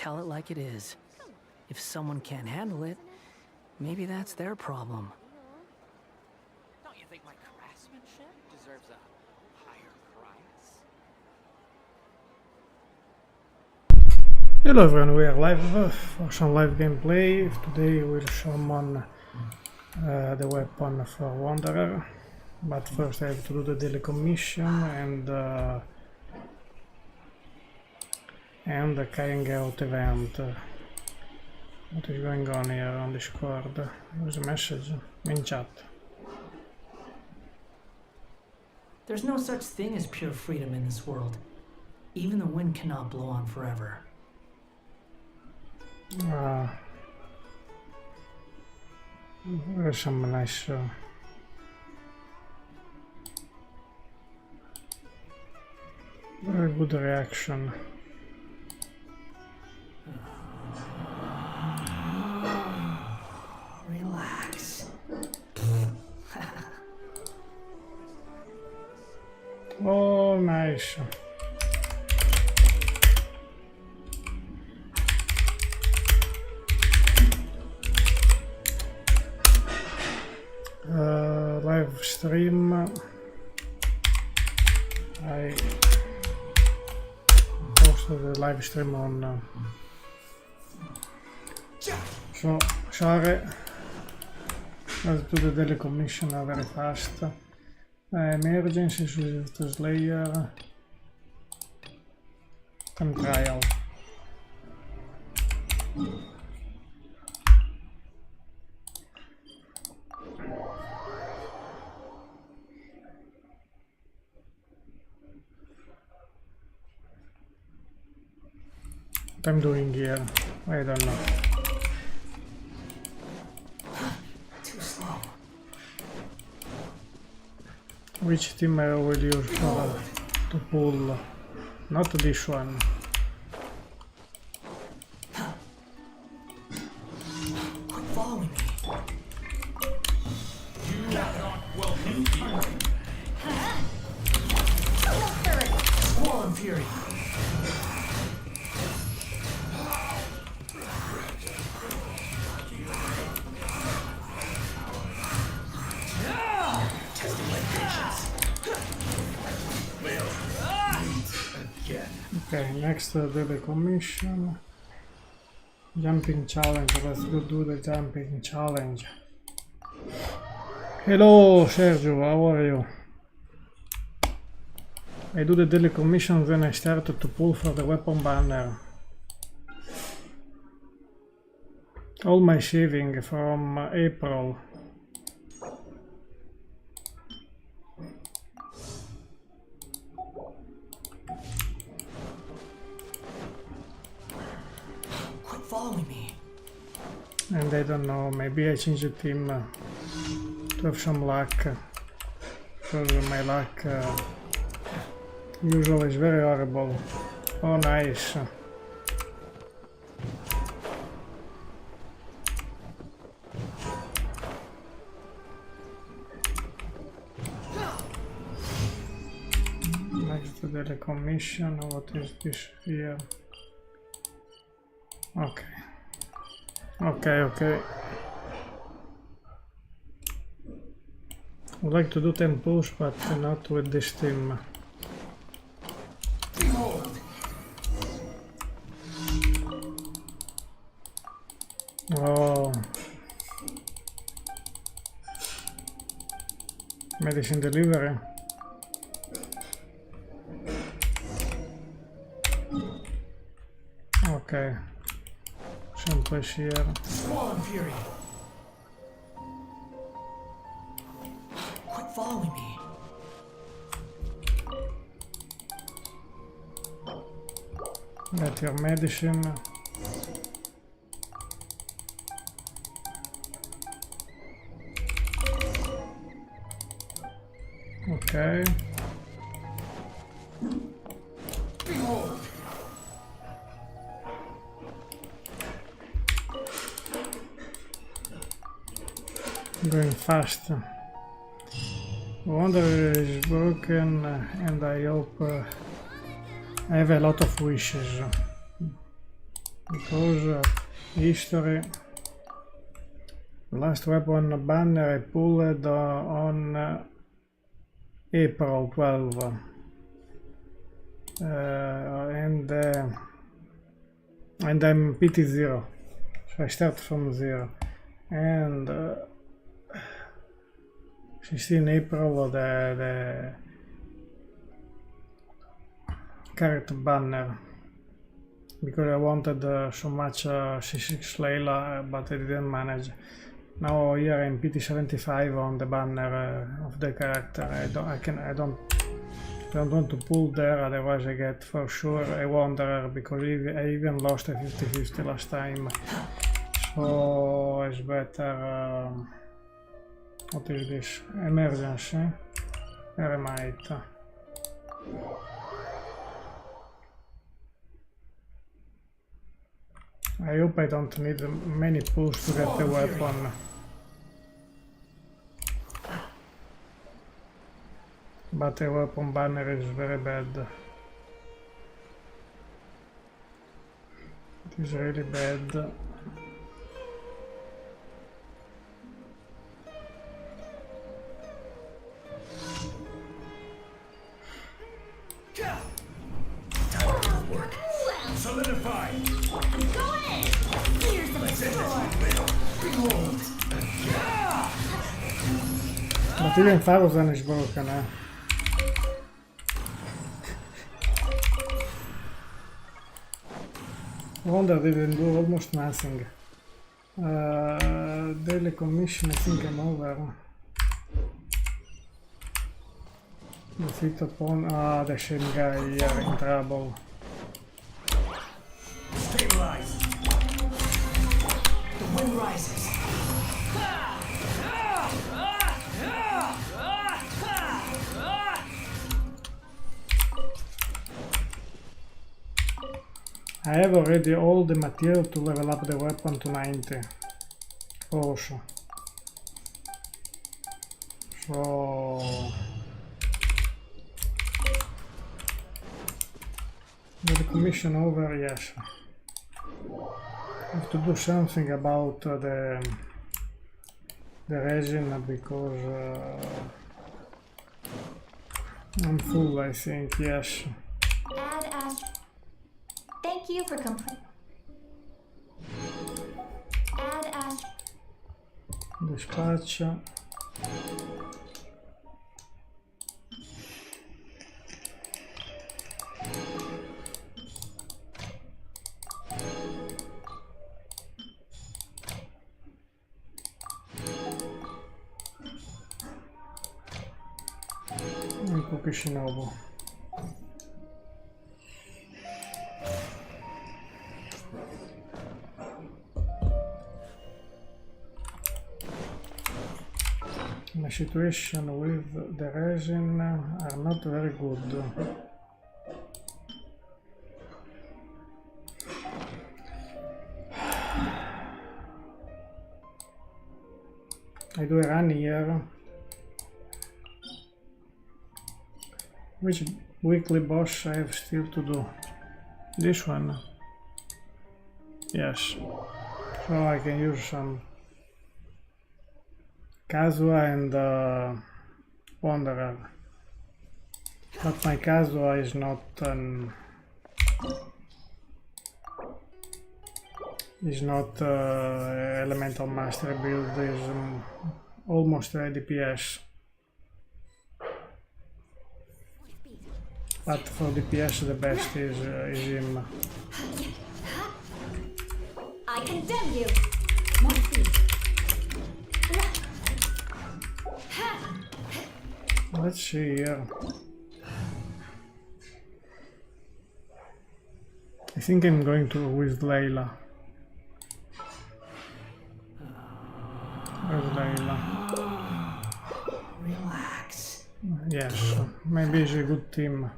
tell it like it is. If someone can't handle it, maybe that's their problem. Don't you think my craftsmanship deserves a higher price? Hello everyone, we are live for some live gameplay. Today we'll summon the weapon for Wanderer, but first I have to do the daily commission and the Kaeya Hangout event. What is going on here on Discord? There's a message in chat. There's no such thing as pure freedom in this world. Even the wind cannot blow on forever. There's some nice very good reaction. Relax. Oh, nice. Live stream. I posted the live stream on. So sorry. Let's do the daily commission very fast. Emergency to Slayer and trial. What I'm doing here, I don't know. Too slow. Which team I will use for to pull? Not this one. Quit following me. You are not welcome here. Squall and Fury. Okay, next daily commission. Jumping challenge. Let's go do the jumping challenge. Hello Sergio, how are you? I do the daily commission, then I started to pull for the weapon banner. All my saving from April. Following me. And I don't know, maybe I change the team to have some luck. Because my luck usually is very horrible. Oh, nice. Next to the commission, what is this here? Okay. Okay. I'd like to do 10 push, but not with this team. Oh. Medicine delivery. Okay. Someplace here. Squall and Fury. Quit following me. Get your medicine. Okay. Going fast. Wanderer is broken and I hope I have a lot of wishes. because history. Last weapon banner I pulled on April 12, and I'm PT 0, so I start from 0, and 16 April the character banner, because I wanted so much C6 Layla, but I didn't manage. Now here I'm PT 75 on the banner of the character. I don't want to pull there, otherwise I get for sure a wanderer, because I even lost a 50-50 last time. So it's better. What is this? Emergency. Eremite. I hope I don't need many pulls to get the weapon. But the weapon banner is very bad. It is really bad. Solidify! Go in! Here's the floor! But even 1000 is broken, eh? Wonder didn't do almost nothing. Daily commission, I think I'm over. Defeat upon the same guy here in trouble. Stabilize! The wind rises. I have already all the material to level up the weapon to 90. Also. So... the commission over, yes. I have to do something about the resin, because I'm full, I think, yes. Add ash. Thank you for complete. Add ash. Dispatch. Shinobu. The situation with the resin are not very good. I do a run here. Which weekly boss I have still to do? This one? Yes. So I can use some Kazuha and Wanderer. But my Kazuha is not elemental mastery build, is almost a DPS. But for DPS the best is him. I condemn you! More speed. Let's see here. I think I'm going to with Layla. Where's Layla? Relax. Yes, maybe it's a good team.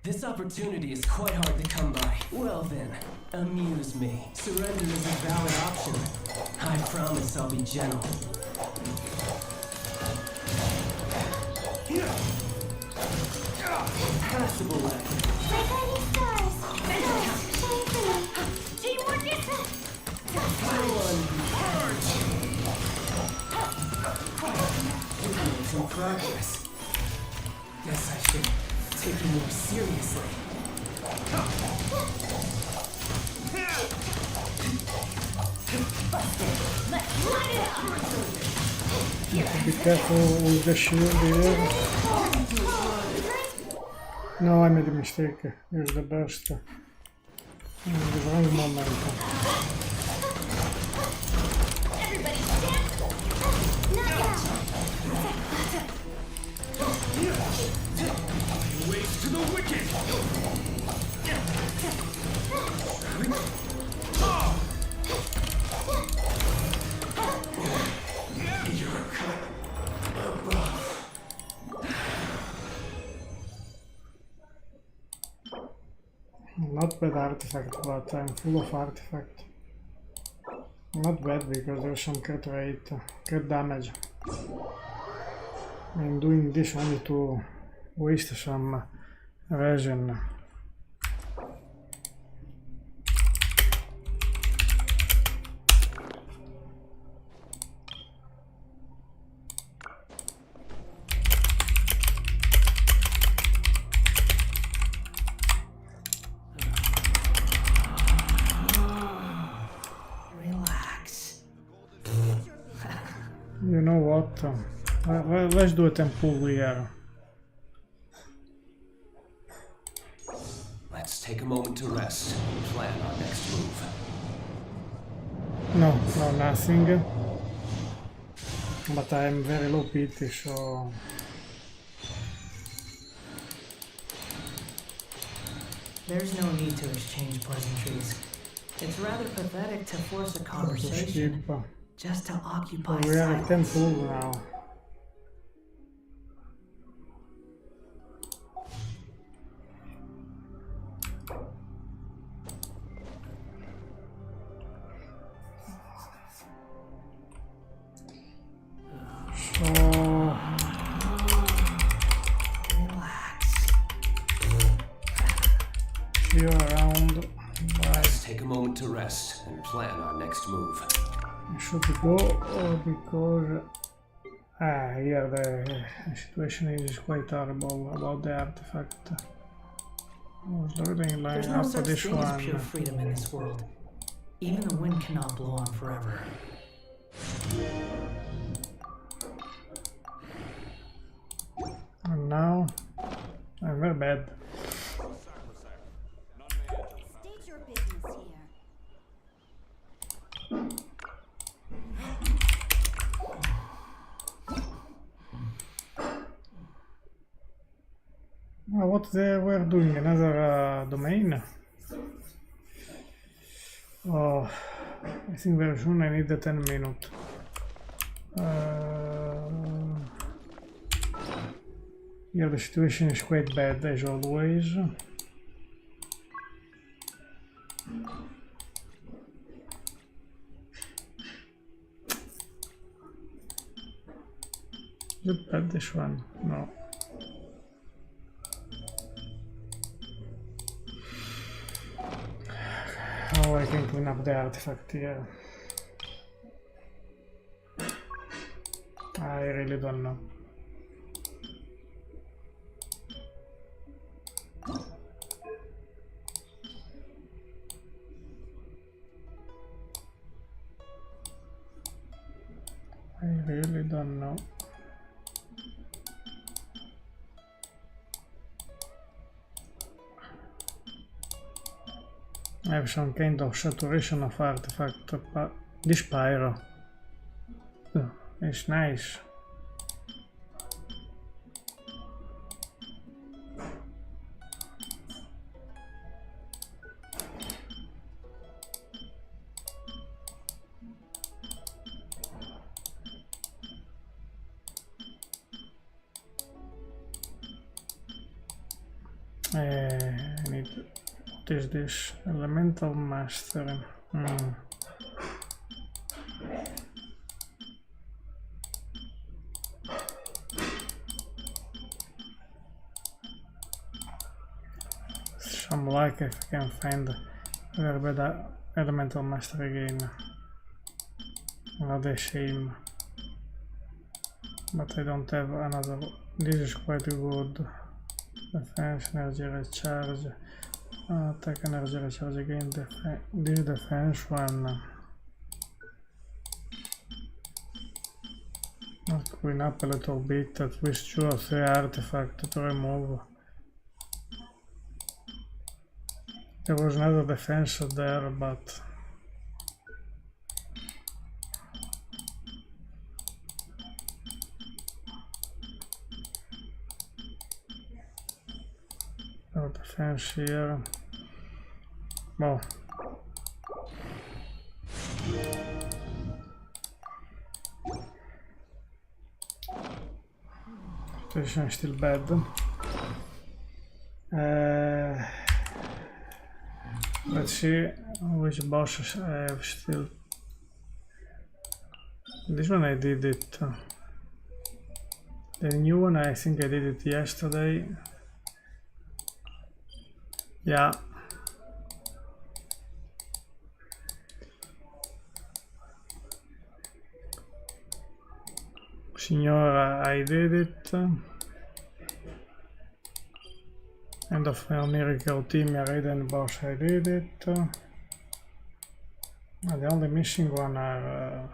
This opportunity is quite hard to come by. Well then, amuse me. Surrender is a valid option. I promise I'll be gentle. Passable left. progress. Guess I should take you more seriously. Be careful with the shield here. No, I made a mistake. Here's the burst. In the wrong moment. Everybody stand! Not now! Ways to the wicked! You're cut above. Not bad artifact, but I'm full of artifact. Not bad because there's some crit rate, crit damage. I'm doing this only to waste some resin. Relax. You know what? Let's do a temple here. Let's take a moment to rest and plan our next move. No, nothing. But I'm very low pity, so There's no need to exchange pleasantries. It's rather pathetic to force a to conversation skip. just to occupy We are at silence. temple now. So Relax. here around, Let's take a moment to rest and plan our next move. should go because here the situation is quite horrible about the artifact. I was looking There's line no up such this thing as pure one. freedom in this world. Even the wind cannot blow on forever. And now I'm very bad. State your business here. What they were doing? Another domain? Oh, I think very soon I need the 10 minutes. Yeah, the situation is quite bad as always. Is it bad, this one? No. How I can clean up the artifact here? I really don't know. I really don't know. I have some kind of saturation of artifact, but this pyro is nice. I need to what is this? Elemental Master. Some luck if I can find a little bit of Elemental Master again. Not the same. but I don't have another. This is quite good. Defense, energy recharge, attack, energy recharge again. This defense one. I'll clean up a little bit, at least 2 or 3 artifacts to remove. There was another defense there, but no defense here. Well, situation is still bad. Let's see which bosses I have still. This one I did it. The new one I think I did it yesterday. Yeah. Signora, I did it. End of Miracle Team, Raiden boss, I did it. The only missing one are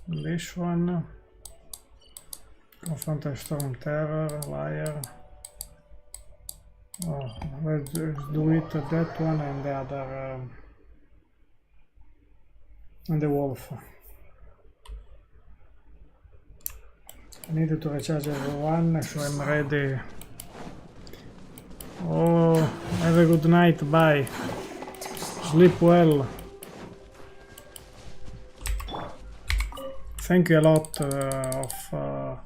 this one. Confront a Storm Terror, Liar. Oh, let's do it, that one and the other, and the Wolf. I needed to recharge everyone, so I'm ready. Oh, have a good night, bye. Sleep well. Thank you a lot of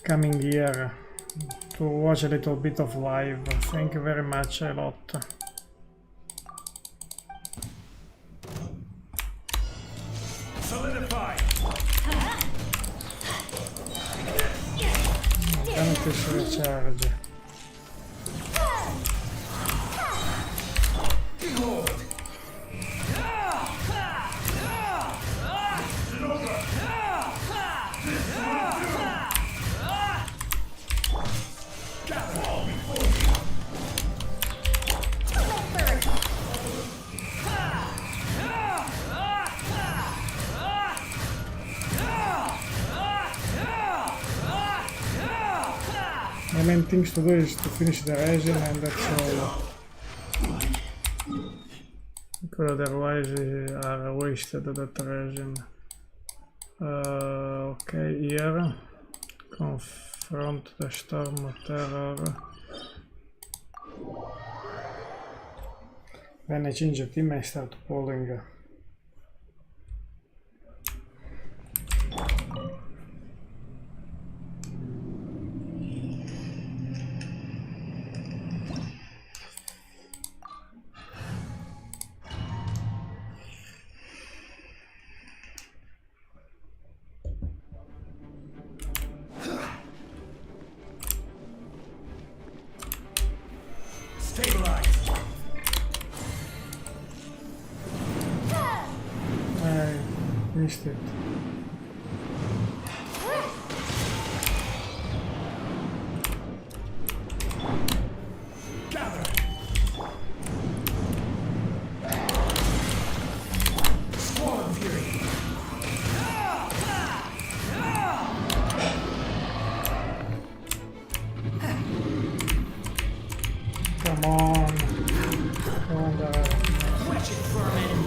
coming here to watch a little bit of live. Thank you very much, a lot. Solidify. Penalty recharge. My main things to do is to finish the resin and that's all. Because otherwise we are wasted that resin. Okay, here. Confront the Storm Terror. Then I change the team and start pulling. Missed it. Gather. Swarm Fury. Come on. Come on, Wretched vermin.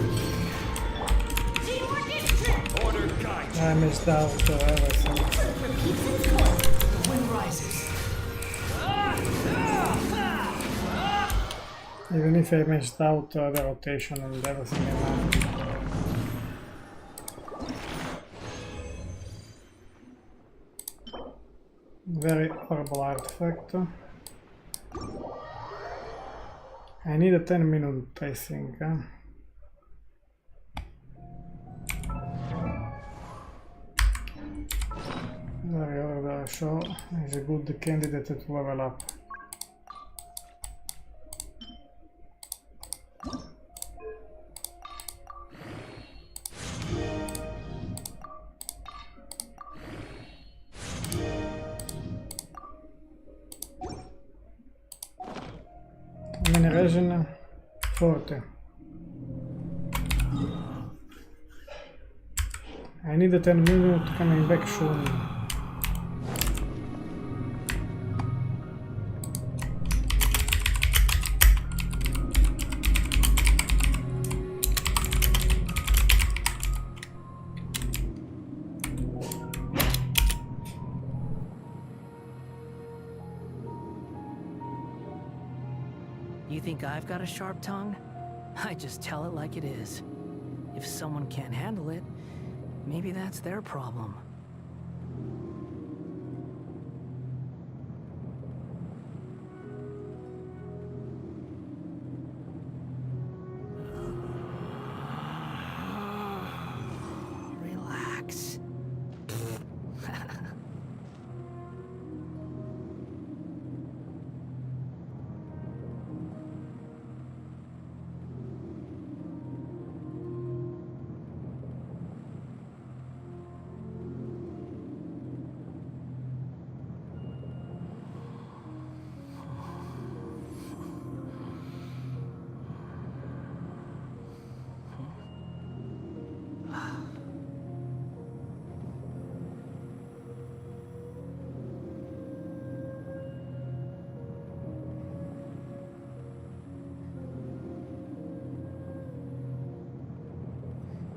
I missed out everything. The wind rises. Even if I missed out the rotation and everything around. Very horrible artifact. I need a 10 minute, I think. Very order, so is a good candidate to level up. Mini resin 40. I need a 10 minute coming back soon. You think I've got a sharp tongue? I just tell it like it is. If someone can't handle it, maybe that's their problem. Relax.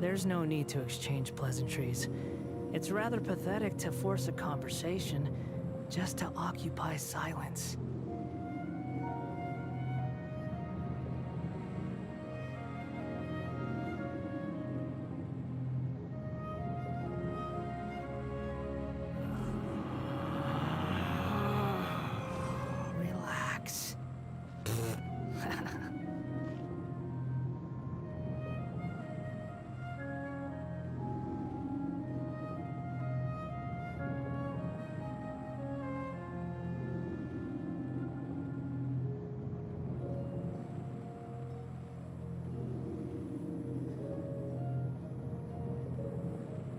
There's no need to exchange pleasantries. It's rather pathetic to force a conversation just to occupy silence. Relax.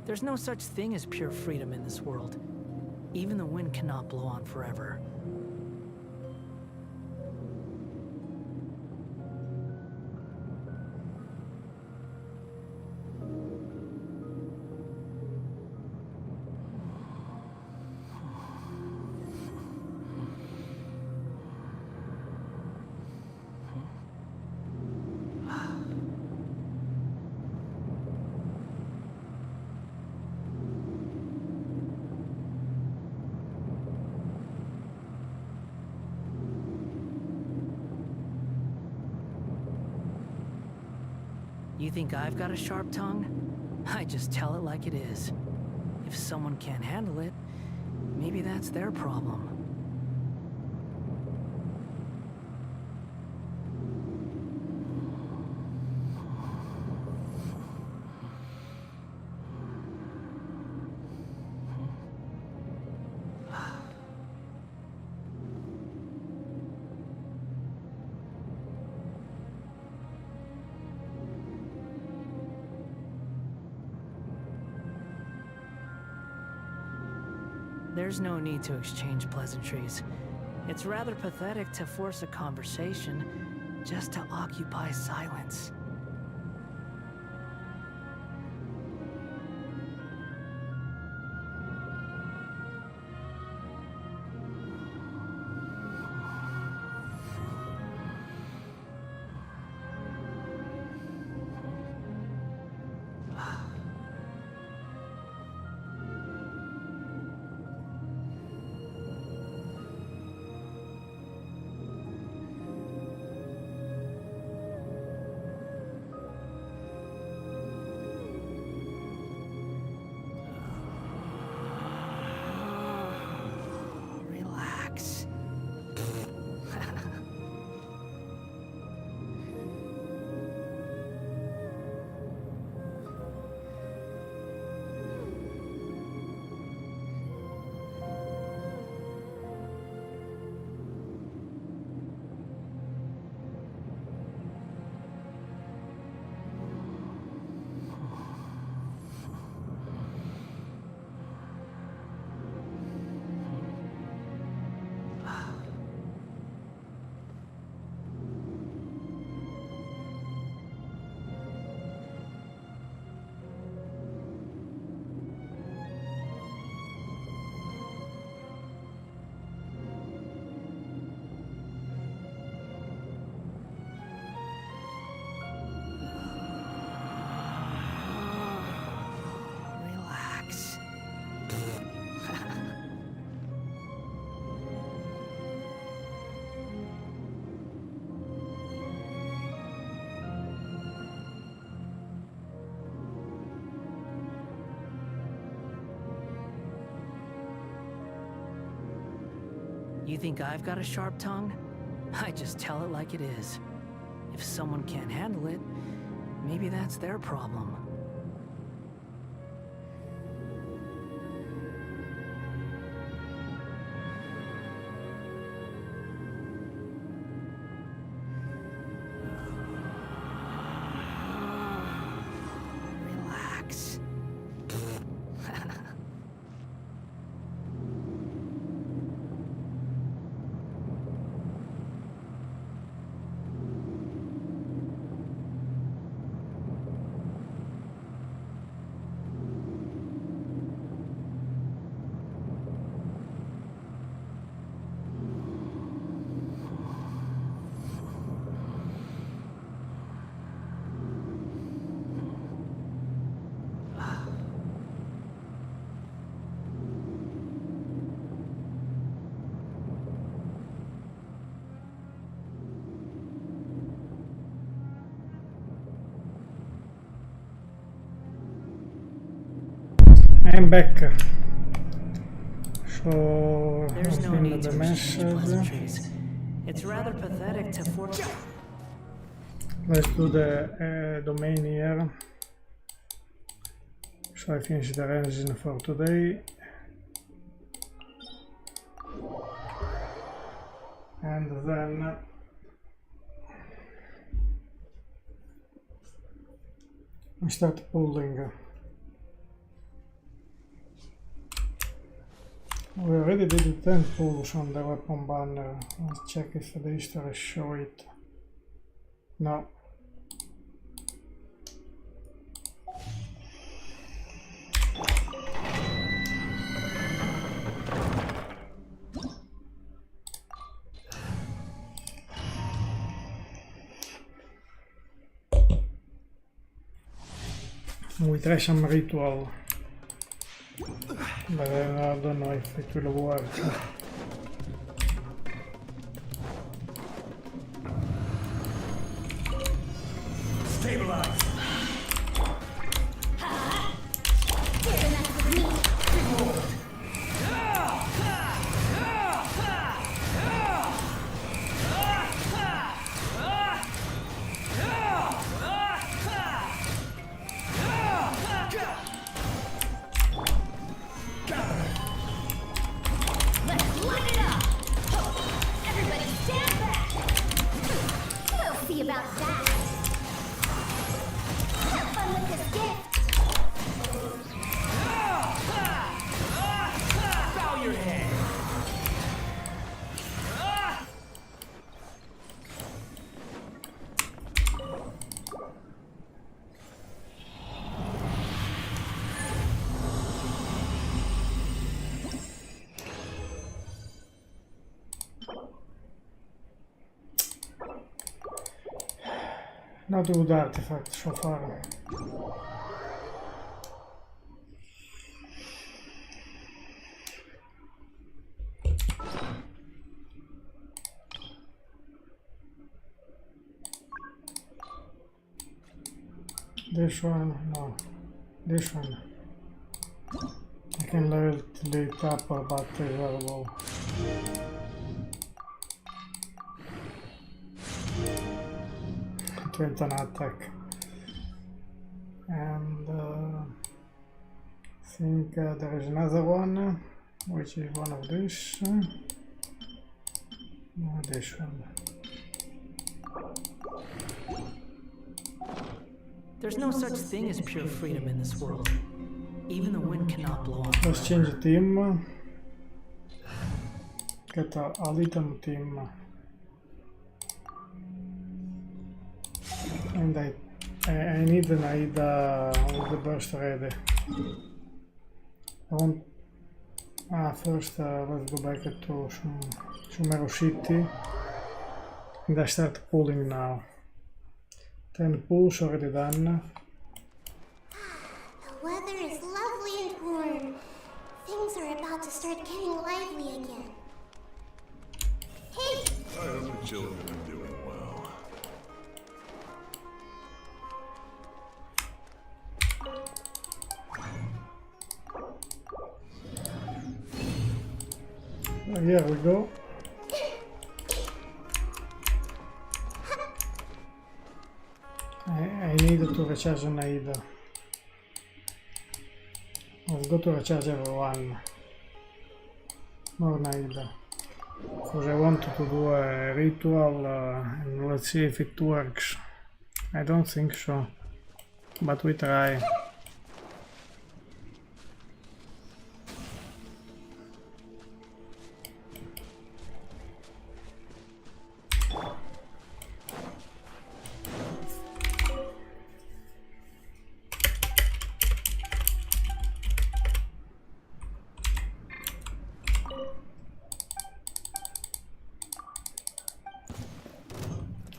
There's no such thing as pure freedom in this world. Even the wind cannot blow on forever. You think I've got a sharp tongue? I just tell it like it is. If someone can't handle it, maybe that's their problem. There's no need to exchange pleasantries. It's rather pathetic to force a conversation just to occupy silence. You think I've got a sharp tongue? I just tell it like it is. If someone can't handle it, maybe that's their problem. Relax. I'm back. So There's no in need the to exchange message. pleasantries. It's rather pathetic to force. Let's do the domain here. So I finished the engine for today. And then we start pulling. We already did the 10 pulls on the weapon banner. Let's check if the history show it. No. We try some ritual. But I don't know if it will work. Stabilize. Not a good artifact so far. This one, no. This one. I can level it up, but it's very low. 20 attack. And I think there is another one, which is one of these. No, this one. There's no such thing as pure freedom in this world. Even the wind cannot blow on. Let's change the team. Get a little team. And I need an Aida with the burst ready. I want... first let's go back to Sumeru City. And I start pulling now. 10 pulls already done. The weather is lovely and warm. Things are about to start getting lively again. Hey! I hope the children are doing well. Here we go. I need to recharge an Aether. I've got to recharge everyone. More Aether. Because I wanted to do a ritual and let's see if it works. I don't think so, but we try.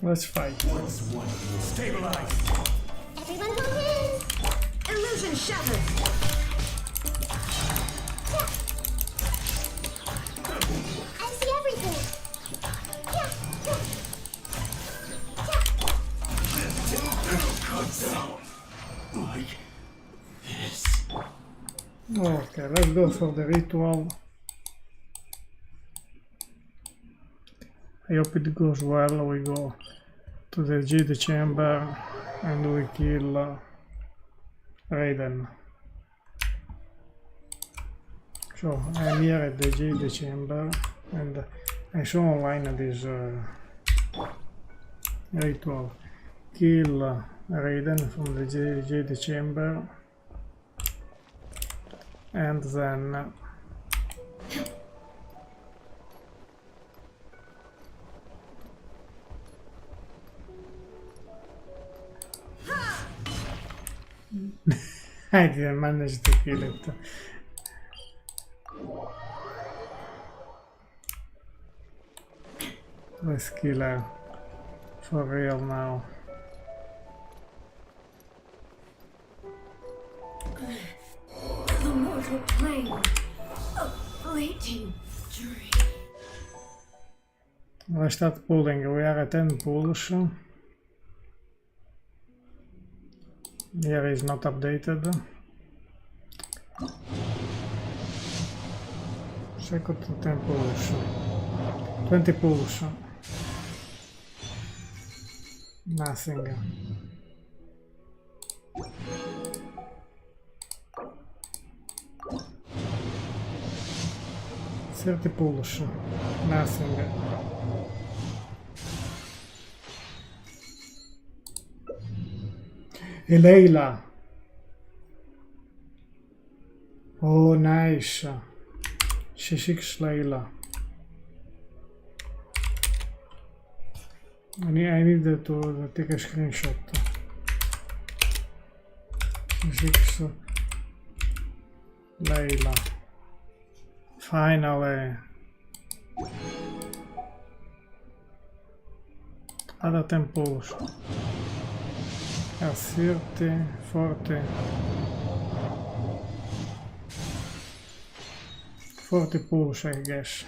Let's fight. Stabilize. Everyone hold hands. Illusion shattered. I see everything. Cut down. Like this. Okay, let's go for the ritual. I hope it goes well. We go to the Jade chamber and we kill Raiden. So I'm here at the Jade chamber and I saw online this ritual. Kill Raiden from the Jade chamber and then I didn't manage to kill it. Let's kill her for real now. The mortal plane. A fleeting dream. Let's start pulling. We are at 10 pulls. Here is not updated. Second to 10 pulls. 20 pulls. Nothing. Thirty pulls. Nothing. Leila. Oh, nice. C6 Leila. I need to take a screenshot. C6 Leila. Finally. Other 10 pulls. 30, 40, 40 pulls, I guess.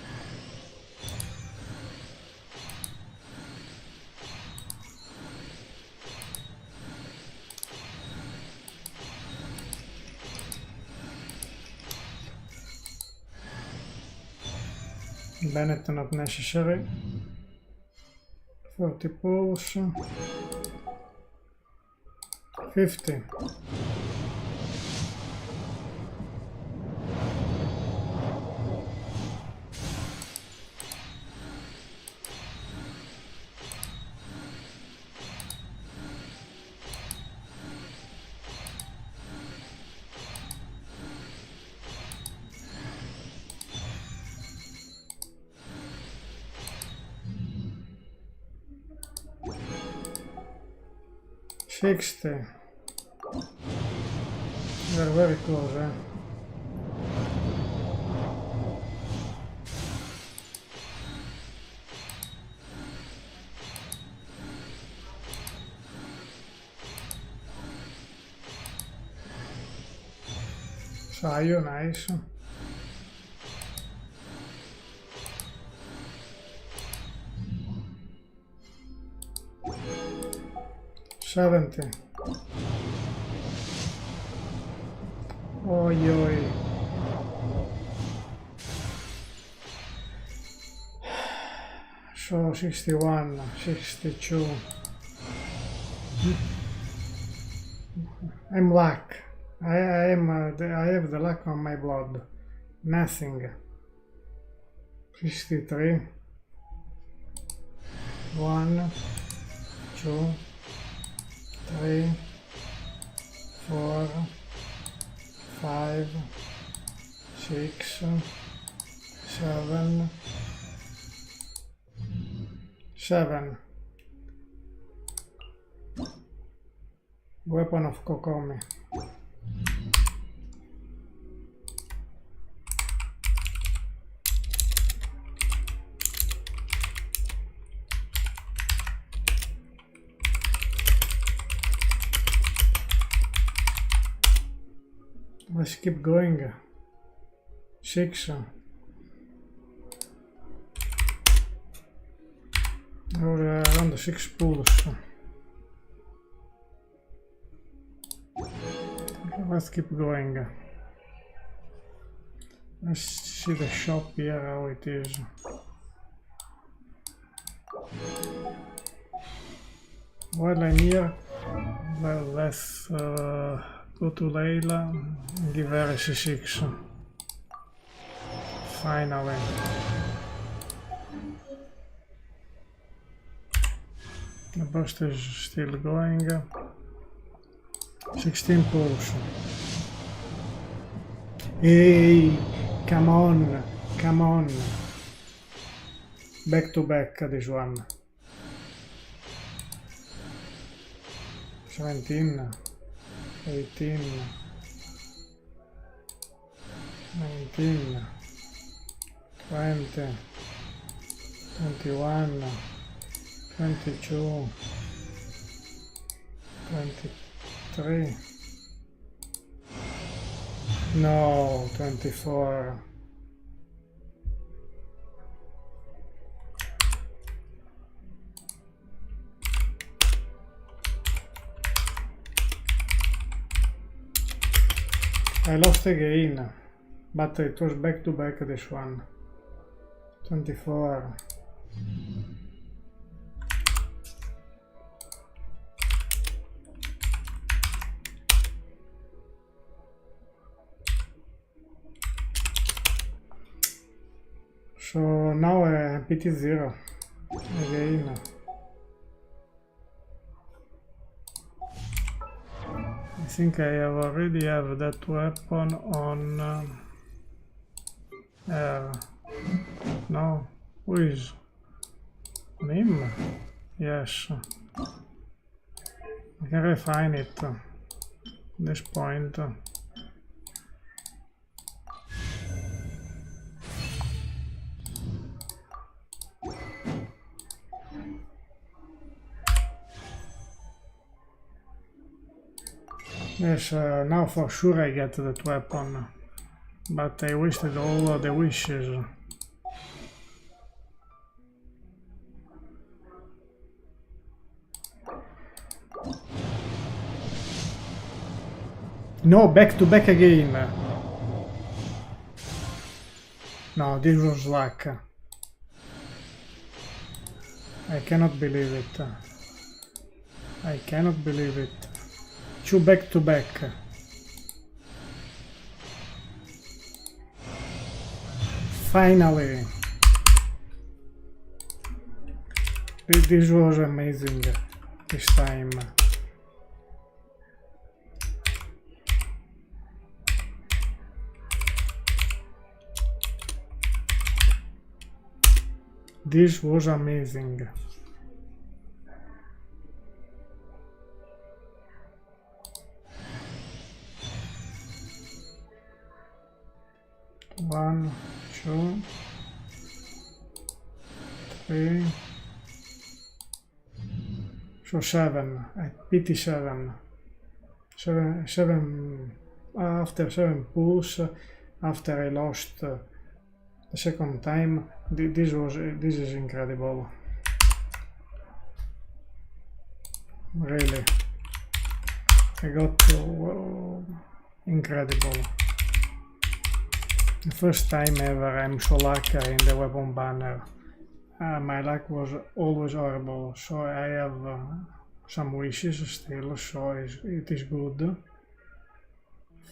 Bennett not necessary. 40 pulls. 50. We're very close, eh? Saio, nice. $70. Oi, oi. So 61, 62. I'm luck. I have the luck on my blood. Nothing. 63. 1, 2, 3, 4, 5, 6, 7. 7. Weapon of Kokomi. Let's keep going. 6. Or around 6 pools. Let's keep going. Let's see the shop here, how it is. While I'm here, well, let's go to Layla and give her a C6. Finally. The burst is still going. 16 pulls. Hey, come on, come on. Back to back this one. 17, 18, 19, 20, 21, 22, 23, no, 24. I lost again, but it was back to back this one. 24. So now PT0 again. I think I already have that weapon on no, who is on him? Yes, I can refine it at this point. Yes, now for sure I get that weapon, but I wasted all the wishes. No, back to back again. No, this was luck. I cannot believe it. I cannot believe it. 2 back to back. Finally. This was amazing this time. This was amazing. One, 2, 3, so 7, PT7, 7, after 7 pulls, after I lost the second time, this is incredible, really, I got incredible. The first time ever I'm so lucky in the weapon banner. My luck was always horrible, so I have some wishes still, so it is good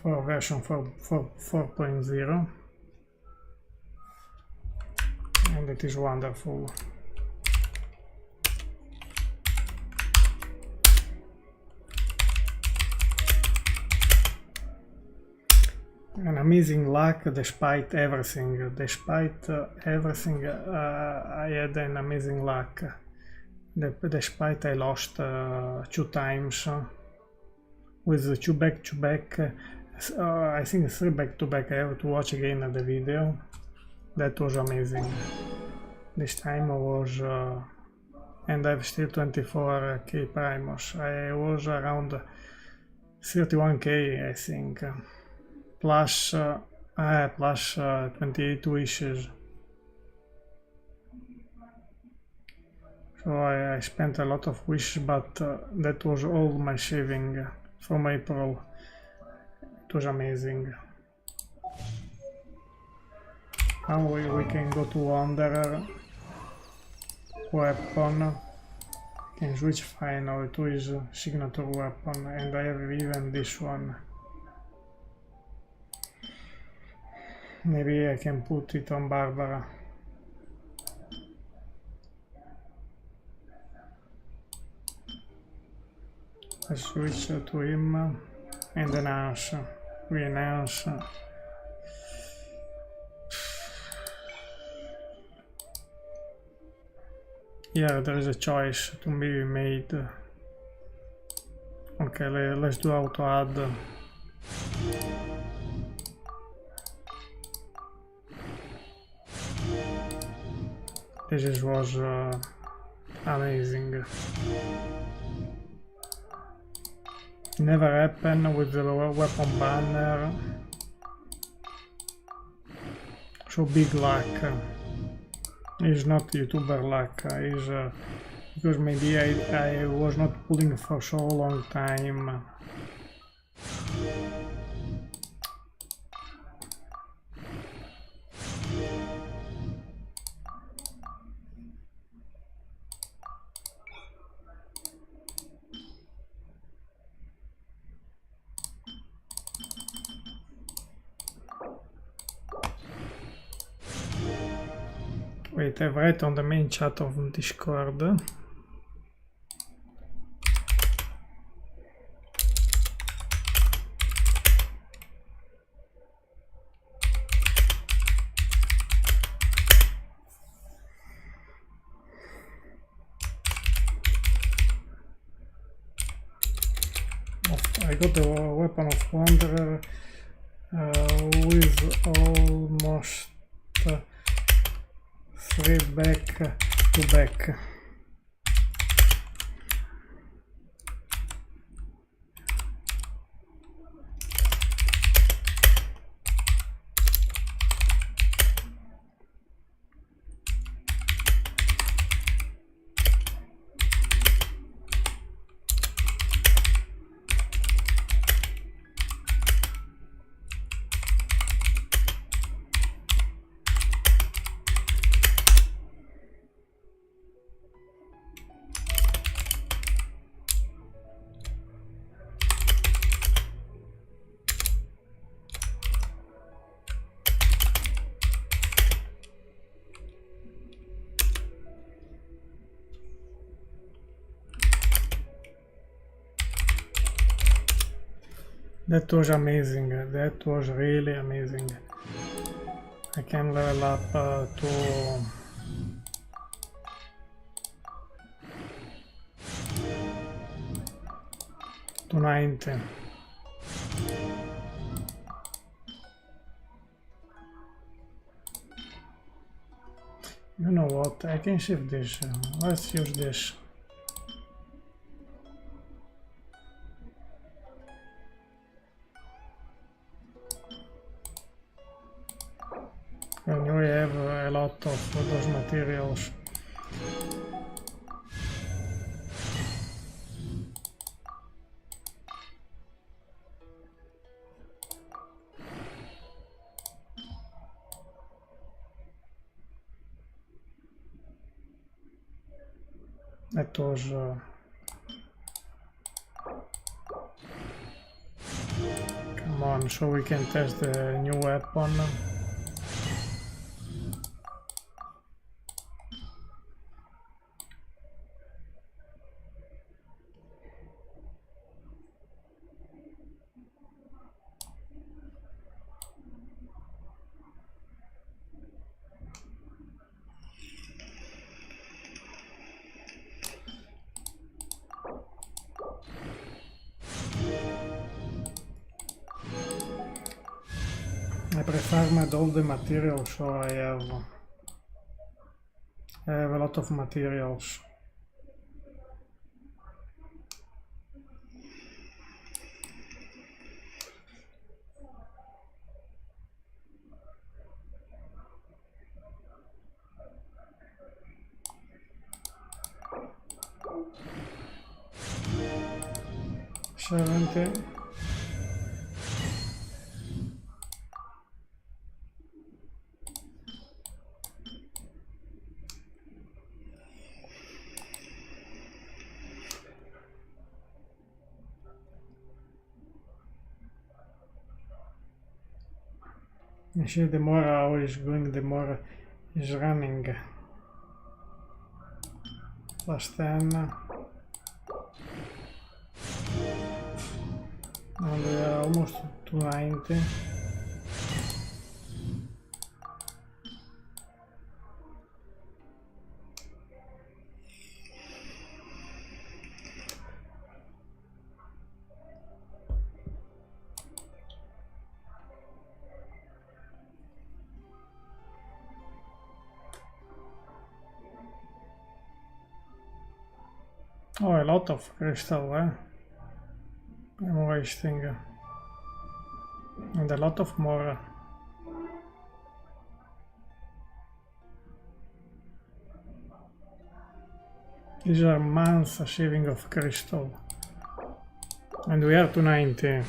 for version 4.0, and it is wonderful. An amazing luck despite everything. I had an amazing luck. Despite I lost 2 times with 2 back-to-back, I think 3 back-to-back. I have to watch again the video. That was amazing. This time I was, and I have still 24k primos. I was around 31k, I think. Plus 28 wishes. So I spent a lot of wishes, but that was all my saving from April. It was amazing. Now we can go to Wanderer. Weapon. Can switch finally to his signature weapon, and I have even this one. Maybe I can put it on Barbara. I switch to him and enhance. We enhance. Yeah, there is a choice to be made. Okay, let's do auto add. This was amazing. Never happened with the weapon banner. So big luck. It's not YouTuber luck. It's because maybe I was not pulling for so long time. Wait, I write on the main chat of Discord. I got the weapon of Wanderer with almost 3 back-to-back. That was amazing. That was really amazing. I can level up to 90. You know what? I can shift this. Let's use this. When we have a lot of those materials. That was so we can test the new weapon. I pre-farmed all the materials, so I have a lot of materials. You see, the more hour is going, the more is running. Plus 10. And we are almost 290. Oh, a lot of crystal, I'm wasting. And a lot of more. These are months saving of crystal. And we are 290.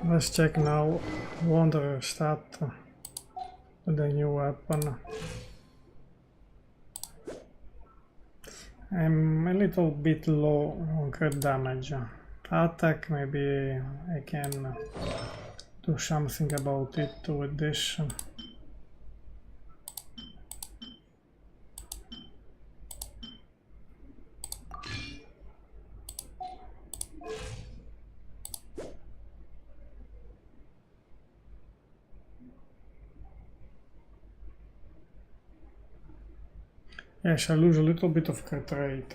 Let's check now Wonder stat with the new weapon. I'm a little bit low on crit damage. Attack, maybe I can do something about it with this. Yes, I lose a little bit of crit rate,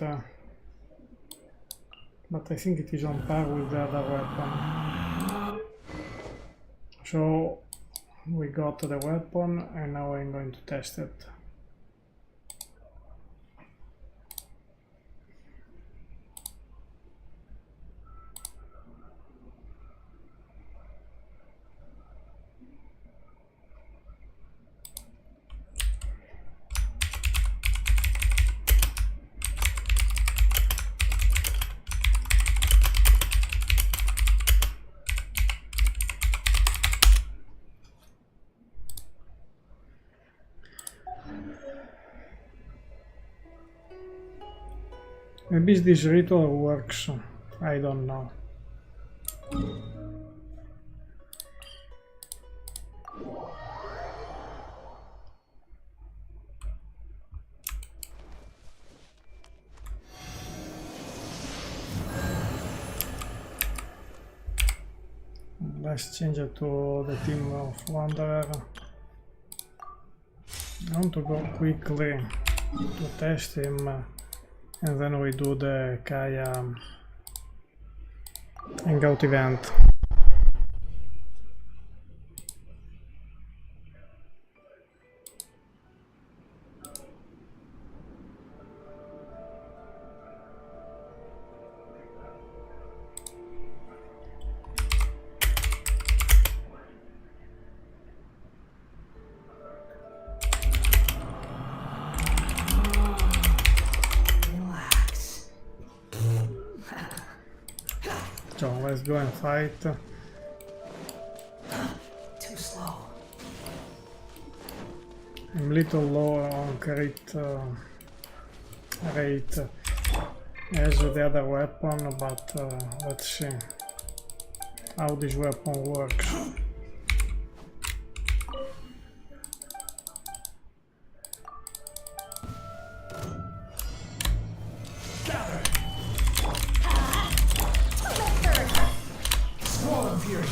but I think it is on par with the other weapon. So we got the weapon and now I'm going to test it. Maybe this ritual works, I don't know. Let's change it to the team of Wanderer. I want to go quickly to test him. And then we do the Kaeya Hangout event. So let's go and fight. Too slow. I'm a little low on crit rate as the other weapon, but let's see. how this weapon works. Swarm Fury.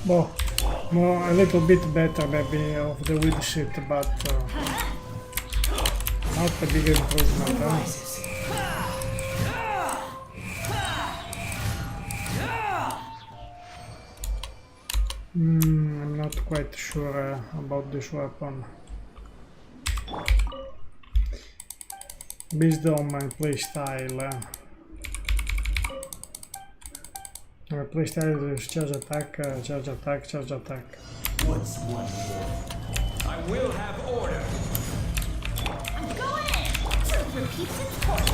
Well, a little bit better maybe of the weed shit, but not a big improvement. Huh? I'm not quite sure about this weapon. Based on my playstyle. My playstyle is charge attack, charge attack, charge attack. What's one more? I will have order. I'm going in! Truth repeats its course.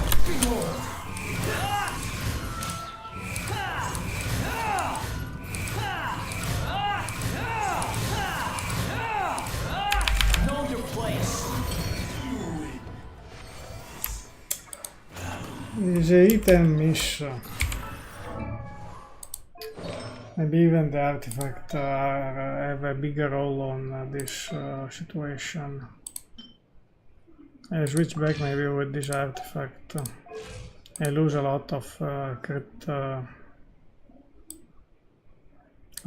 Know your place. The hit and miss. Maybe even the artifact have a bigger role on this situation. I switch back maybe with this artifact. I lose a lot of crit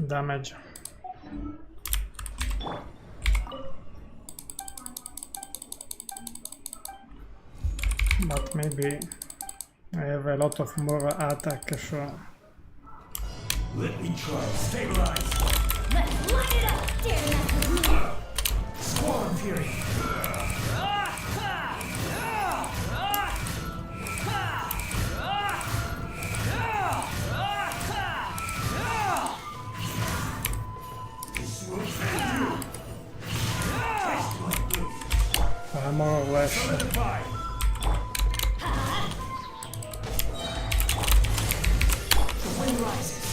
damage. But maybe I have a lot of more attack, so Let me try. Stabilize. Let's light it up! Dare mess with me! Swarm Fury. more or less. Solidify. The wind rises.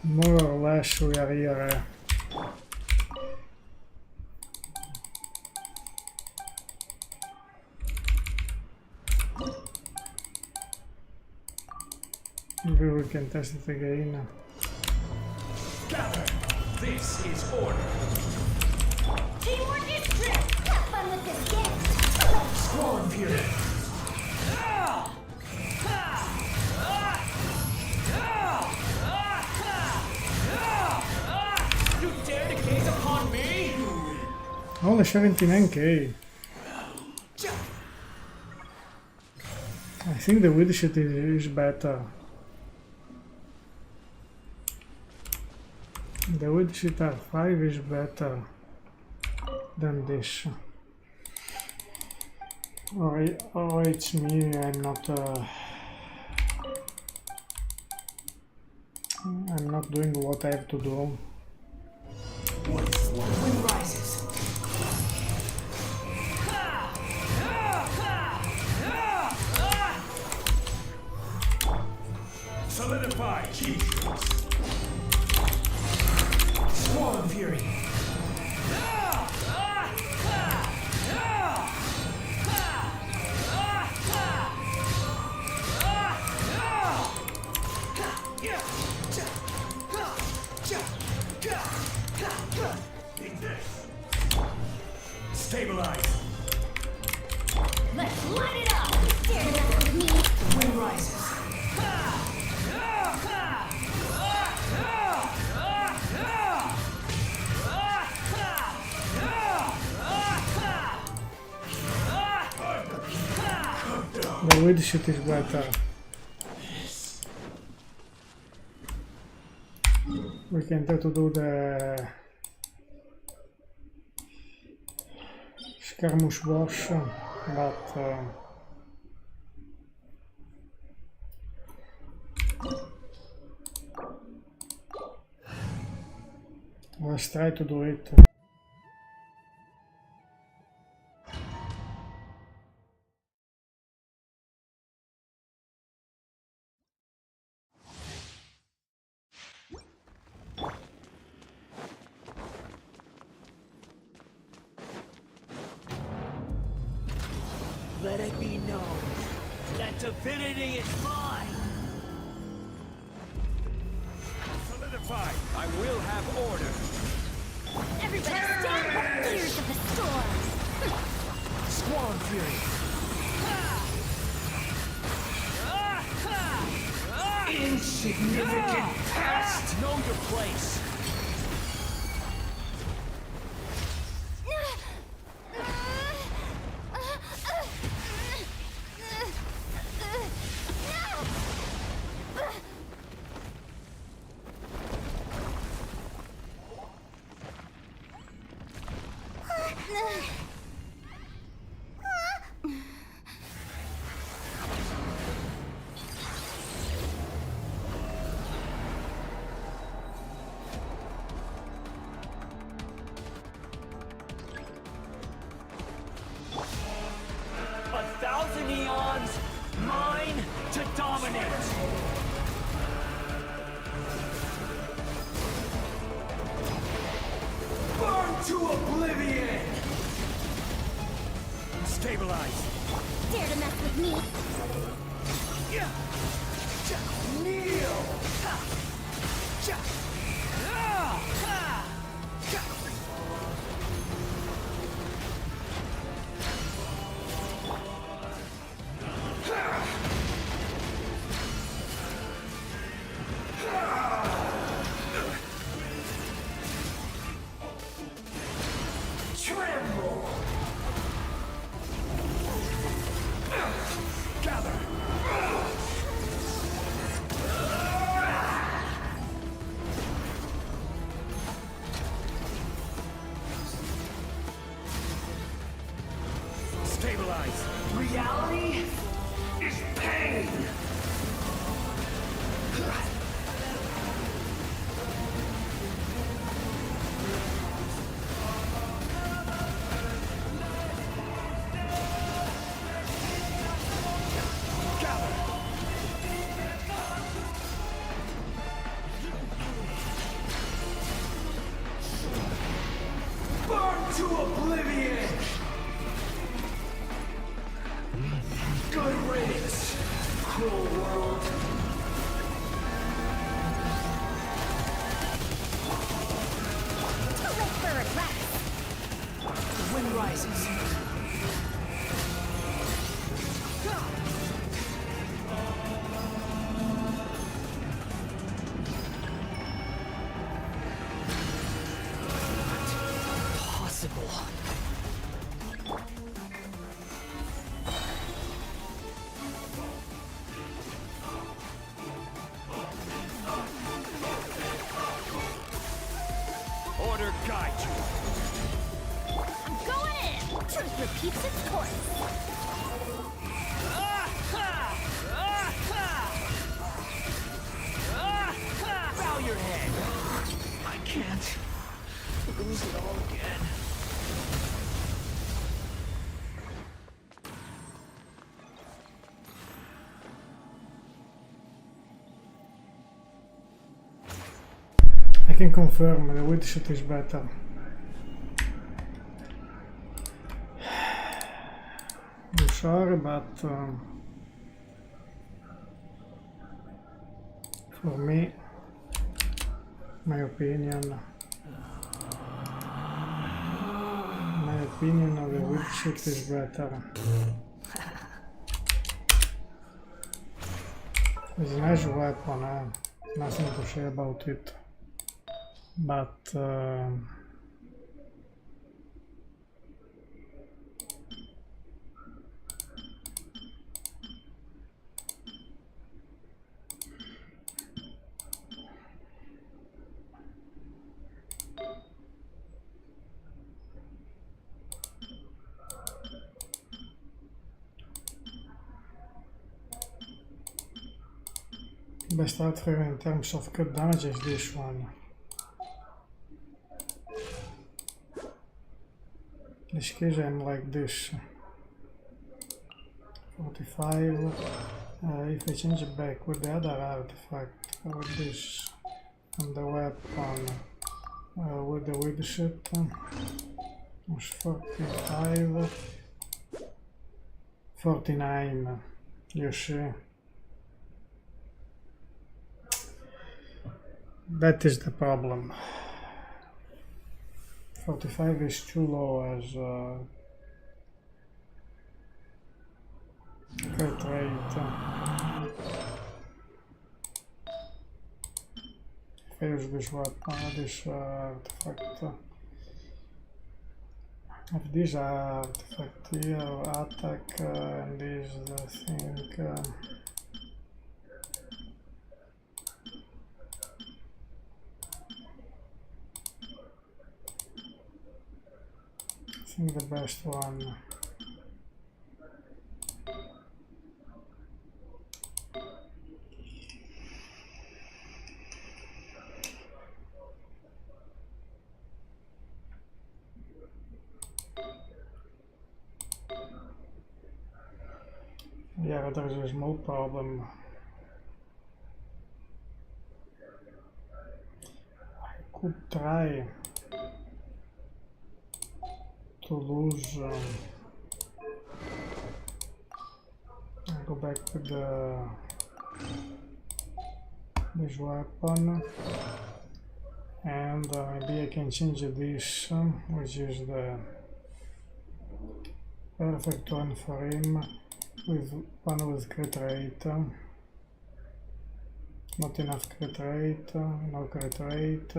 More or less we are here. Maybe we can test it again. Gather. This is order. Teamwork is strength. Have fun with this game. Swarm Fury. You dare to gaze upon me? Only 79k. I think the weed shit is better. The weed shit R5 is better than this. Or it's me, I'm not doing what I have to do. Wind rises. Solidify. Keep. Swarm Fury. Stabilize. Let's light it up. Dare to mess with me. The wind rises. The weed shit is better. We can try to do the skirmish boss, but let's try to do it. know that divinity is mine. Solidified. I will have order. Everybody stand by the ears of the storm! Squall Fury. Insignificant pest. Know your place. Eons, mine to dominate! Burn to oblivion! Stabilize! Dare to mess with me? Kneel! Tremble! Gather! Stabilize! Reality is pain! Burn to oblivion! Good riddance, cruel world. Too late for regrets! The wind rises. Possible. Order guide you! I'm going in! Truth repeats its course! Bow your head! I can't lose it all again. I can confirm the wood shot is better. I'm sorry, but for me, my opinion, the wood shot is better. It's a nice weapon, nothing to say about it. But best Aether in terms of cut damage is this one. In this case I'm like this. 45. If I change it back with the other artifact, with this, and the weapon, with the wind shot, was 45, 49, you see. That is the problem. 45 is too low as crit rate. Fails this weapon, this artifact. Of this artifact here, attack, and this I think. I think the best one. Yeah, there is a small problem. I could try to lose. Go back to this weapon, and maybe I can change this, which is the perfect one for him, with one with crit rate. Not enough crit rate, no crit rate,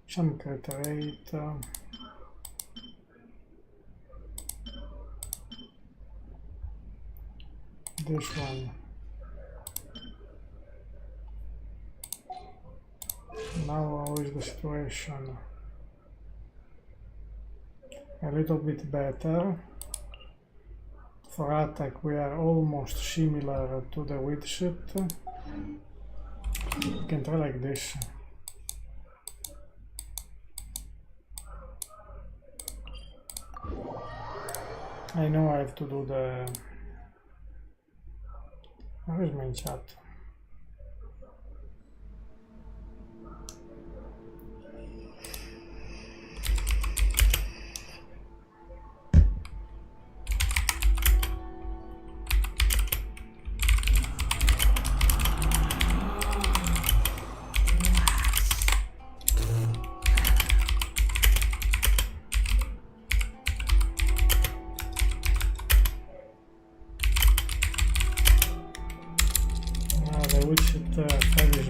some crit rate. This one. Now how is the situation? A little bit better. For attack we are almost similar to the witchset. You can try like this. I know I have to do the... Where is my chat?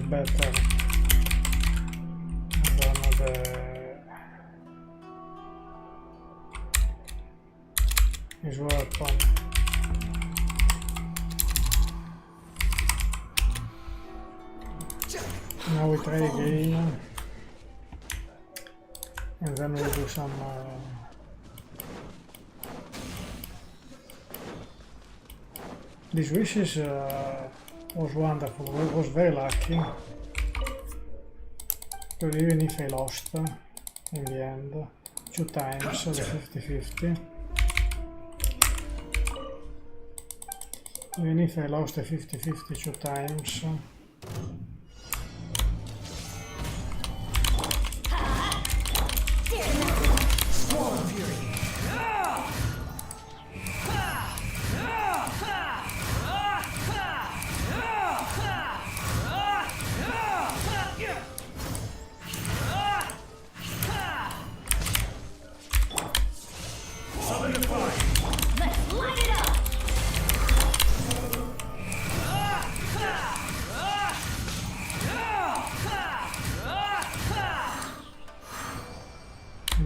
Better than his weapon. Now we try again, and then we'll do some these wishes. Was wonderful, I was very lucky, but even if I lost in the end 2 times the 50-50, even if I lost the 50-50 2 times,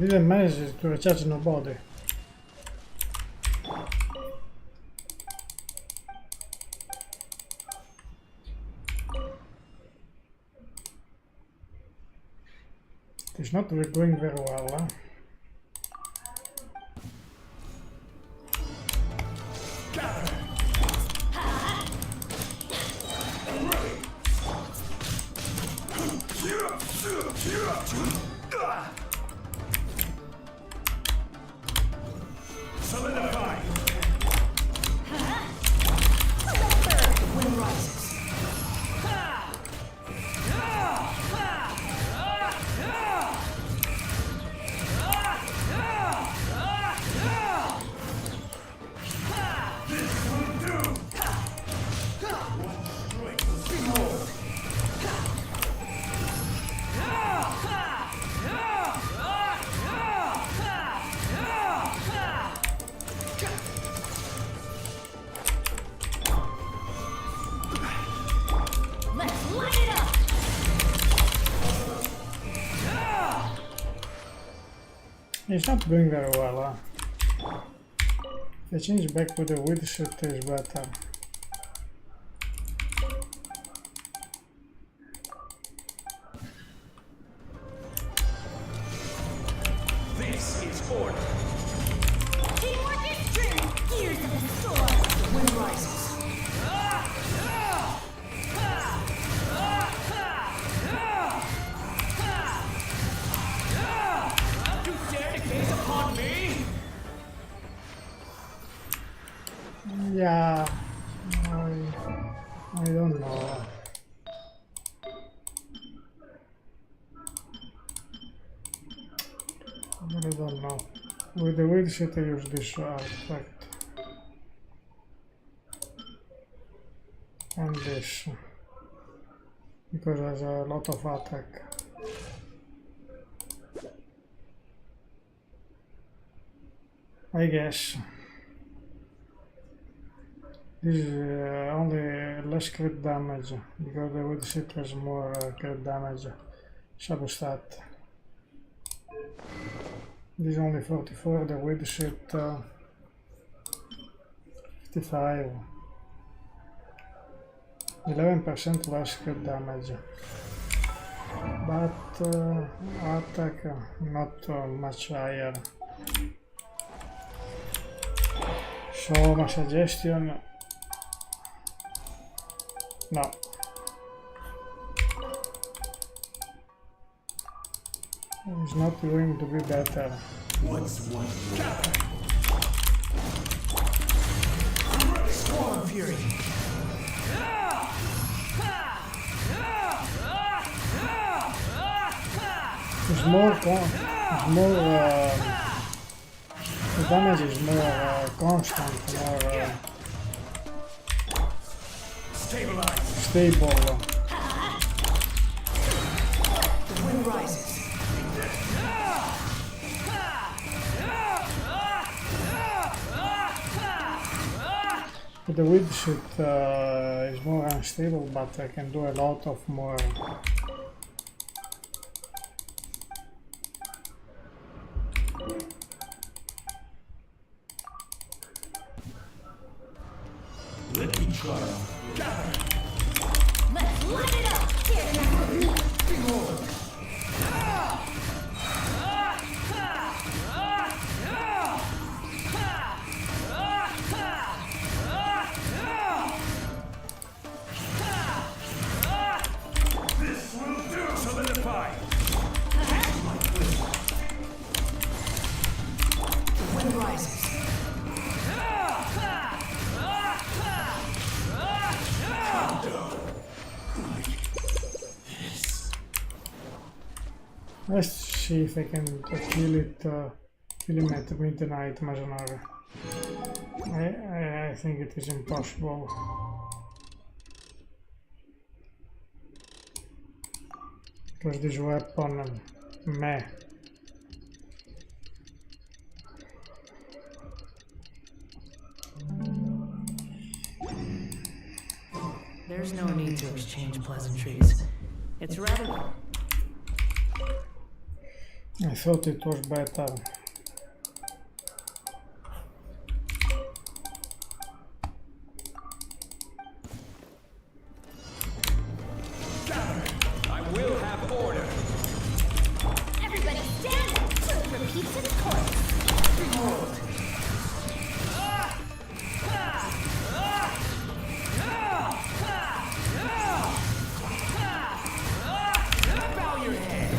didn't manage to recharge nobody. It's not going very well, huh? It's not doing very well, huh? If I change back to the wood shit is better. This is order. Teamwork is strength. Gears of the sword. The wind rises. You dare to gaze upon me? Yeah, I don't know. I really don't know. With the weird shit I use this artifact. And this. Because there's a lot of attack. I guess. This is only less crit damage, because the wood shit has more crit damage. Substat. This is only 44, the wood shit 55. 11% less crit damage. But attack not much higher. So my suggestion, no. It's not going to be better. What's one? Storm Fury. It's more, the damage is more constant, more stable. The wind rises. But the wind shit is more unstable, but I can do a lot of more. Let me try. Let's light it up. Here, now. This will do. Solidify. The wind rises. Let's see if I can kill him at midnight, Mazanara. I think it is impossible. Because this weapon, meh. There's no need to exchange pleasantries. It's rather... I thought it was better. I will have order. Everybody stand up. Truth repeats its course. Behold. Bow your head.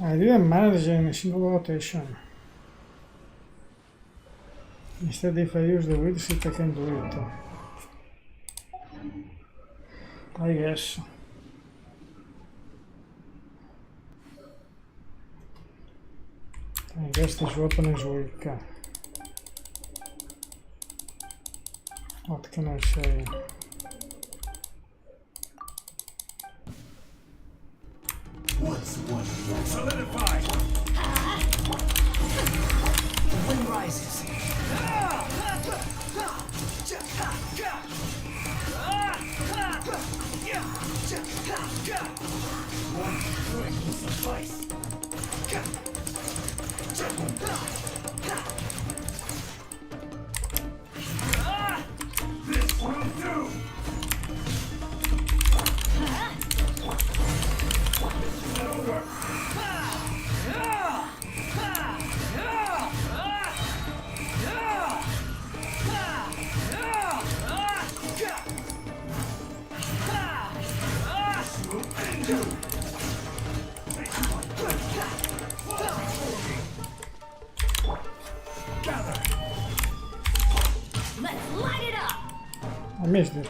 I didn't manage in a single rotation. Instead, if I use the wind shit, I can do it. I guess. I guess this weapon is weak. What can I say? What's one? Solidify. The wind rises. One strike will suffice. This will do. This is over. Let's light it up! I missed it.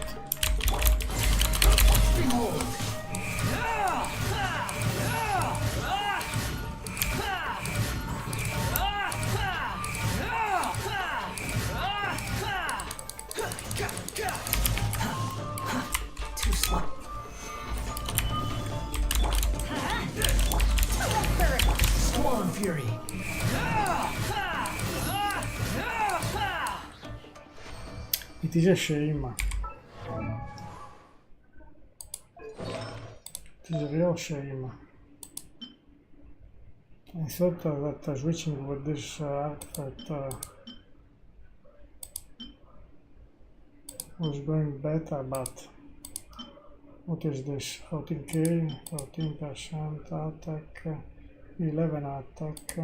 Too slow. Squall and Fury. It is a shame. It is a real shame. I thought that switching with this artifact was going better, but what is this? 14k, 14% attack, 11 attack,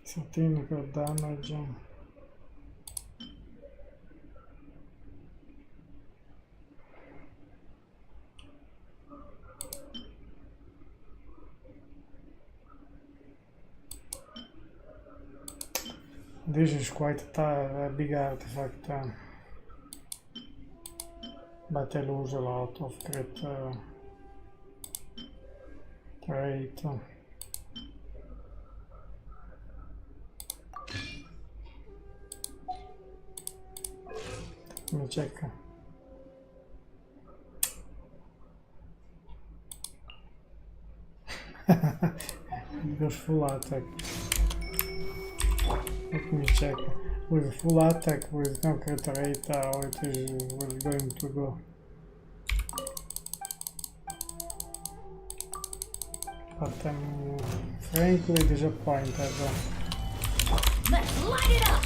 13 good damage. This is quite a big artifact, but I lose a lot of crit rate. Let me check. It goes full attack. Let me check. With full attack, with no crit rate, how it was going to go. But I'm frankly disappointed. Let's light it up!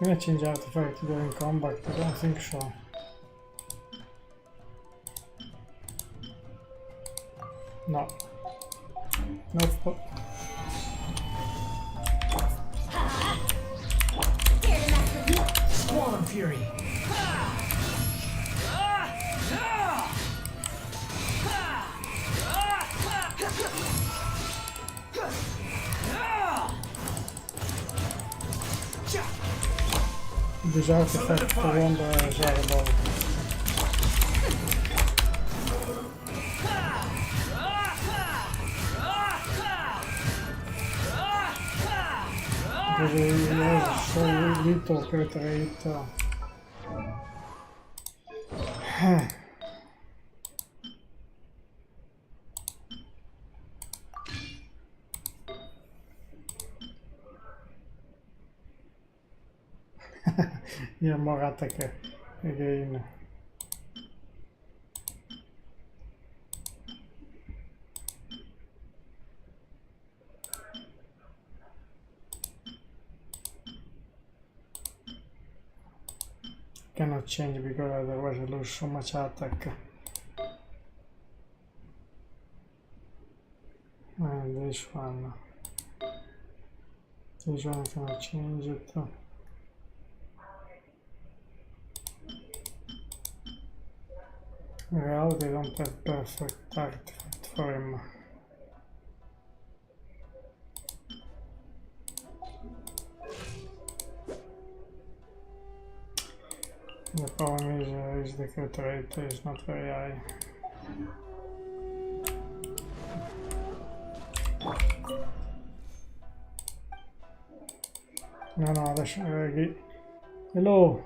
Can I change artifact during combat? I don't think so. No. Nope. Squall and Fury. This artifact won't desirable. Because it has so little crit rate. Yeah, more attack again. Cannot change because otherwise I lose so much attack. And this one I cannot change it. Well, they don't have perfect artifact for him. The problem is the crit rate is not very high. No, that's hello.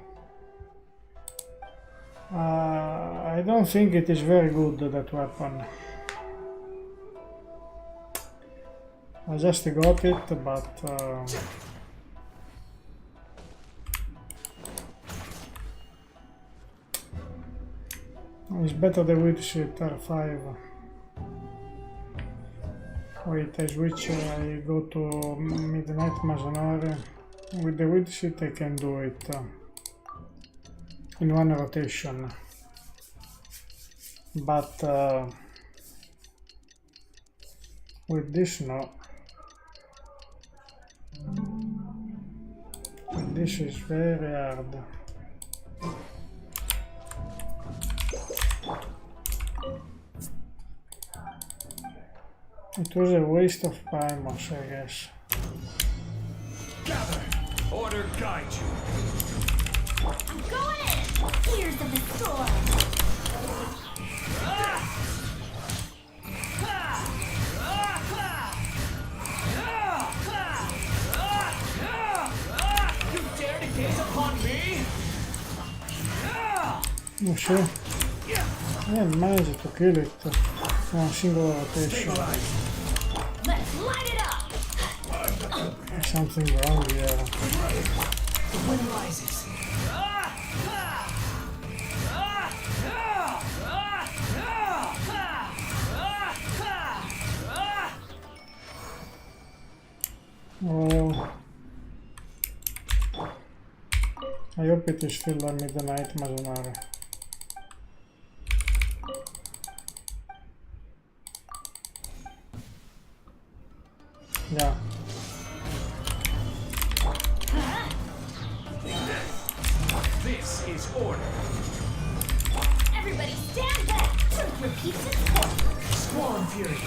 I don't think it is very good, that weapon. I just got it, but it's better the Wind Sheet R5. Wait, I switch, I go to Midnight Mercenary. With the Wind Sheet I can do it in one rotation. But with this no. This is very hard. It was a waste of Primos, I guess. Gather! Order guide you! I'm going in! Tears of the storm! You dare to gaze upon me? Oh sure. I managed to kill it in a single rotation. Let's light it up! There's something wrong here. The wind rises. Oh. I hope it is still a Midnight Mercenary. Yeah. This is order! Everybody stand back! Truth repeats its course! Squall Fury.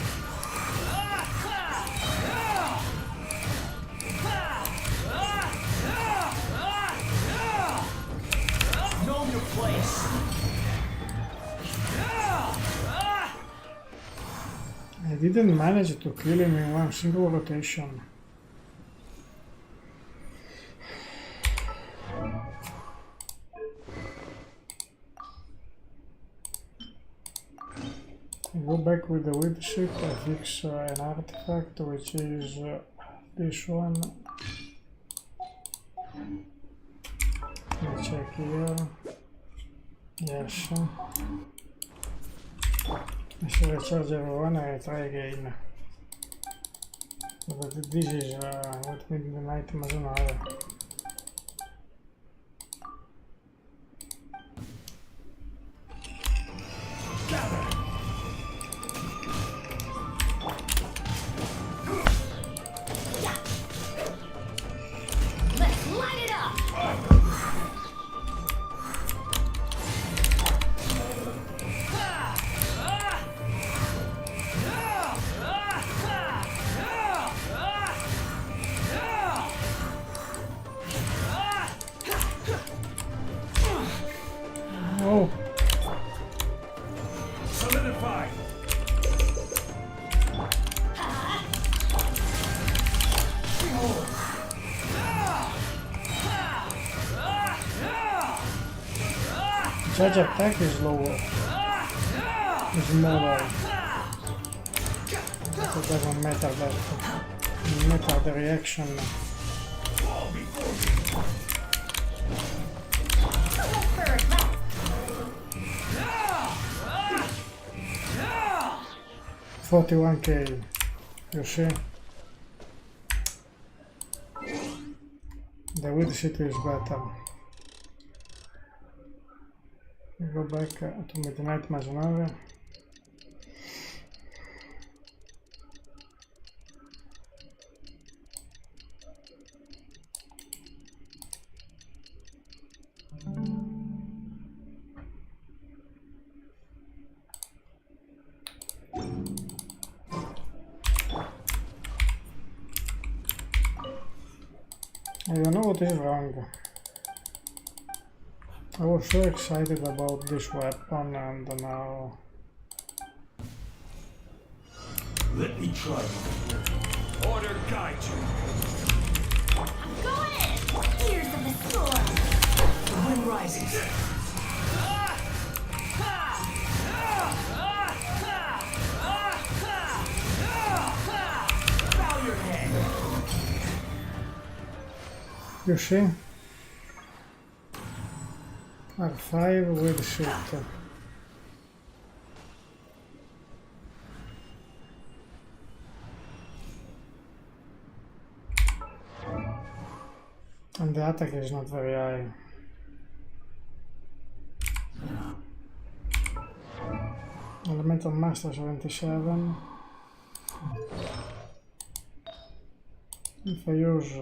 Know your place. I didn't manage to kill him in one single rotation. I go back with the Wind Sheet, I fix an artifact which is this one. Let me check here. Yes. I should recharge everyone and I try again. But this is what Midnight Mercenary. Let's light it up! Oh! Solidify! Charge attack is lower. It's more it doesn't matter that matter the reaction. Fall before me! 41k, you see? The Wind Sheet is better. We go back to Midnight Mercenary. I don't know what is wrong. I was so excited about this weapon and now... Let me try you. Order guide you. I'm going in! Tears of the storm! The wind rises. You see? R5 with shit. And the attack is not very high. Elemental Master 77. If I use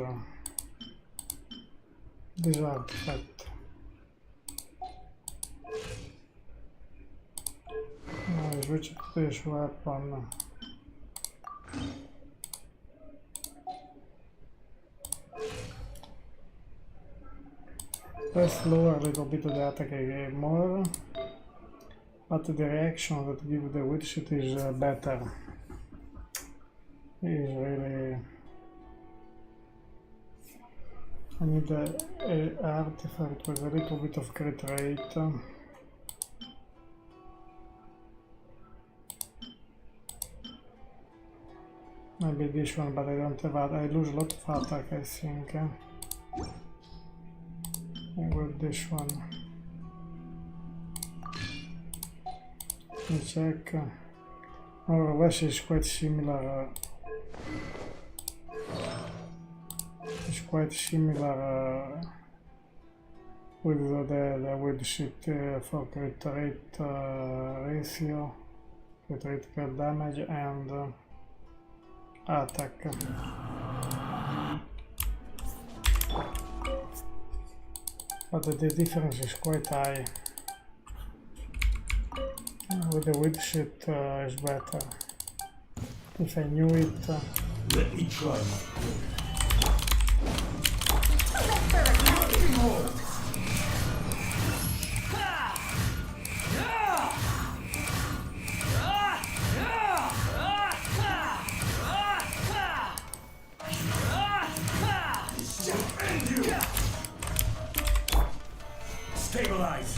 this artifact, I switch to this weapon. Let's lower a little bit of the attack again more, but the reaction that gives the witch is better. It is really. I need an artifact with a little bit of crit rate. Maybe this one, but I don't have. I lose a lot of attack, I think. With this one. Let me check. More or less it's quite similar. It's quite similar with the with shit for crit rate ratio, crit critical damage and attack. But the difference is quite high. With the weed shit is better. If I knew it. Let me try my Stabilize.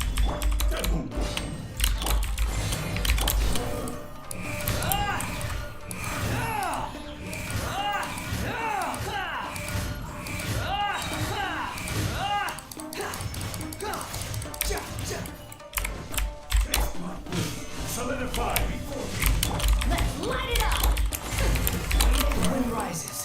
Solidify. Let's light it up. The wind rises.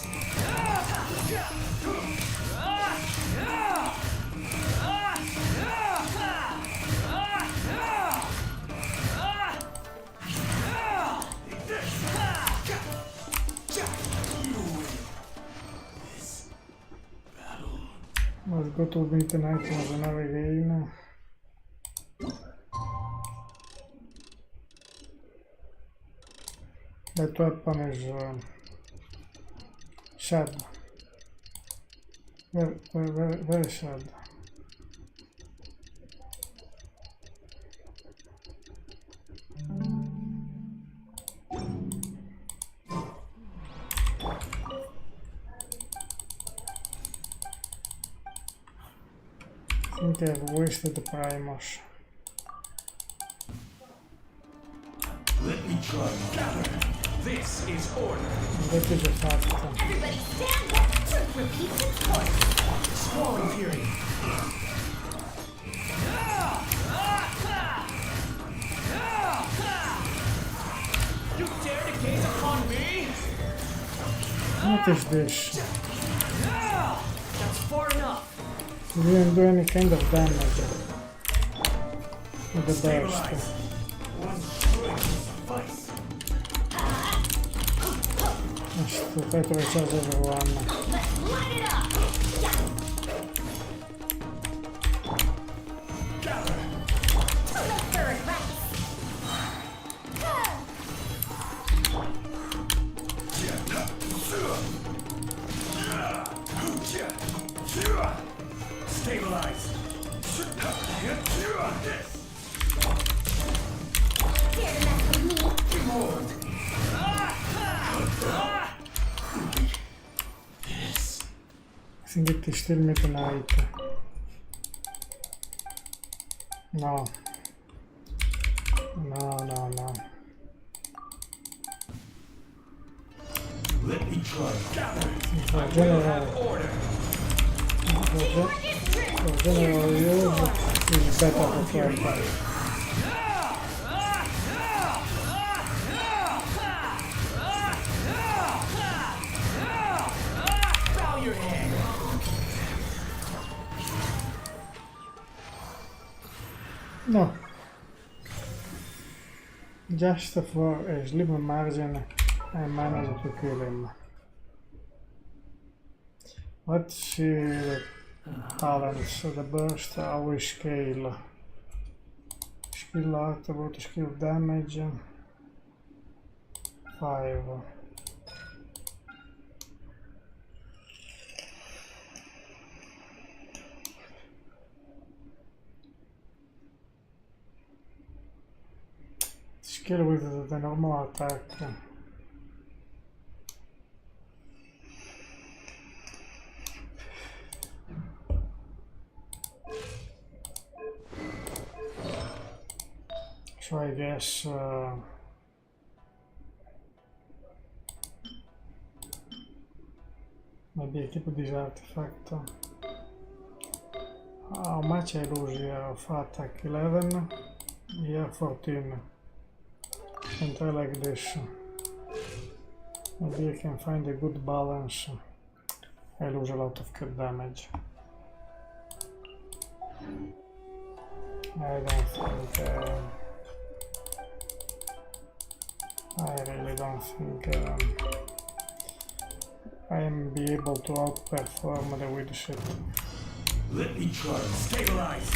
Let's go to midnight for another game. That weapon is sad. Very sad. I think I've wasted the Primos. Let me try. This is order. That is a fact. Everybody stand up. Truth repeats its course. Swallowing fury. You dare to gaze upon me? What is this? That's far enough. He didn't do any kind of damage with the burst. One strike will suffice. Let's try to recharge everyone. Let's light it up. Gather. To the third race. Stabilize. Dare to mess with me? I think it is still midnight. No. No. Let me try. Gather. For general. Order. for general use is better for weapons. Bow your head. No. Just for a slim margin, I managed to kill him. Let's see the talents. The burst, our scale. Skill attribute, skill damage. 5. Skill with the normal attack. So I guess maybe I keep this artifact. How much I lose here of attack? 11, here 14. And try like this. Maybe I can find a good balance. I lose a lot of crit damage. I don't think I really don't think I am be able to outperform the weed shit. Let me try to stabilize.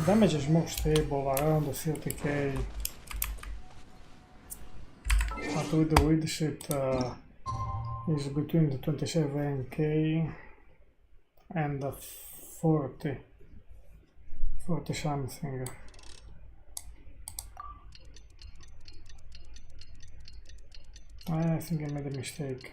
Damage is more stable, around 30k. But with the weed shit is between the 27k and the 40 something. I think I made a mistake.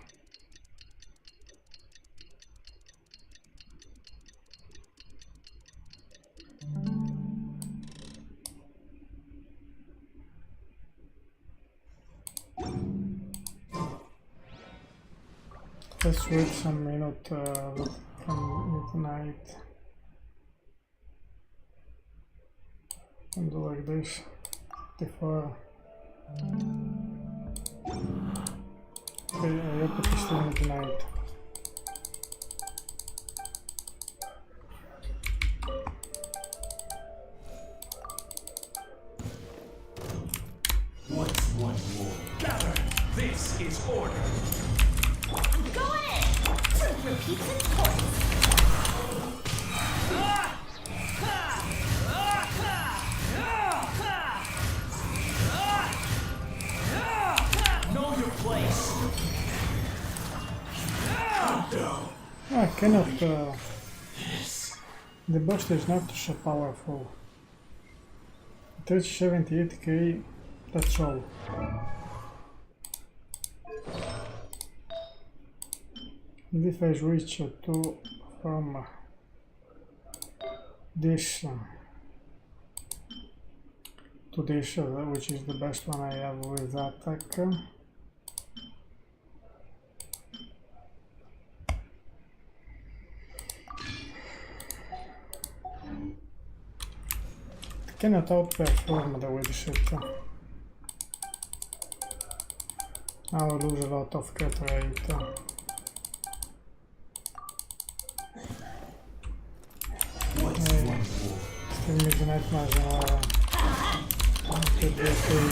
Let's wait some minute from midnight and do like this before. Okay, I hope it is still midnight. What's one more? Gather! This is order! Going in! Truth repeats its course. Know your place. I cannot. The burst is not so powerful. It reached 78k, that's all. And if I switch to from this to this, which is the best one I have with attack. It cannot outperform the weed shit. I will lose a lot of crit rate. Still midnight Majora. Could be okay.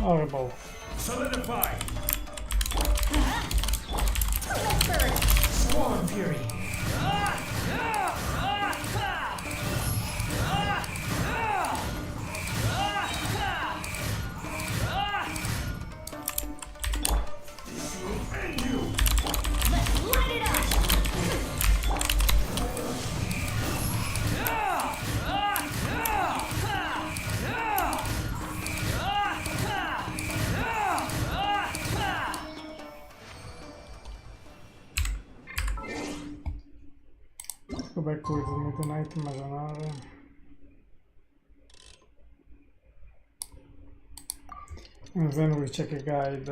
Horrible. Solidify! Swarm Fury. back with Midnight Mercenary. And then we check a guide.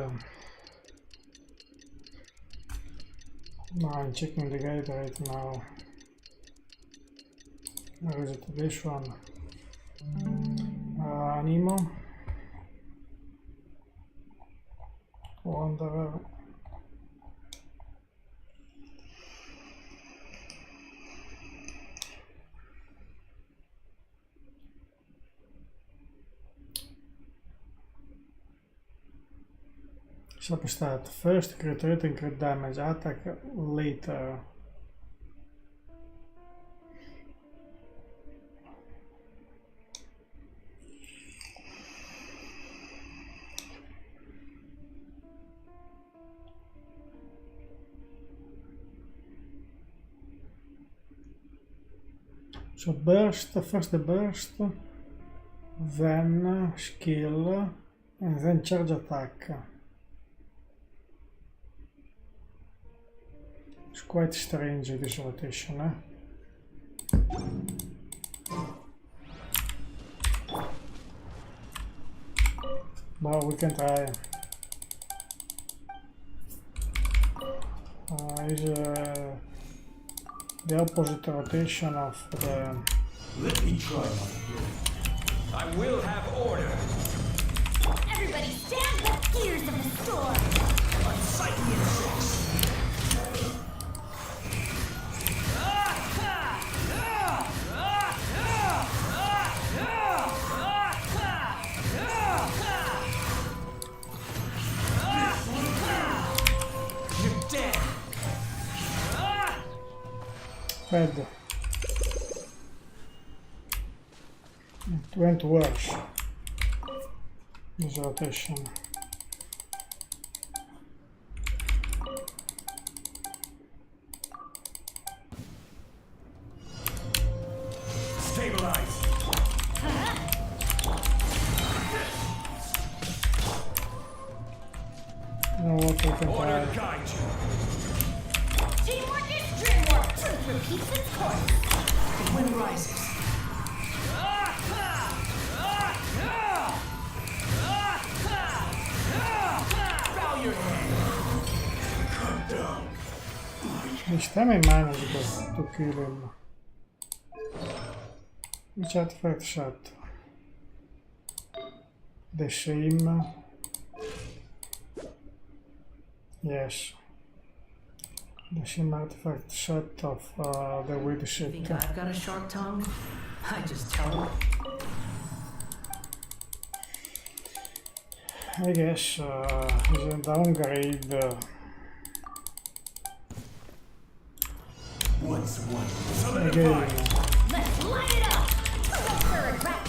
No, I'm checking the guide right now. Where is it? This one. Animo. Wanderer. Zo bestaat first crit rate and crit damage, attack later. So burst, first the burst, then skill, and then charge attack. It's quite strange this rotation, eh? But we can try. Is the opposite rotation of the... Let me try. I will have order. Everybody stand the gears of the storm. Unsightly insects. Bad. It went worse. This rotation. Stabilize. You know what, we can Order try. guide you. Teamwork is dreamwork. Truth repeats its course. The wind rises. Bow your head. Each time I manage to kill him. Which artifact shot? The shame. Yes. The shame artifact shot of the weed shit. Think I've got a sharp tongue? I just tell it. I guess he's a downgrade. Once one. Again. Let's light it up. For a crack.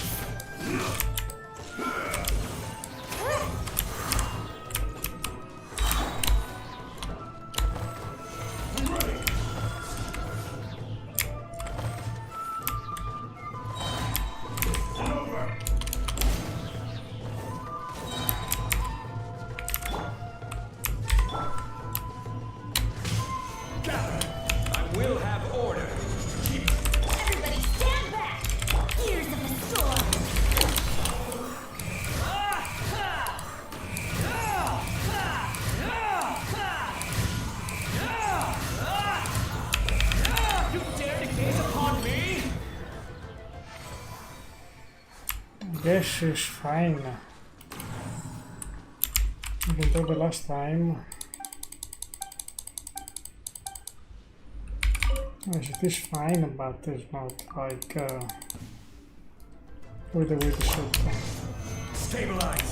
Yes, she's fine. You can do the last time. Yes, it is fine, but it's not like with the shot. Stabilize.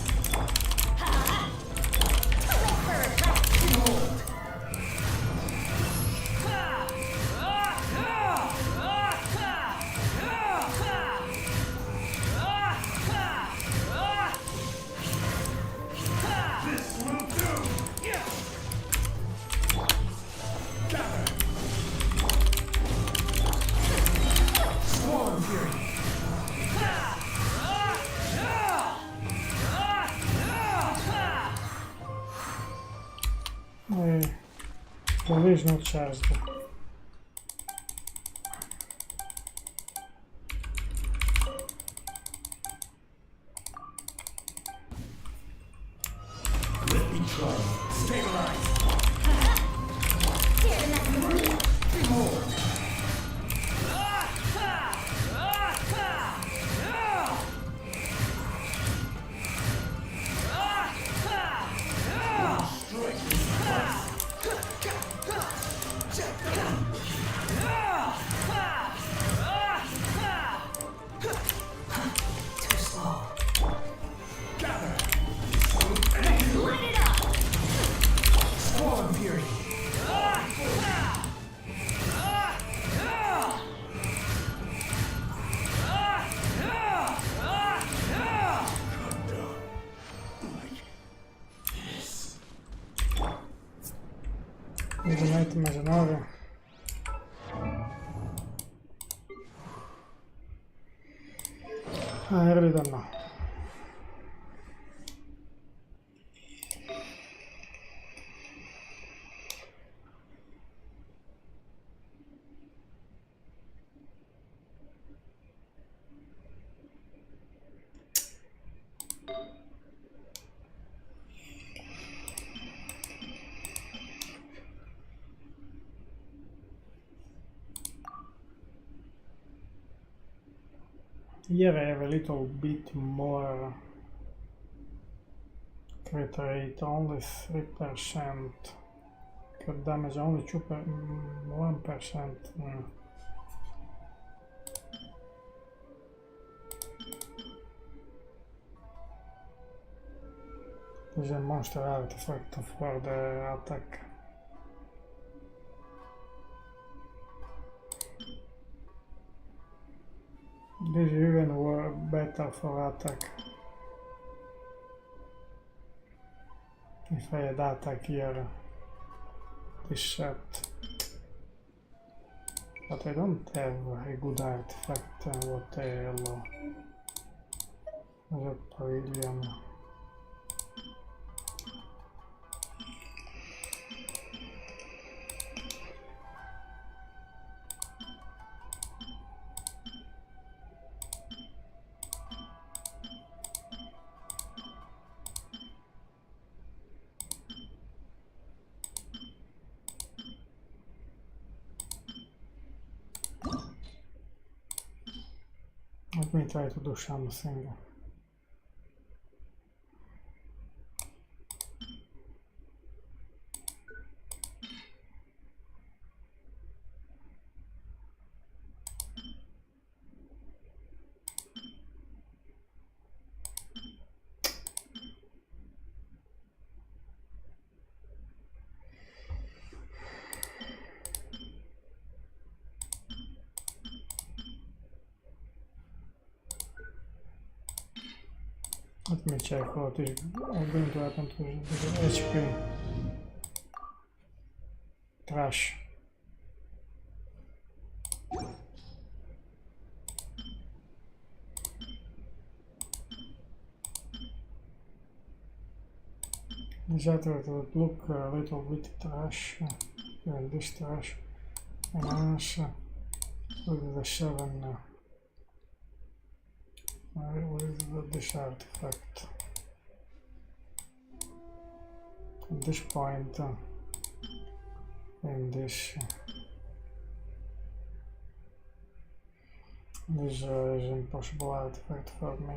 There is no charge. try. Stabilize. Dare to mess with me. Too slow. Light it up. Storm Fury. Idemo među noge. Early idemo. Here I have a little bit more crit rate, only 3%. Crit damage only 1%. This is a monster artifact for the attack. This is even better for attack. If I had attack here, this shot. But I don't have a good artifact. What the hell? The pavilion. Let me try to do something. Let me check what is going to happen to the HP. Trash. This Aether would look a little bit trash, even this trash, and also with the 7 with this artifact. At this point, and this is an impossible artifact for me.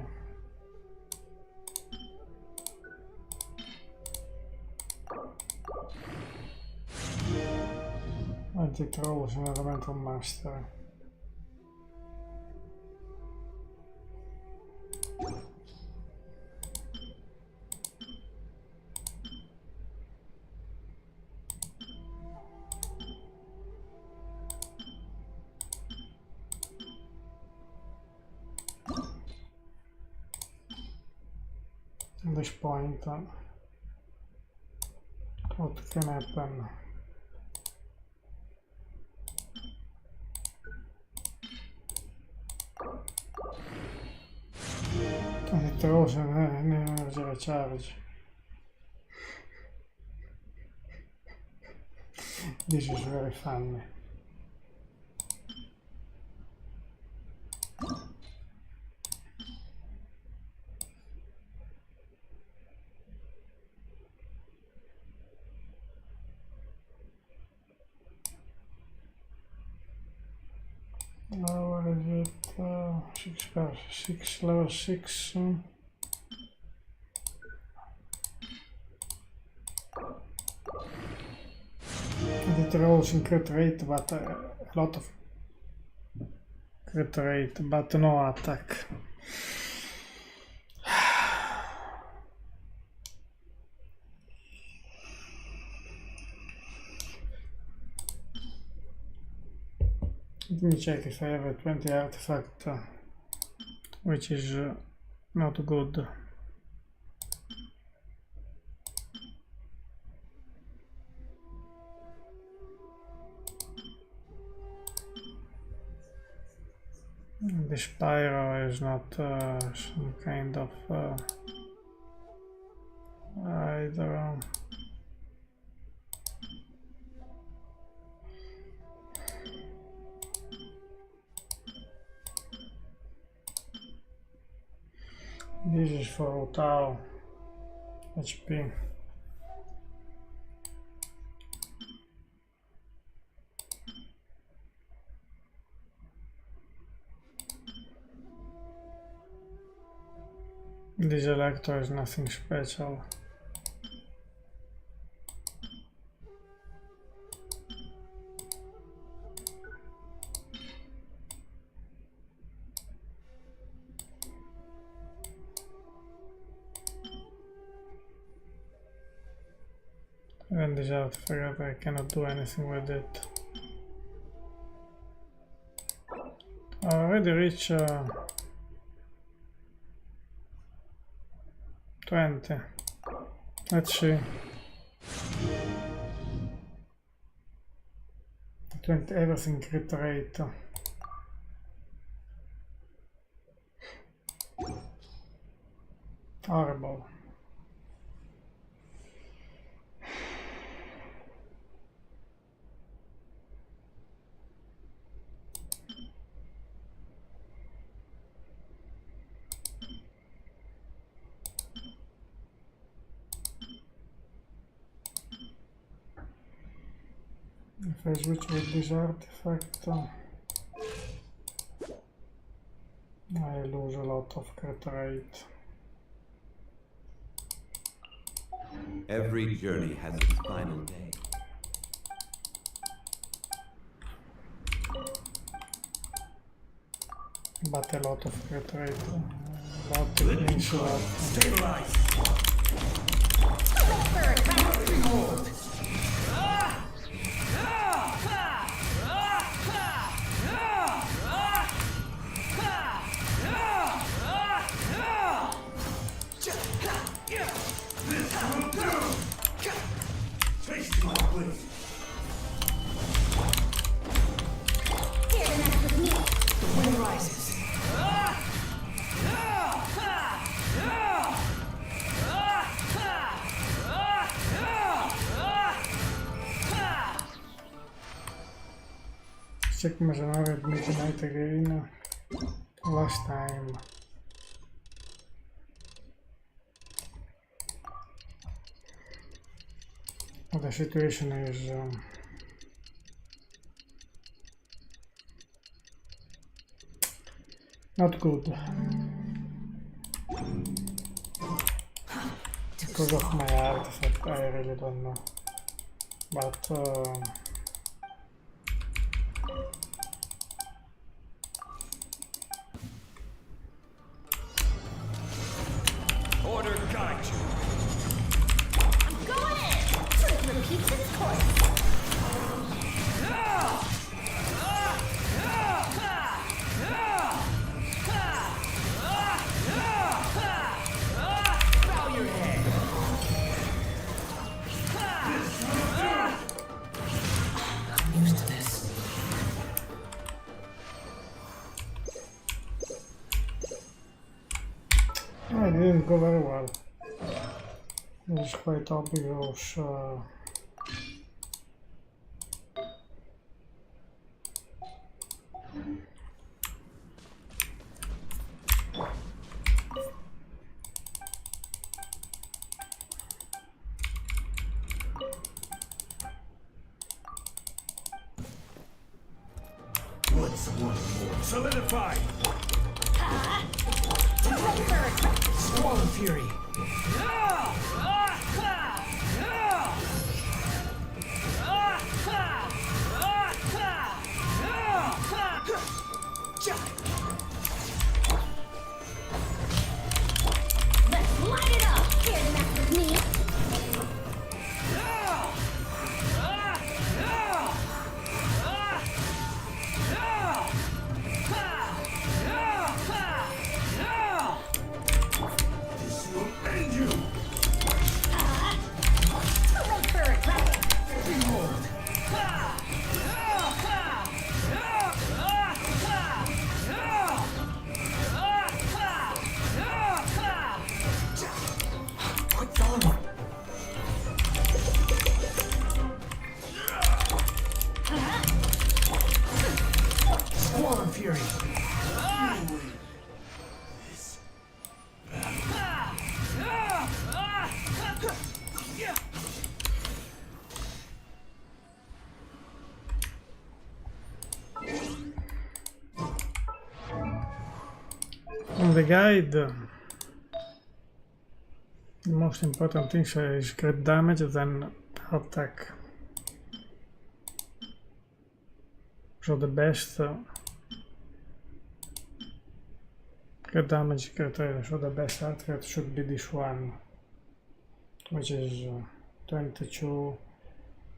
Anti-troll is an elemental master. At this point, what can happen? It throws an energy recharge. This is very funny. 6 level 6. It rolls in crit rate, but a lot of crit rate, but no attack. Let me check if I have a 20 artifact, which is not good. The Spyro is not some kind of either. This is for Otao HP. This electro is nothing special. Even this artifact, I cannot do anything with it. I already reached 20. Let's see. 20 everything crit rate. Horrible. If I switch with this artifact, I lose a lot of crit rate. Every journey has its final day. But a lot of crit rate. Lot means a lot. Stabilize. Behold. Taste my blade. Here to mess with me. The wind rises. Check Mercenary at midnight again. Last time. The situation is not good because of my artifact. I really don't know, but Order guide you. Going in. Truth repeats its course. Bow your head. I'm used to this. it didn't go very well. It's quite obvious. What's one more? Solidify. Swarm Fury. Let's light it up! Here to mess with me! This will end you! Too late for regret! Behold! What's on? Swarm Fury. On the guide, the most important thing is crit damage, then attack. So the best crit damage, crit rate, so the best art rate should be this one, which is 22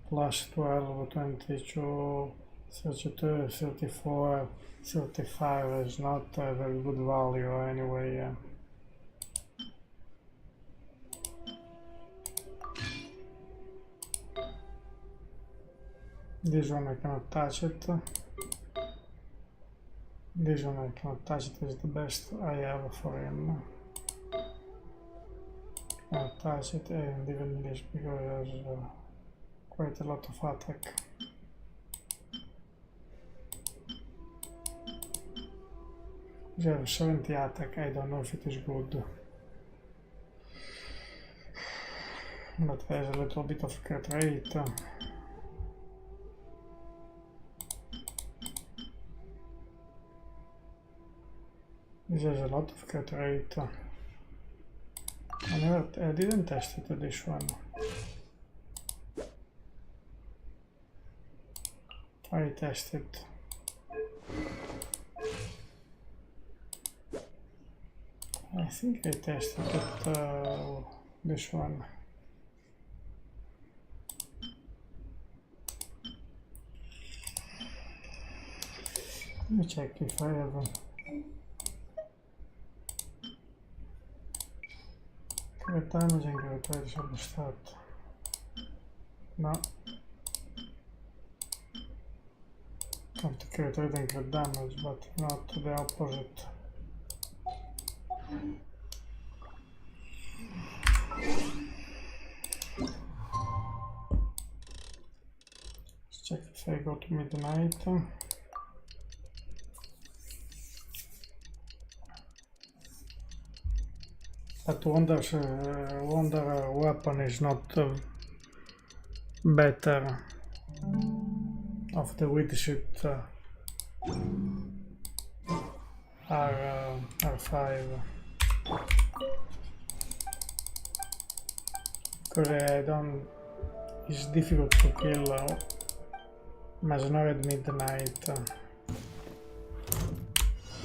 plus 12, 22, 32, 34, 35 is not a very good value anyway. Yeah. This one I cannot touch it. This one I cannot touch it, is the best I have for him. Cannot touch it, and even this because there's quite a lot of attack. We have 70 attack, I don't know if it is good. But there's a little bit of crit rate. This has a lot of crit rate. I didn't test it, this one. I tested. I think I tested it, this one. Let me check if I have crit damage and crit rate at the start. No. Have to crit rate and crit damage, but not the opposite. Let's check if I go to midnight. But Wonder weapon is not better of the weak suit R5. Because I don't, it's difficult to kill Masnor at midnight.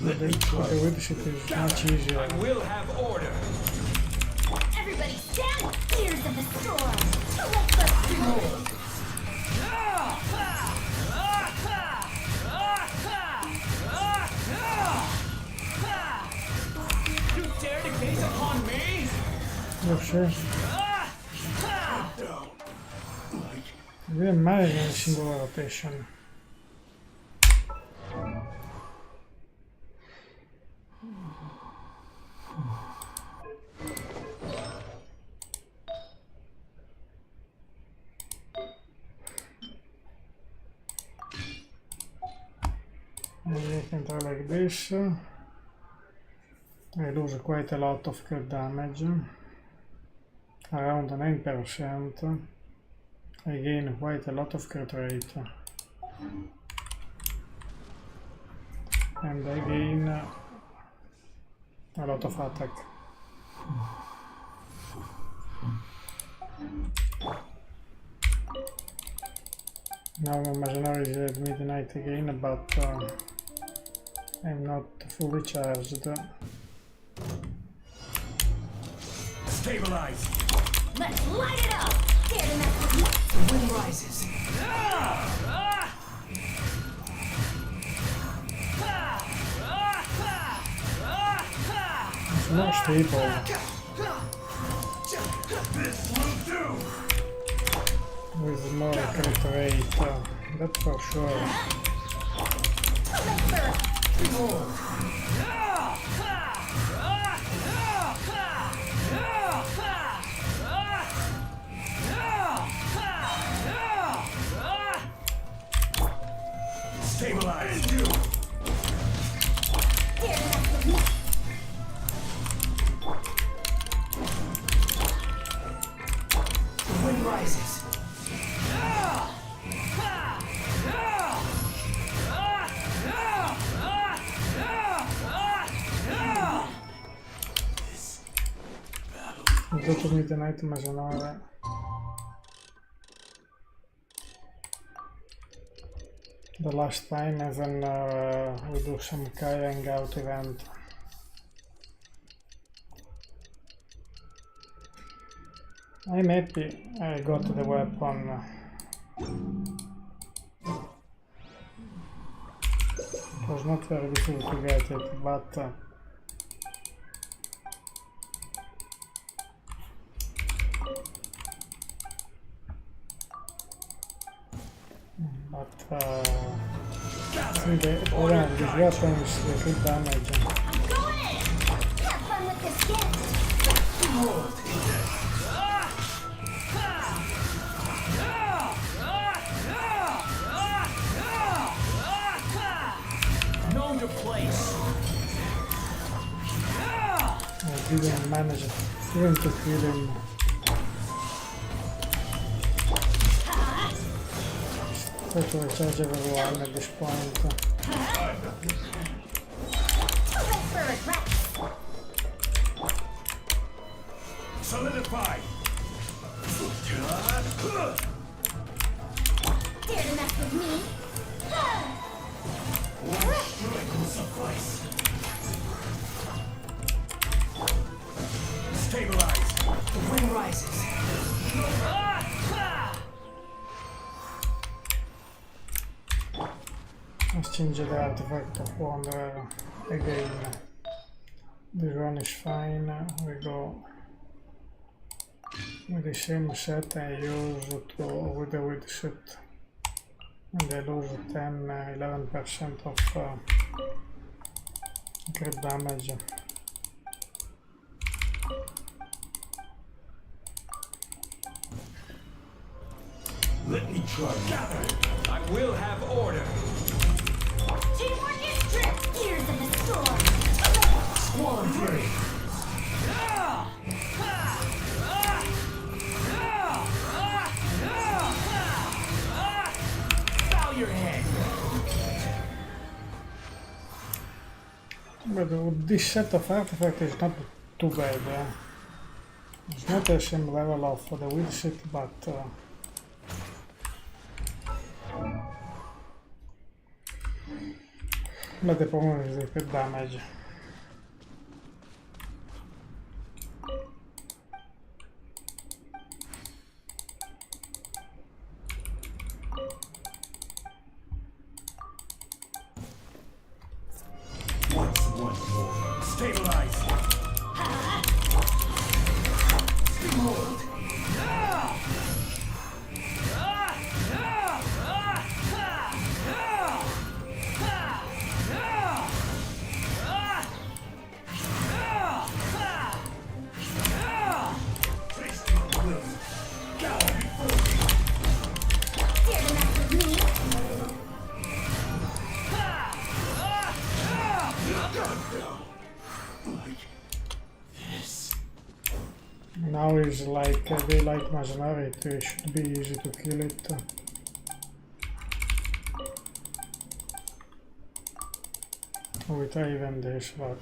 The weaksuit is much easier. I will have order! Everybody stand clears of the storm! Too late for behold! You dare to gaze upon me? Oh shit. I didn't manage any single rotation. Maybe I can try like this. I lose quite a lot of crit damage, around 9%. I gain quite a lot of crit rate, and I gain a lot of attack. Now Imaginary is at midnight again, but I'm not fully charged. Stabilize. Let's light it up! Dare to mess with me? The wind rises. It's more stable. This will do. With more crit rate, that's for sure. Stabilize you. Dare to mess with me? The wind rises. Go to midnight Imaginary. The last time, and then we do some Kaeya Hangout event. I'm happy I got the weapon. It was not very difficult to get it, but see the problem with these weapons, the crit damage. I'm going in! Have fun with this gift! Known to place. I didn't manage even to kill him. Try to recharge everyone at this point. Solidify. Dare to mess with me? One strike will suffice. Stabilize. The wind rises. Let's change the artifact of Wanderer again. This one is fine. We go with the same set I use to with the set, and I lose 10-11% of crit damage. Let me try. Gather. I will have order. Teamwork is strict! Gears of the storm! Squall fury. Bow your head. But this set of artifacts is not too bad. It's not the same level of the wind set, but the problem is the crit damage. Once more. Stabilize. Behold. Dare to mess with me? Now is like they like Mercenary, it should be easy to kill it. We try even this, but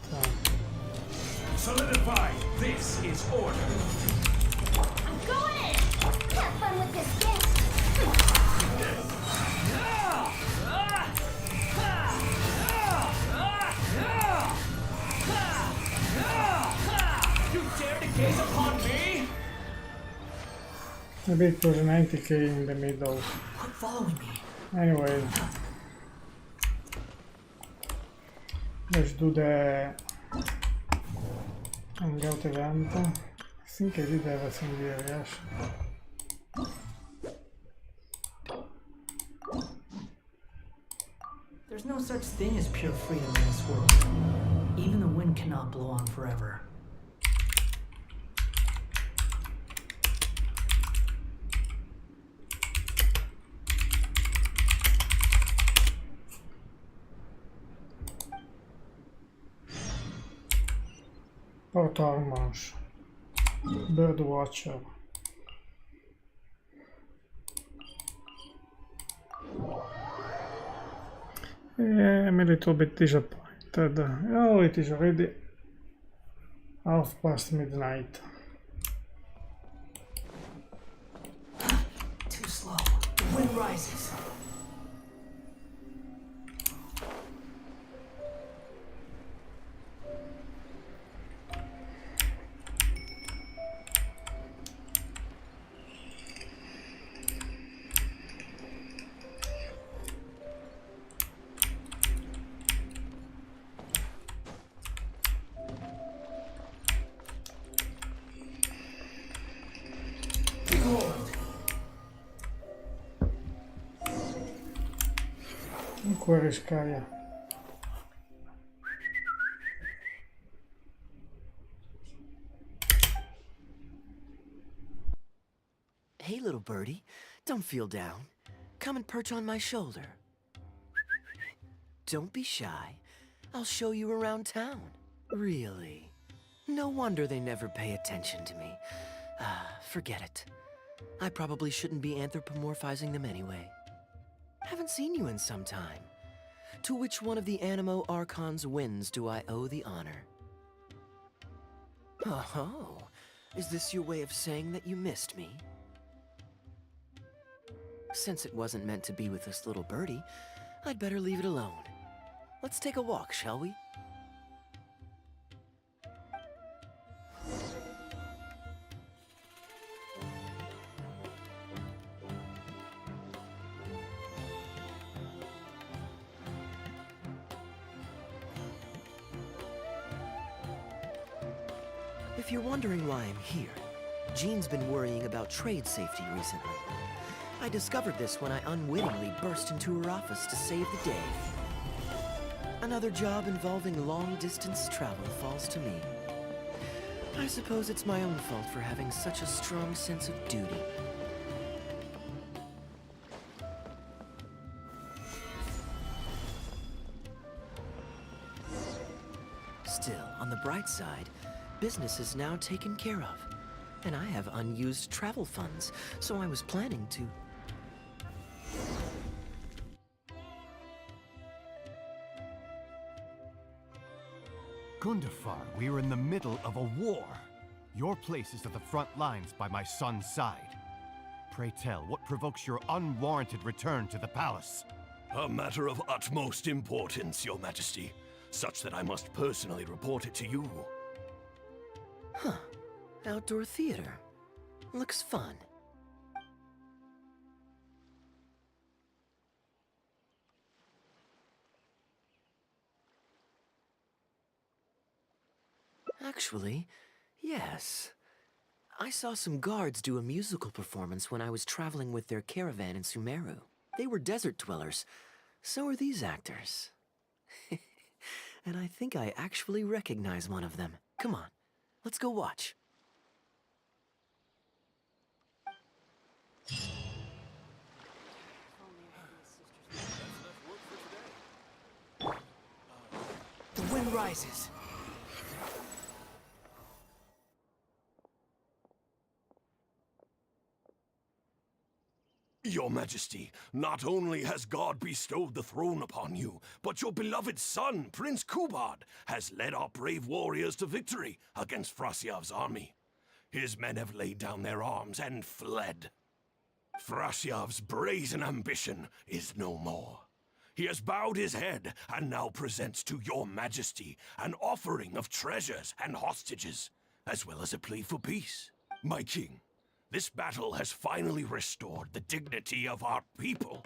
Solidify. This is order. I'm going in! Have fun with this gift! You dare to gaze upon me? Maybe it was 90k in the middle. Quit following me. Anyway, let's do the Hangout event. I think I did everything here, yes. There's no such thing as pure freedom in this world. Even the wind cannot blow on forever. Performance. Bird Watcher. I'm a little bit disappointed. Oh, it is already midnight. Too slow. The wind rises. Where is Kaeya? Hey, little birdie, don't feel down. Come and perch on my shoulder. Don't be shy. I'll show you around town. Really? No wonder they never pay attention to me. Forget it. I probably shouldn't be anthropomorphizing them anyway. Haven't seen you in some time. To which one of the Animo Archon's winds do I owe the honor? Oh, is this your way of saying that you missed me? Since it wasn't meant to be with this little birdie, I'd better leave it alone. Let's take a walk, shall we? If you're wondering why I'm here, Jean's been worrying about trade safety recently. I discovered this when I unwittingly burst into her office to save the day. Another job involving long-distance travel falls to me. I suppose it's my own fault for having such a strong sense of duty. Still, on the bright side, business is now taken care of, and I have unused travel funds, so I was planning to... Gundafar, we are in the middle of a war. Your place is at the front lines by my son's side. Pray tell, what provokes your unwarranted return to the palace? A matter of utmost importance, Your Majesty, such that I must personally report it to you. Huh. Outdoor theater. Looks fun. Actually, yes. I saw some guards do a musical performance when I was traveling with their caravan in Sumeru. They were desert dwellers. So are these actors. And I think I actually recognize one of them. Come on, let's go watch. The wind rises. Your Majesty, not only has God bestowed the throne upon you, but your beloved son, Prince Kubad, has led our brave warriors to victory against Frasyav's army. His men have laid down their arms and fled. Frasyav's brazen ambition is no more. He has bowed his head and now presents to your Majesty an offering of treasures and hostages, as well as a plea for peace. My king, this battle has finally restored the dignity of our people.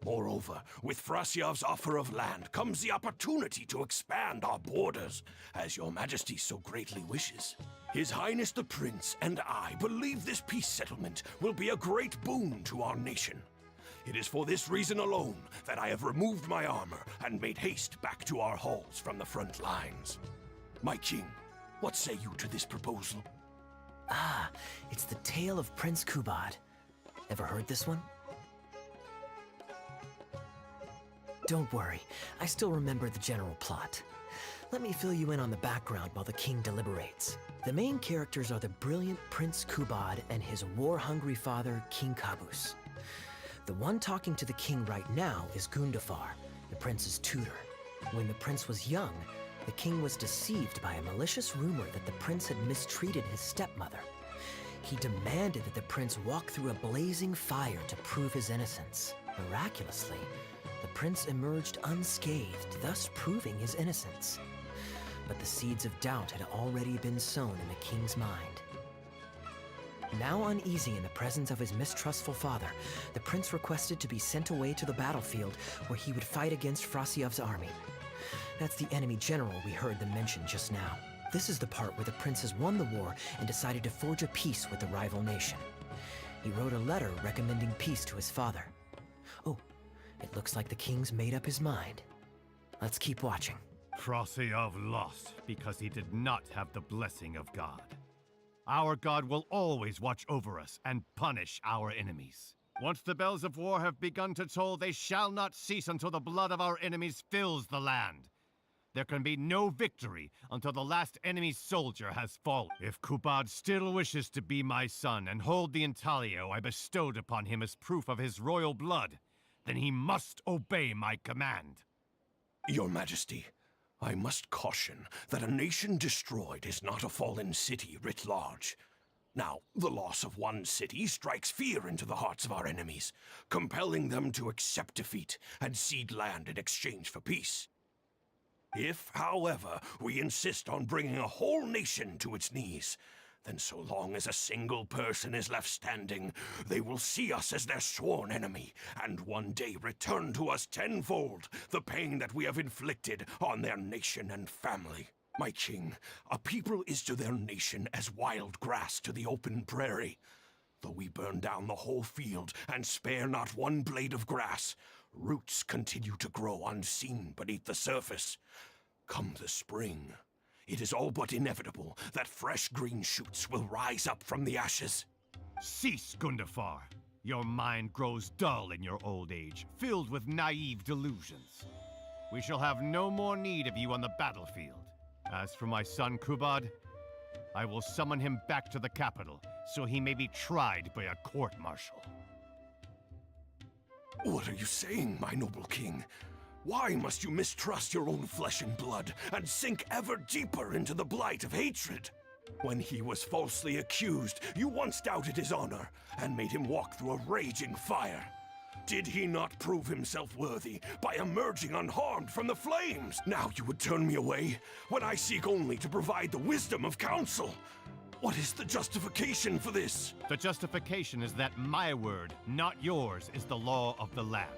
Moreover, with Frasyav's offer of land comes the opportunity to expand our borders, as your Majesty so greatly wishes. His Highness the Prince and I believe this peace settlement will be a great boon to our nation. It is for this reason alone that I have removed my armor and made haste back to our halls from the front lines. My king, what say you to this proposal? Ah, it's the tale of Prince Kubad. Ever heard this one? Don't worry, I still remember the general plot. Let me fill you in on the background while the king deliberates. The main characters are the brilliant Prince Kubad and his war-hungry father, King Kabus. The one talking to the king right now is Gundafar, the prince's tutor. When the prince was young, the king was deceived by a malicious rumor that the prince had mistreated his stepmother. He demanded that the prince walk through a blazing fire to prove his innocence. Miraculously, the prince emerged unscathed, thus proving his innocence. But the seeds of doubt had already been sown in the king's mind. Now uneasy in the presence of his mistrustful father, the prince requested to be sent away to the battlefield where he would fight against Frasyav's army. That's the enemy general we heard them mention just now. This is the part where the prince has won the war and decided to forge a peace with the rival nation. He wrote a letter recommending peace to his father. Oh, it looks like the king's made up his mind. Let's keep watching. Frasyav lost because he did not have the blessing of God. Our God will always watch over us and punish our enemies. Once the bells of war have begun to toll, they shall not cease until the blood of our enemies fills the land. There can be no victory until the last enemy soldier has fallen. If Kubad still wishes to be my son and hold the intaglio I bestowed upon him as proof of his royal blood, then he must obey my command. Your Majesty, I must caution that a nation destroyed is not a fallen city writ large. Now, the loss of one city strikes fear into the hearts of our enemies, compelling them to accept defeat and cede land in exchange for peace. If, however, we insist on bringing a whole nation to its knees, then so long as a single person is left standing, they will see us as their sworn enemy, and one day return to us tenfold the pain that we have inflicted on their nation and family. My king, a people is to their nation as wild grass to the open prairie. Though we burn down the whole field and spare not one blade of grass, roots continue to grow unseen beneath the surface. Come the spring, it is all but inevitable that fresh green shoots will rise up from the ashes. Cease, Gundafar. Your mind grows dull in your old age, filled with naive delusions. We shall have no more need of you on the battlefield. As for my son Kubad, I will summon him back to the capital, so he may be tried by a court-martial. What are you saying, my noble king? Why must you mistrust your own flesh and blood, and sink ever deeper into the blight of hatred? When he was falsely accused, you once doubted his honor, and made him walk through a raging fire. Did he not prove himself worthy by emerging unharmed from the flames? Now you would turn me away, when I seek only to provide the wisdom of counsel. What is the justification for this? The justification is that my word, not yours, is the law of the land.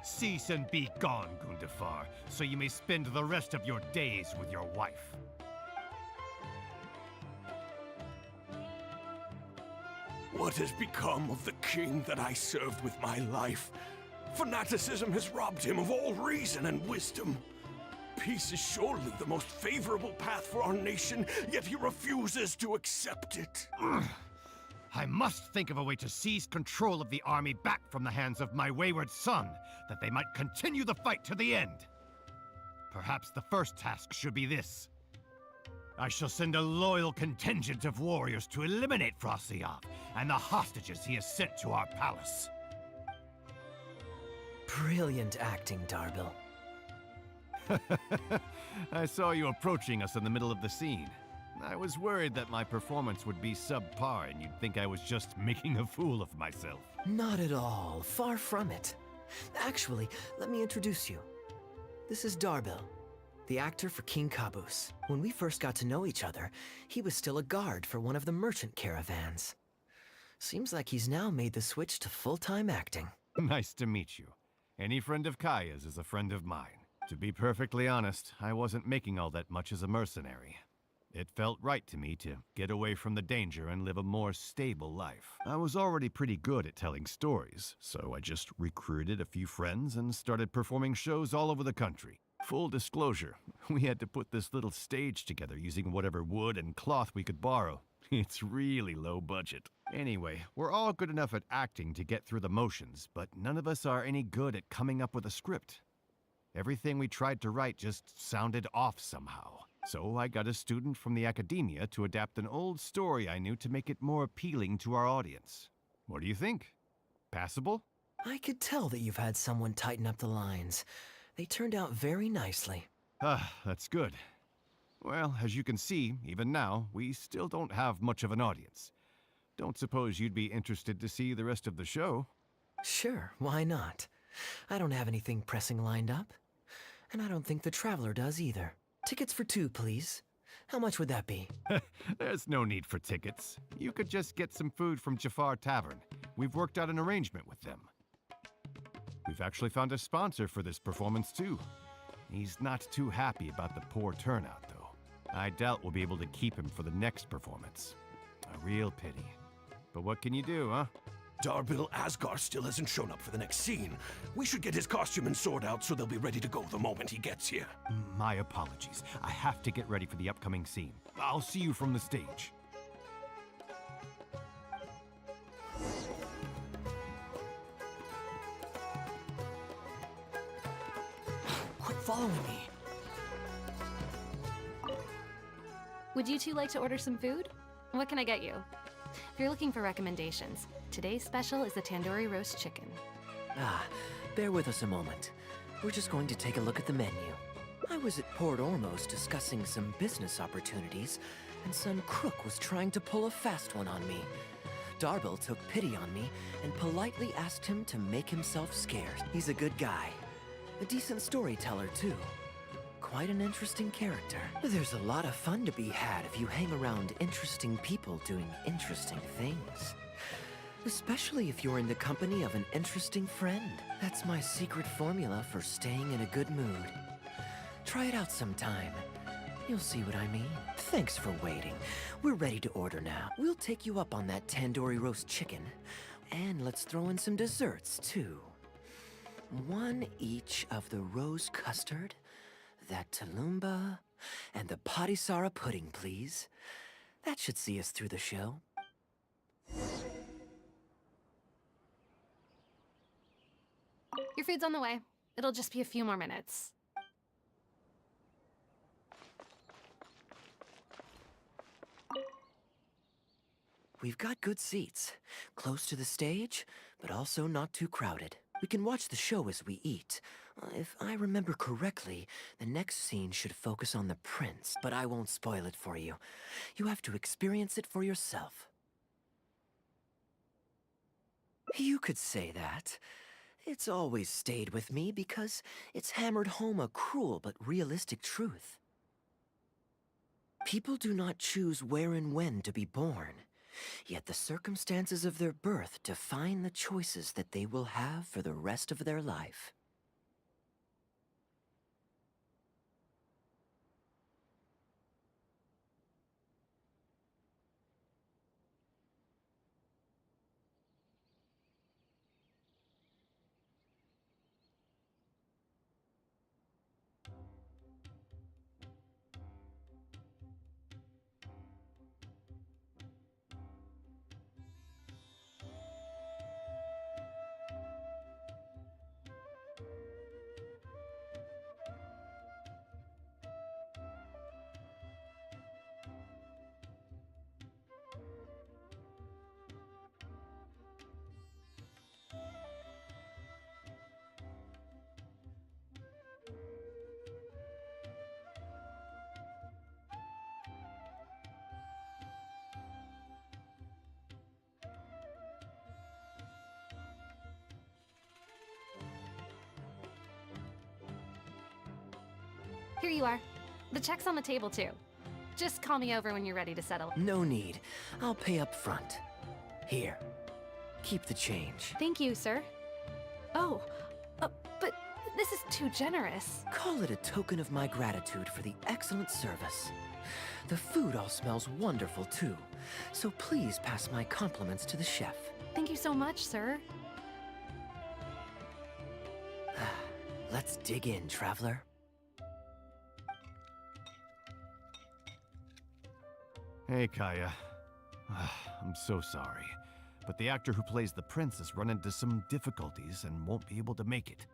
Cease and be gone, Gundafar, so you may spend the rest of your days with your wife. What has become of the king that I served with my life? Fanaticism has robbed him of all reason and wisdom. Peace is surely the most favorable path for our nation, yet he refuses to accept it. I must think of a way to seize control of the army back from the hands of my wayward son, that they might continue the fight to the end. Perhaps the first task should be this. I shall send a loyal contingent of warriors to eliminate Frasyav and the hostages he has sent to our palace. Brilliant acting, Darbil. I saw you approaching us in the middle of the scene. I was worried that my performance would be subpar and you'd think I was just making a fool of myself. Not at all. Far from it. Actually, let me introduce you. This is Darbil, the actor for King Caboose. When we first got to know each other, he was still a guard for one of the merchant caravans. Seems like he's now made the switch to full-time acting. Nice to meet you. Any friend of Kaeya's is a friend of mine. To be perfectly honest, I wasn't making all that much as a mercenary. It felt right to me to get away from the danger and live a more stable life. I was already pretty good at telling stories, so I just recruited a few friends and started performing shows all over the country. Full disclosure, we had to put this little stage together using whatever wood and cloth we could borrow. It's really low budget. Anyway, we're all good enough at acting to get through the motions, but none of us are any good at coming up with a script. Everything we tried to write just sounded off somehow. So I got a student from the academia to adapt an old story I knew to make it more appealing to our audience. What do you think? Passable? I could tell that you've had someone tighten up the lines. They turned out very nicely. Ah, that's good. Well, as you can see, even now, we still don't have much of an audience. Don't suppose you'd be interested to see the rest of the show? Sure, why not? I don't have anything pressing lined up. And I don't think the Traveler does either. Tickets for 2, please. How much would that be? There's no need for tickets. You could just get some food from Jafar Tavern. We've worked out an arrangement with them. We've actually found a sponsor for this performance, too. He's not too happy about the poor turnout, though. I doubt we'll be able to keep him for the next performance. A real pity. But what can you do, huh? Darbil Asgar still hasn't shown up for the next scene. We should get his costume and sword out so they'll be ready to go the moment he gets here. My apologies. I have to get ready for the upcoming scene. I'll see you from the stage. Quit following me. Would you two like to order some food? What can I get you? If you're looking for recommendations, today's special is the tandoori roast chicken. Ah, bear with us a moment. We're just going to take a look at the menu. I was at Port Ormos discussing some business opportunities, and some crook was trying to pull a fast one on me. Darbil took pity on me and politely asked him to make himself scarce. He's a good guy. A decent storyteller, too. Quite an interesting character. There's a lot of fun to be had if you hang around interesting people doing interesting things. Especially if you're in the company of an interesting friend. That's my secret formula for staying in a good mood. Try it out sometime. You'll see what I mean. Thanks for waiting. We're ready to order now. We'll take you up on that tandoori roast chicken. And let's throw in some desserts, too. 1 each of the rose custard, that Tulumba, and the Padisara pudding, please. That should see us through the show. Your food's on the way. It'll just be a few more minutes. We've got good seats, close to the stage, but also not too crowded. We can watch the show as we eat. If I remember correctly, the next scene should focus on the prince, but I won't spoil it for you. You have to experience it for yourself. You could say that. It's always stayed with me because it's hammered home a cruel but realistic truth. People do not choose where and when to be born. Yet the circumstances of their birth define the choices that they will have for the rest of their life. Here you are. The check's on the table, too. Just call me over when you're ready to settle. No need. I'll pay up front. Here. Keep the change. Thank you, sir. Oh, but this is too generous. Call it a token of my gratitude for the excellent service. The food all smells wonderful, too. So please pass my compliments to the chef. Thank you so much, sir. Let's dig in, traveler. Hey, Kaeya. I'm so sorry, but the actor who plays the prince has run into some difficulties and won't be able to make it.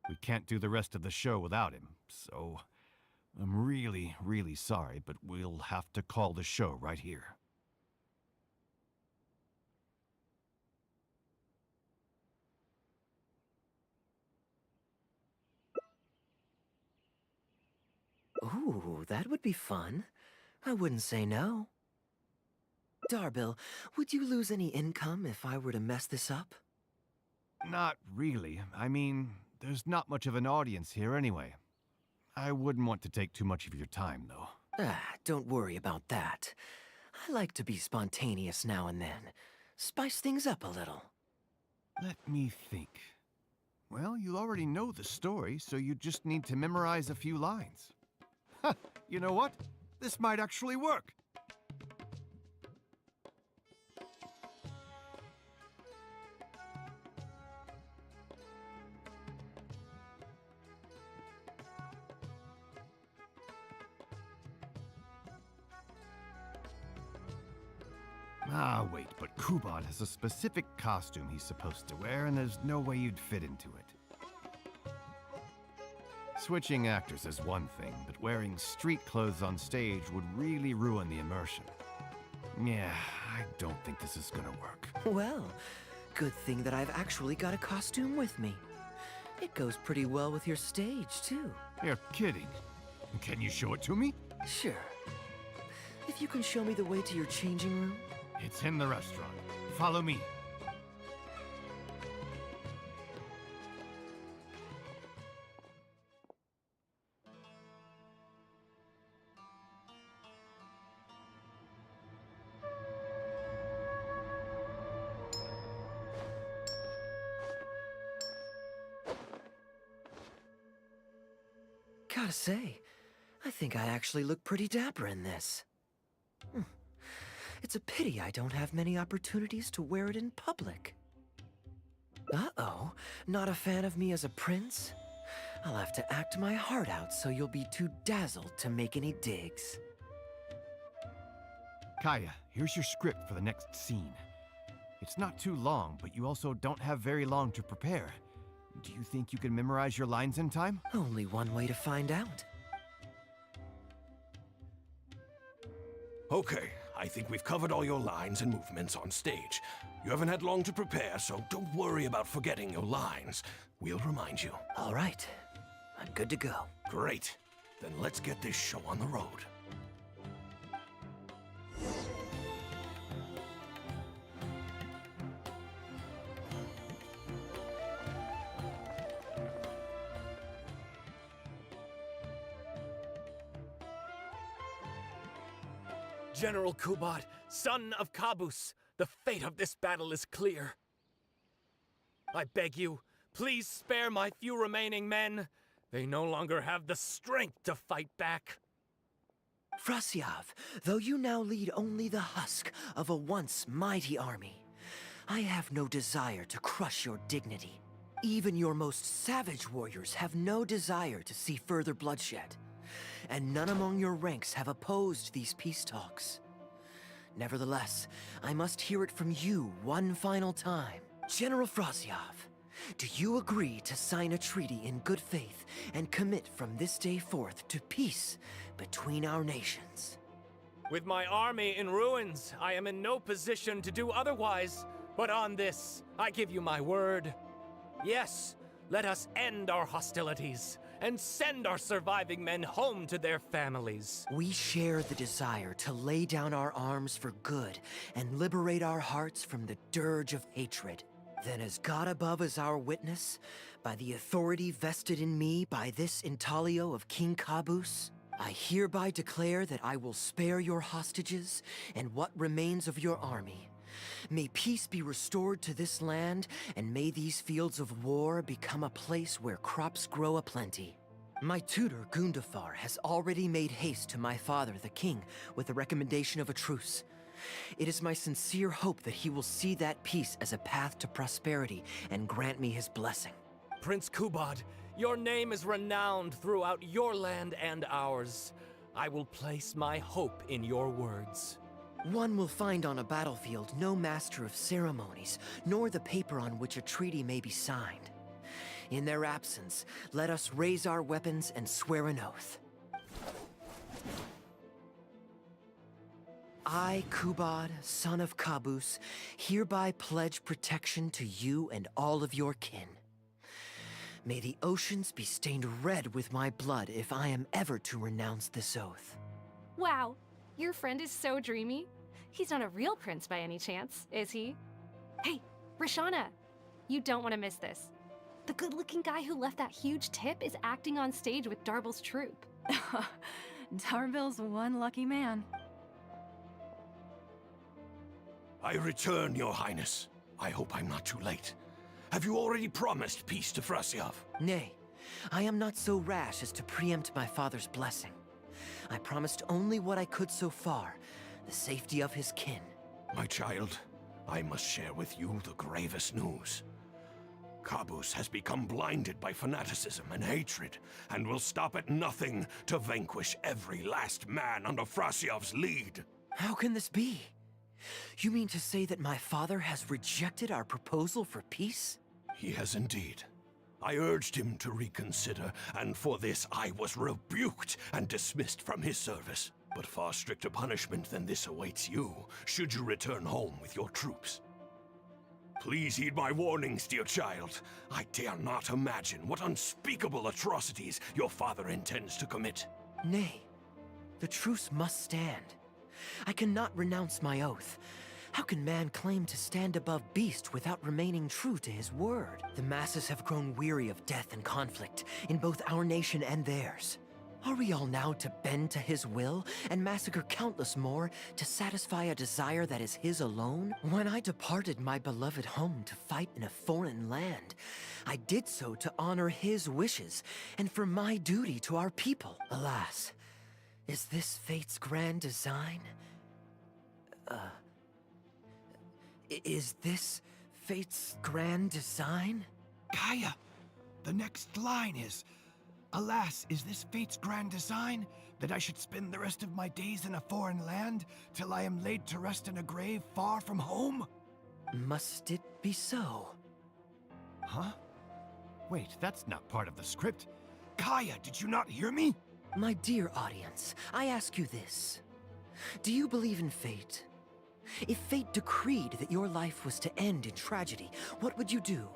We can't do the rest of the show without him, so I'm really, really sorry, but we'll have to call the show right here. Ooh, that would be fun. I wouldn't say no. Darbil, would you lose any income if I were to mess this up? Not really. I mean, there's not much of an audience here anyway. I wouldn't want to take too much of your time, though. Don't worry about that. I like to be spontaneous now and then. Spice things up a little. Let me think. Well, you already know the story, so you just need to memorize a few lines. Ha! You know what? This might actually work. Ah, wait, but Kubot has a specific costume he's supposed to wear, and there's no way you'd fit into it. Switching actors is one thing, but wearing street clothes on stage would really ruin the immersion. Yeah, I don't think this is gonna work. Well, good thing that I've actually got a costume with me. It goes pretty well with your stage, too. You're kidding. Can you show it to me? Sure. If you can show me the way to your changing room. It's in the restaurant. Follow me. Gotta say, I think I actually look pretty dapper in this. It's a pity I don't have many opportunities to wear it in public. Uh-oh, not a fan of me as a prince? I'll have to act my heart out so you'll be too dazzled to make any digs. Kaeya, here's your script for the next scene. It's not too long, but you also don't have very long to prepare. Do you think you can memorize your lines in time? Only one way to find out. Okay, I think we've covered all your lines and movements on stage. You haven't had long to prepare, so don't worry about forgetting your lines. We'll remind you. All right, I'm good to go. Great. Then let's get this show on the road. General Kubot, son of Kabus, the fate of this battle is clear. I beg you, please spare my few remaining men. They no longer have the strength to fight back. Frasyav, though you now lead only the husk of a once mighty army, I have no desire to crush your dignity. Even your most savage warriors have no desire to see further bloodshed, and none among your ranks have opposed these peace talks. Nevertheless, I must hear it from you one final time. General Frasyav, do you agree to sign a treaty in good faith and commit from this day forth to peace between our nations? With my army in ruins, I am in no position to do otherwise. But on this, I give you my word. Yes, let us end our hostilities and send our surviving men home to their families. We share the desire to lay down our arms for good and liberate our hearts from the dirge of hatred. Then as God above is our witness, by the authority vested in me by this intaglio of King Caboose, I hereby declare that I will spare your hostages and what remains of your army. May peace be restored to this land, and may these fields of war become a place where crops grow aplenty. My tutor, Gundafar, has already made haste to my father, the king, with the recommendation of a truce. It is my sincere hope that he will see that peace as a path to prosperity and grant me his blessing. Prince Kubad, your name is renowned throughout your land and ours. I will place my hope in your words. One will find on a battlefield no master of ceremonies, nor the paper on which a treaty may be signed. In their absence, let us raise our weapons and swear an oath. I, Kubad, son of Caboose, hereby pledge protection to you and all of your kin. May the oceans be stained red with my blood if I am ever to renounce this oath. Wow, your friend is so dreamy. He's not a real prince by any chance, is he? Hey, Rashana, you don't want to miss this. The good-looking guy who left that huge tip is acting on stage with Darbel's troupe. Darbel's one lucky man. I return, Your Highness. I hope I'm not too late. Have you already promised peace to Frasyav? Nay, I am not so rash as to preempt my father's blessing. I promised only what I could so far, the safety of his kin. My child, I must share with you the gravest news. Caboose has become blinded by fanaticism and hatred, and will stop at nothing to vanquish every last man under Frasyav's lead. How can this be? You mean to say that my father has rejected our proposal for peace? He has indeed. I urged him to reconsider, and for this I was rebuked and dismissed from his service. But far stricter punishment than this awaits you, should you return home with your troops. Please heed my warnings, dear child. I dare not imagine what unspeakable atrocities your father intends to commit. Nay, the truce must stand. I cannot renounce my oath. How can man claim to stand above beast without remaining true to his word? The masses have grown weary of death and conflict in both our nation and theirs. Are we all now to bend to his will and massacre countless more to satisfy a desire that is his alone? When I departed my beloved home to fight in a foreign land, I did so to honor his wishes and for my duty to our people. Alas, is this fate's grand design? Is this fate's grand design? Kaeya, the next line is, alas, is this fate's grand design, that I should spend the rest of my days in a foreign land, till I am laid to rest in a grave far from home? Must it be so? Huh? Wait, that's not part of the script. Kaeya, did you not hear me? My dear audience, I ask you this. Do you believe in fate? If fate decreed that your life was to end in tragedy, what would you do?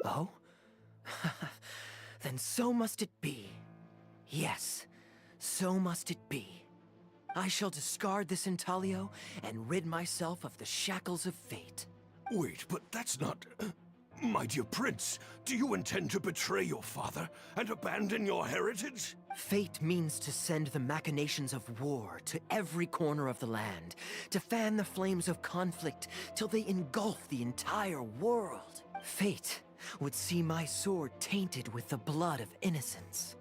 Oh? Then so must it be. Yes, so must it be. I shall discard this intaglio and rid myself of the shackles of fate. Wait, but that's not... My dear prince, do you intend to betray your father and abandon your heritage? Fate means to send the machinations of war to every corner of the land, to fan the flames of conflict till they engulf the entire world. Fate would see my sword tainted with the blood of innocents.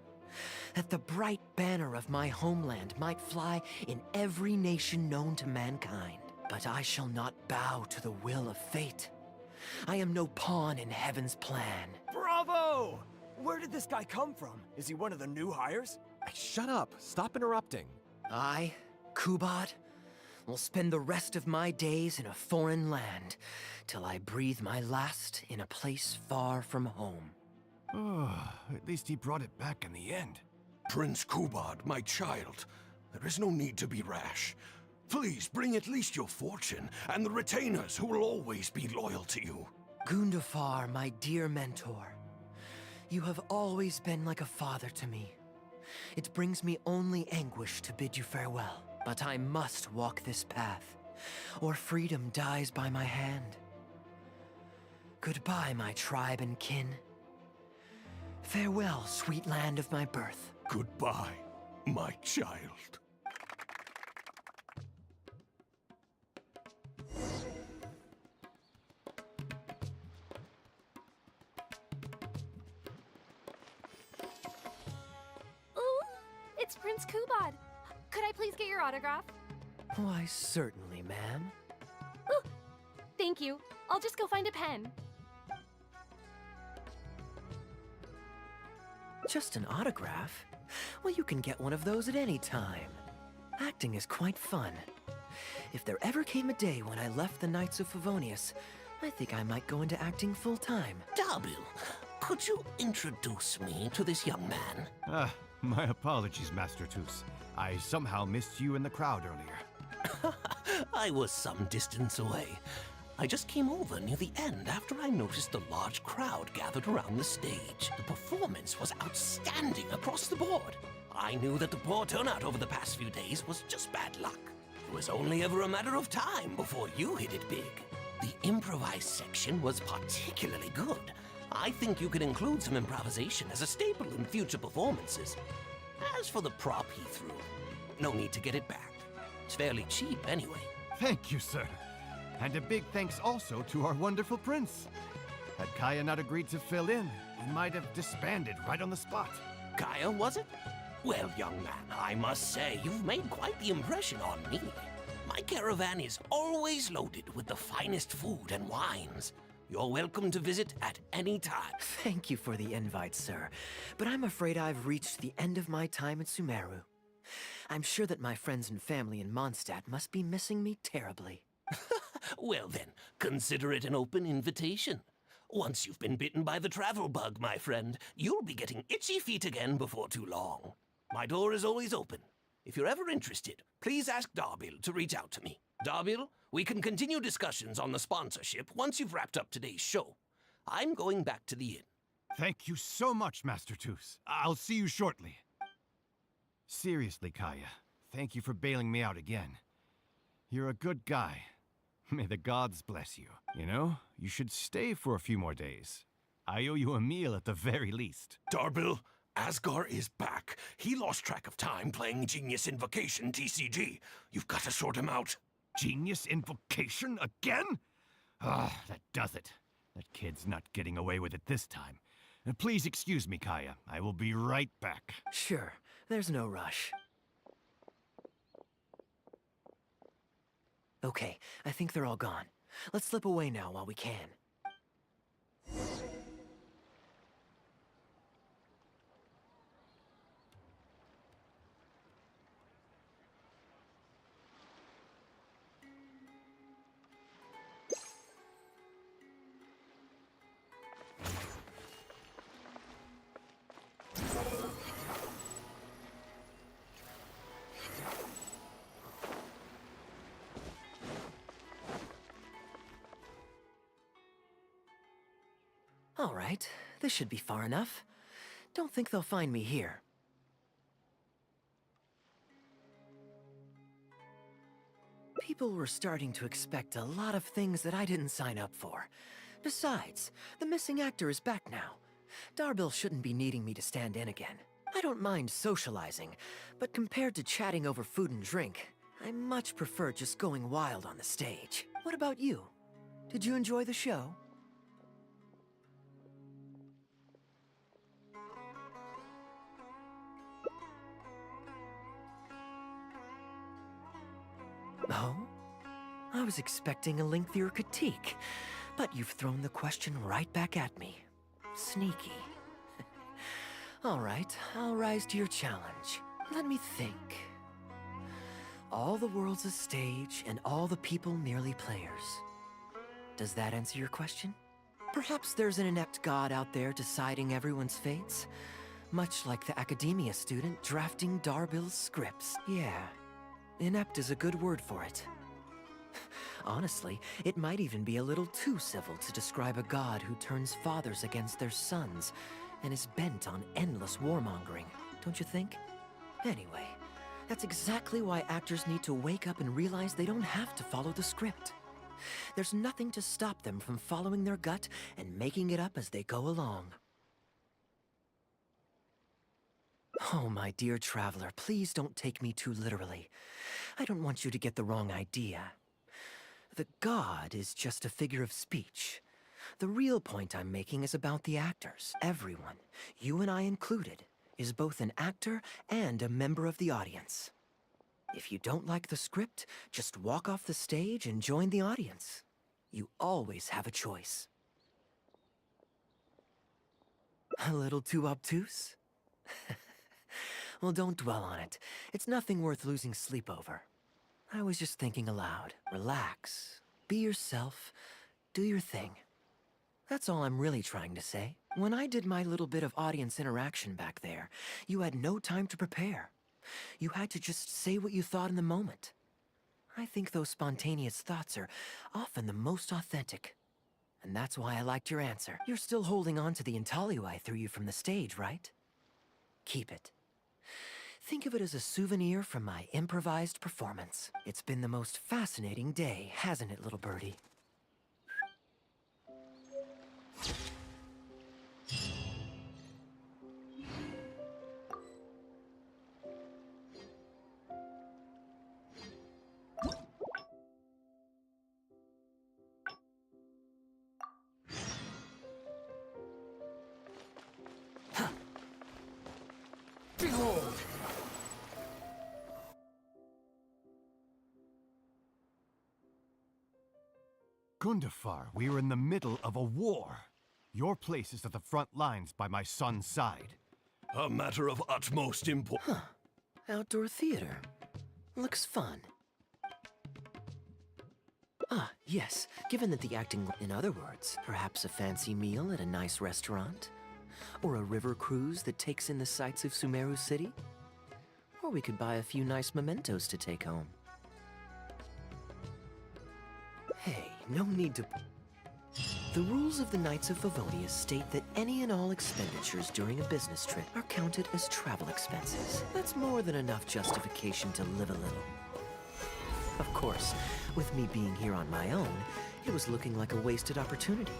That the bright banner of my homeland might fly in every nation known to mankind. But I shall not bow to the will of fate. I am no pawn in heaven's plan. Bravo! Where did this guy come from? Is he one of the new hires? Shut up. Stop interrupting. I, Kubad, will spend the rest of my days in a foreign land till I breathe my last in a place far from home. Oh, at least he brought it back in the end. Prince Kubad, my child, there is no need to be rash. Please bring at least your fortune and the retainers who will always be loyal to you. Gundafar, my dear mentor, you have always been like a father to me. It brings me only anguish to bid you farewell, but I must walk this path, or freedom dies by my hand. Goodbye, my tribe and kin. Farewell, sweet land of my birth. Goodbye, my child. Ooh, it's Prince Kubad. Could I please get your autograph? Why, certainly, ma'am. Ooh, thank you. I'll just go find a pen. Just an autograph? Well, you can get one of those at any time. Acting is quite fun. If there ever came a day when I left the Knights of Favonius, I think I might go into acting full-time. Darbil, could you introduce me to this young man? My apologies, Master Toos. I somehow missed you in the crowd earlier. I was some distance away. I just came over near the end after I noticed the large crowd gathered around the stage. The performance was outstanding across the board. I knew that the poor turnout over the past few days was just bad luck. It was only ever a matter of time before you hit it big. The improvised section was particularly good. I think you could include some improvisation as a staple in future performances. As for the prop he threw, no need to get it back. It's fairly cheap anyway. Thank you, sir. And a big thanks also to our wonderful prince. Had Kaeya not agreed to fill in, we might have disbanded right on the spot. Kaeya, was it? Well, young man, I must say you've made quite the impression on me. My caravan is always loaded with the finest food and wines. You're welcome to visit at any time. Thank you for the invite, sir, but I'm afraid I've reached the end of my time at Sumeru. I'm sure that my friends and family in Mondstadt must be missing me terribly. Well then, consider it an open invitation. Once you've been bitten by the travel bug, my friend, you'll be getting itchy feet again before too long. My door is always open. If you're ever interested, please ask Darbil to reach out to me. Darbil, we can continue discussions on the sponsorship once you've wrapped up today's show. I'm going back to the inn. Thank you so much, Master Toos. I'll see you shortly. Seriously, Kaeya, thank you for bailing me out again. You're a good guy. May the gods bless you. You know, you should stay for a few more days. I owe you a meal at the very least. Darbil, Asgar is back. He lost track of time playing Genius Invocation TCG. You've got to sort him out. Genius Invocation again? Ah, that does it. That kid's not getting away with it this time. Please excuse me, Kaeya. I will be right back. Sure, there's no rush. Okay, I think they're all gone. Let's slip away now while we can. All right, this should be far enough. Don't think they'll find me here. People were starting to expect a lot of things that I didn't sign up for. Besides, the missing actor is back now. Darbil shouldn't be needing me to stand in again. I don't mind socializing, but compared to chatting over food and drink, I much prefer just going wild on the stage. What about you? Did you enjoy the show? Oh? I was expecting a lengthier critique, but you've thrown the question right back at me. Sneaky. All right, I'll rise to your challenge. Let me think. All the world's a stage, and all the people merely players. Does that answer your question? Perhaps there's an inept god out there deciding everyone's fates? Much like the academia student drafting Darbil's scripts. Yeah, inept is a good word for it. Honestly, it might even be a little too civil to describe a god who turns fathers against their sons and is bent on endless warmongering, don't you think? Anyway, that's exactly why actors need to wake up and realize they don't have to follow the script. There's nothing to stop them from following their gut and making it up as they go along. Oh, my dear traveler, please don't take me too literally. I don't want you to get the wrong idea. The god is just a figure of speech. The real point I'm making is about the actors. Everyone, you and I included, is both an actor and a member of the audience. If you don't like the script, just walk off the stage and join the audience. You always have a choice. A little too obtuse? Well, don't dwell on it. It's nothing worth losing sleep over. I was just thinking aloud. Relax. Be yourself. Do your thing. That's all I'm really trying to say. When I did my little bit of audience interaction back there, you had no time to prepare. You had to just say what you thought in the moment. I think those spontaneous thoughts are often the most authentic. And that's why I liked your answer. You're still holding on to the intaglio I threw you from the stage, right? Keep it. Think of it as a souvenir from my improvised performance. It's been the most fascinating day, hasn't it, little birdie? Behold! Gundafar, we are in the middle of a war. Your place is at the front lines by my son's side. A matter of utmost importance. Outdoor theater. Looks fun. Ah, yes. Given that the acting... In other words, perhaps a fancy meal at a nice restaurant? Or a river cruise that takes in the sights of Sumeru City? Or we could buy a few nice mementos to take home. Hey, no need to... The rules of the Knights of Favonius state that any and all expenditures during a business trip are counted as travel expenses. That's more than enough justification to live a little. Of course, with me being here on my own, it was looking like a wasted opportunity.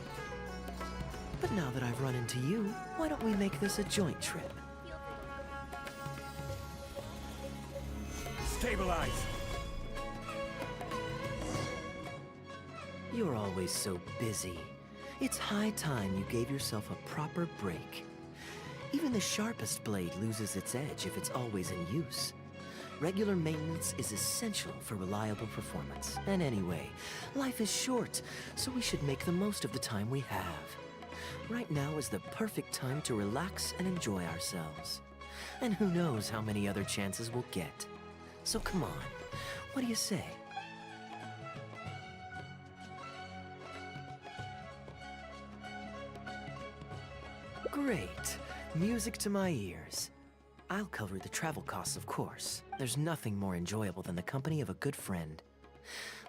But now that I've run into you, why don't we make this a joint trip? Stabilize! You're always so busy. It's high time you gave yourself a proper break. Even the sharpest blade loses its edge if it's always in use. Regular maintenance is essential for reliable performance. And anyway, life is short, so we should make the most of the time we have. Right now is the perfect time to relax and enjoy ourselves. And who knows how many other chances we'll get. So come on, what do you say? Great. Music to my ears. I'll cover the travel costs, of course. There's nothing more enjoyable than the company of a good friend.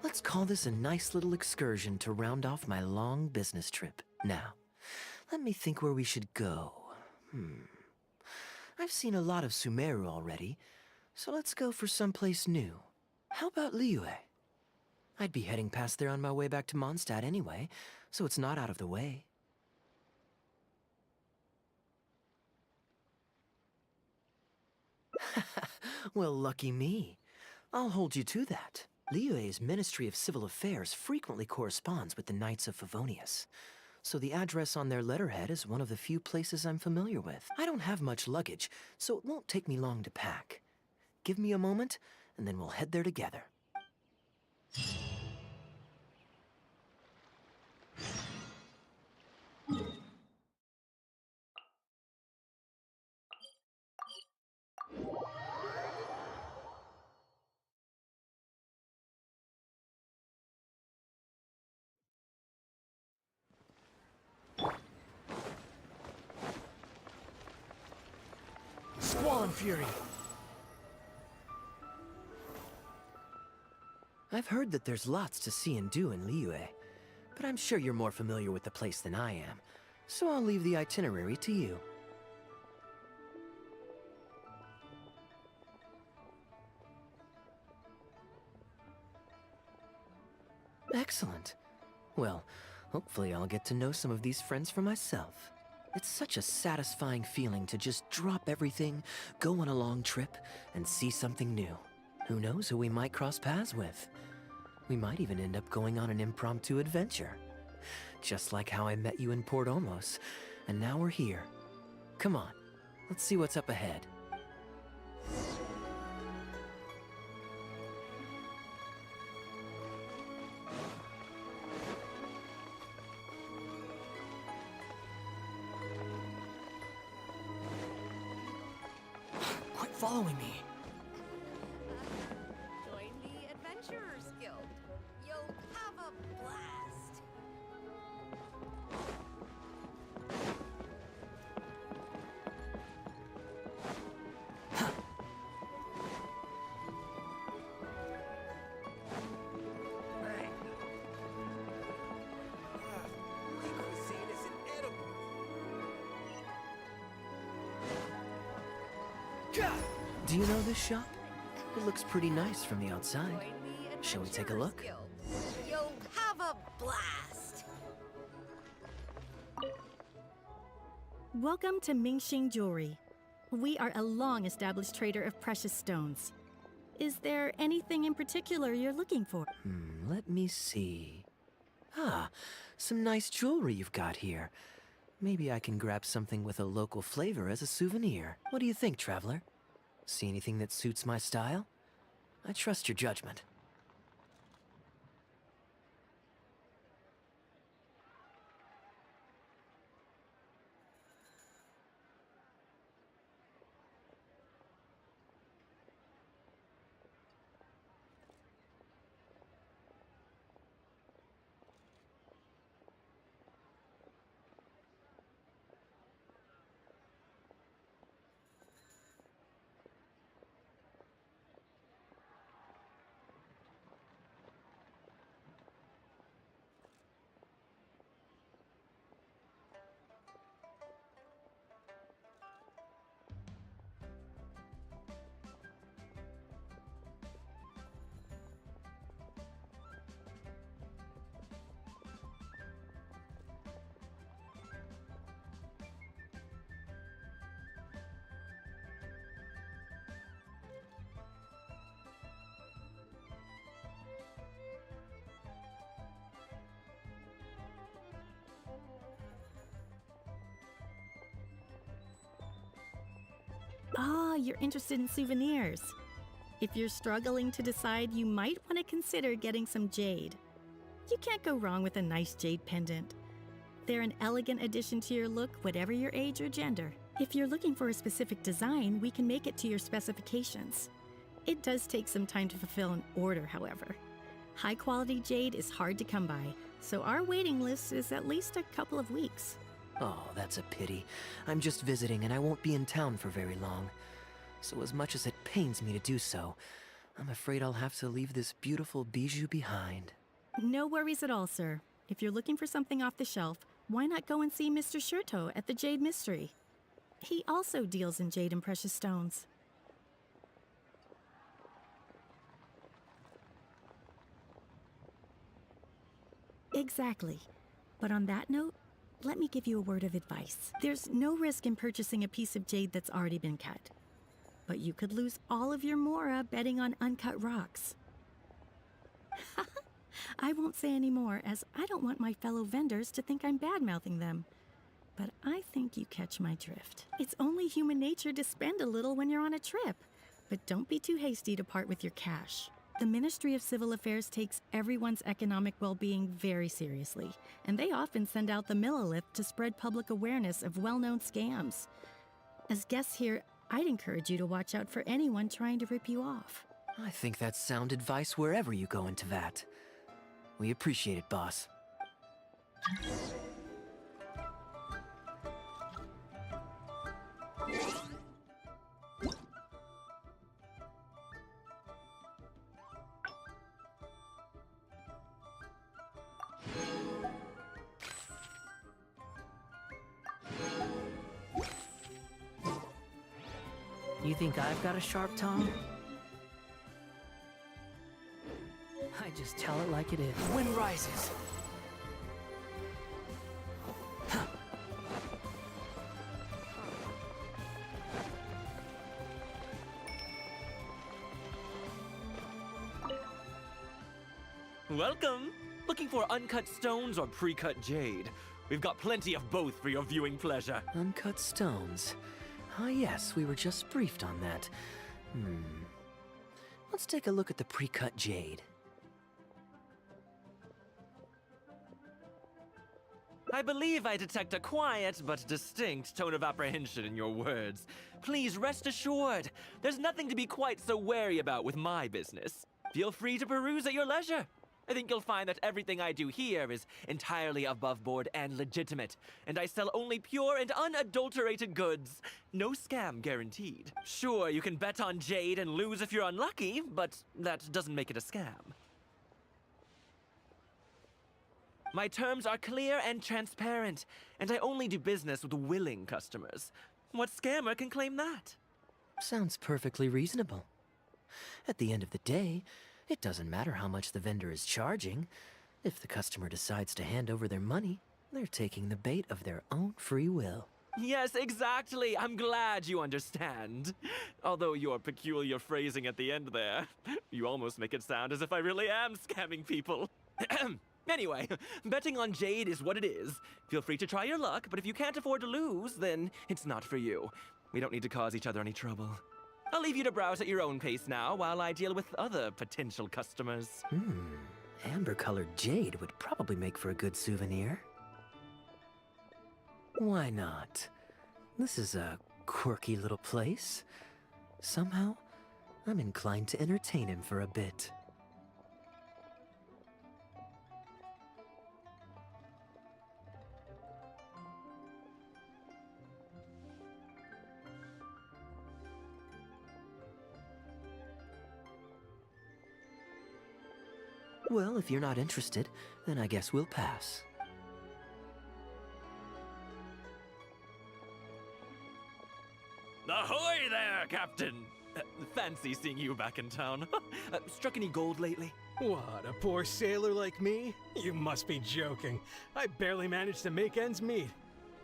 Let's call this a nice little excursion to round off my long business trip. Now, let me think where we should go. I've seen a lot of Sumeru already, so let's go for someplace new. How about Liyue? I'd be heading past there on my way back to Mondstadt anyway, so it's not out of the way. Well, lucky me. I'll hold you to that. Liyue's Ministry of Civil Affairs frequently corresponds with the Knights of Favonius, so the address on their letterhead is one of the few places I'm familiar with. I don't have much luggage, so it won't take me long to pack. Give me a moment, and then we'll head there together. Squall and Fury. I've heard that there's lots to see and do in Liyue, but I'm sure you're more familiar with the place than I am, so I'll leave the itinerary to you. Excellent. Well, hopefully I'll get to know some of these friends for myself. It's such a satisfying feeling to just drop everything, go on a long trip, and see something new. Who knows who we might cross paths with? We might even end up going on an impromptu adventure. Just like how I met you in Port Olmos, and now we're here. Come on, let's see what's up ahead. Quit following me. Join the Adventurers Guild. You'll have a blast. Do you know this shop? It looks pretty nice from the outside. Shall we take a look? You'll have a blast. Welcome to Mingxing Jewelry. We are a long-established trader of precious stones. Is there anything in particular you're looking for? Let me see. Ah, some nice jewelry you've got here. Maybe I can grab something with a local flavor as a souvenir. What do you think, traveler? See anything that suits my style? I trust your judgment. Ah, you're interested in souvenirs. If you're struggling to decide, you might want to consider getting some jade. You can't go wrong with a nice jade pendant. They're an elegant addition to your look, whatever your age or gender. If you're looking for a specific design, we can make it to your specifications. It does take some time to fulfill an order, however. High-quality jade is hard to come by, so our waiting list is at least a couple of weeks. Oh, that's a pity. I'm just visiting and I won't be in town for very long. So as much as it pains me to do so, I'm afraid I'll have to leave this beautiful bijou behind. No worries at all, sir. If you're looking for something off the shelf, why not go and see Mr. Shurto at the Jade Mystery? He also deals in jade and precious stones. Exactly. But on that note, let me give you a word of advice. There's no risk in purchasing a piece of jade that's already been cut. But you could lose all of your mora betting on uncut rocks. I won't say any more, as I don't want my fellow vendors to think I'm bad-mouthing them. But I think you catch my drift. It's only human nature to spend a little when you're on a trip. But don't be too hasty to part with your cash. The Ministry of Civil Affairs takes everyone's economic well-being very seriously, and they often send out the Millilith to spread public awareness of well-known scams. As guests here, I'd encourage you to watch out for anyone trying to rip you off. I think that's sound advice wherever you go into that. We appreciate it, boss. You think I've got a sharp tongue? I just tell it like it is. Wind rises. Welcome! Looking for uncut stones or pre-cut jade? We've got plenty of both for your viewing pleasure. Uncut stones. Ah, yes, we were just briefed on that. Let's take a look at the pre-cut jade. I believe I detect a quiet but distinct tone of apprehension in your words. Please rest assured, there's nothing to be quite so wary about with my business. Feel free to peruse at your leisure. I think you'll find that everything I do here is entirely above board and legitimate, and I sell only pure and unadulterated goods. No scam guaranteed. Sure, you can bet on jade and lose if you're unlucky, but that doesn't make it a scam. My terms are clear and transparent, and I only do business with willing customers. What scammer can claim that? Sounds perfectly reasonable. At the end of the day, it doesn't matter how much the vendor is charging. If the customer decides to hand over their money, they're taking the bait of their own free will. Yes, exactly. I'm glad you understand. Although your peculiar phrasing at the end there, you almost make it sound as if I really am scamming people. Anyway, betting on jade is what it is. Feel free to try your luck, but if you can't afford to lose, then it's not for you. We don't need to cause each other any trouble. I'll leave you to browse at your own pace now while I deal with other potential customers. Amber-colored jade would probably make for a good souvenir. Why not? This is a quirky little place. Somehow, I'm inclined to entertain him for a bit. Well, if you're not interested, then I guess we'll pass. Ahoy there, Captain! Fancy seeing you back in town. Struck any gold lately? What, a poor sailor like me? You must be joking. I barely managed to make ends meet.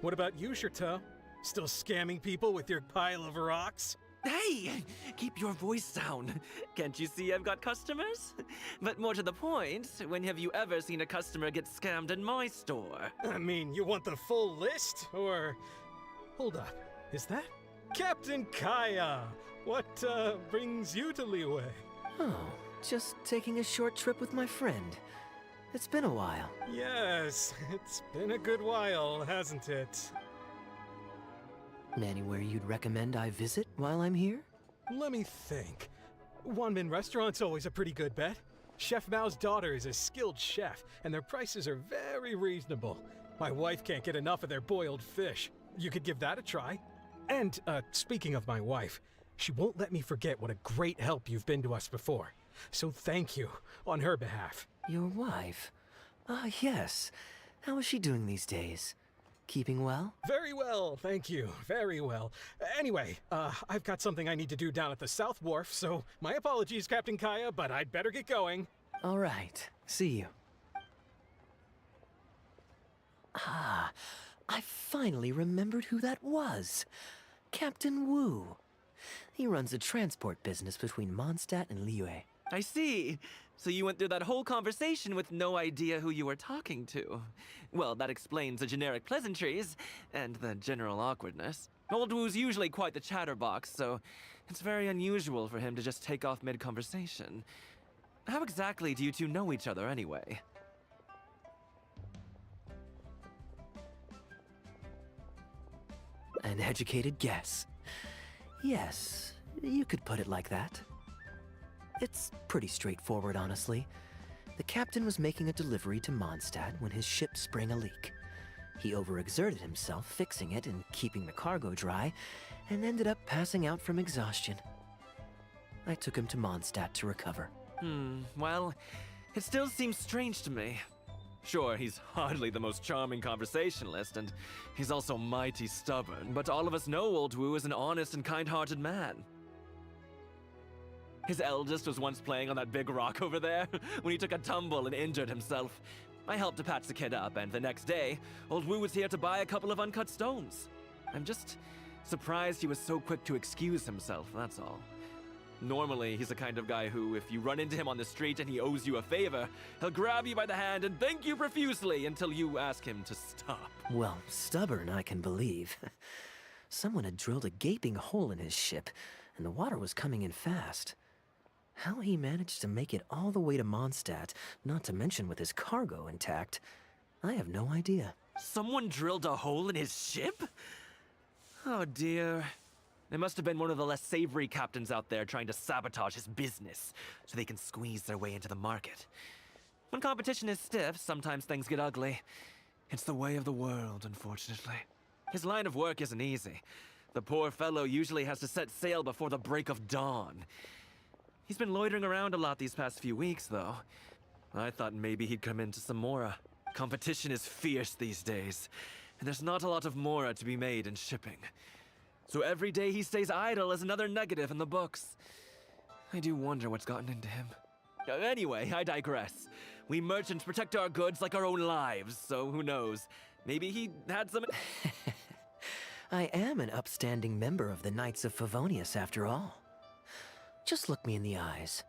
What about you, Chateau? Still scamming people with your pile of rocks? Hey! Keep your voice down. Can't you see I've got customers? But more to the point, when have you ever seen a customer get scammed in my store? I mean, you want the full list? Or... Hold up. Is that Captain Kaeya? What, brings you to Leeway? Oh, just taking a short trip with my friend. It's been a while. Yes, it's been a good while, hasn't it? Anywhere you'd recommend I visit while I'm here? Let me think. Wanmin Restaurant's always a pretty good bet. Chef Mao's daughter is a skilled chef, and their prices are very reasonable. My wife can't get enough of their boiled fish. You could give that a try. And, speaking of my wife, she won't let me forget what a great help you've been to us before. So thank you, on her behalf. Your wife? Ah, yes. How is she doing these days? Keeping well? Very well, thank you. Very well. Anyway, I've got something I need to do down at the South Wharf, so my apologies, Captain Kaeya, but I'd better get going. All right. See you. Ah, I finally remembered who that was. Captain Wu. He runs a transport business between Mondstadt and Liyue. I see. So you went through that whole conversation with no idea who you were talking to. Well, that explains the generic pleasantries and the general awkwardness. Old Wu's usually quite the chatterbox, so it's very unusual for him to just take off mid-conversation. How exactly do you two know each other anyway? An educated guess. Yes, you could put it like that. It's pretty straightforward, honestly. The captain was making a delivery to Mondstadt when his ship sprang a leak. He overexerted himself fixing it and keeping the cargo dry, and ended up passing out from exhaustion. I took him to Mondstadt to recover. Well, it still seems strange to me. Sure, he's hardly the most charming conversationalist, and he's also mighty stubborn, but all of us know Old Wu is an honest and kind-hearted man. His eldest was once playing on that big rock over there, when he took a tumble and injured himself. I helped to patch the kid up, and the next day, Old Wu was here to buy a couple of uncut stones. I'm just surprised he was so quick to excuse himself, that's all. Normally, he's the kind of guy who, if you run into him on the street and he owes you a favor, he'll grab you by the hand and thank you profusely until you ask him to stop. Well, stubborn, I can believe. Someone had drilled a gaping hole in his ship, and the water was coming in fast. How he managed to make it all the way to Mondstadt, not to mention with his cargo intact, I have no idea. Someone drilled a hole in his ship? Oh dear. It must have been one of the less savory captains out there trying to sabotage his business, so they can squeeze their way into the market. When competition is stiff, sometimes things get ugly. It's the way of the world, unfortunately. His line of work isn't easy. The poor fellow usually has to set sail before the break of dawn. He's been loitering around a lot these past few weeks, though. I thought maybe he'd come into some Mora. Competition is fierce these days, and there's not a lot of Mora to be made in shipping. So every day he stays idle is another negative in the books. I do wonder what's gotten into him. Anyway, I digress. We merchants protect our goods like our own lives, so who knows? Maybe he had some... I am an upstanding member of the Knights of Favonius, after all. Just look me in the eyes.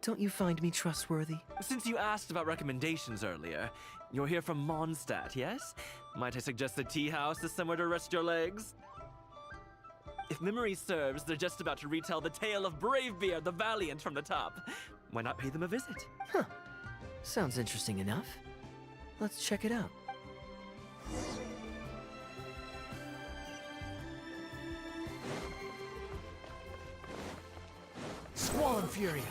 Don't you find me trustworthy? Since you asked about recommendations earlier, you're here from Mondstadt, yes? Might I suggest the tea house is somewhere to rest your legs? If memory serves, they're just about to retell the tale of Bravebeard the Valiant from the top. Why not pay them a visit? Huh. Sounds interesting enough. Let's check it out. Squall and Fury.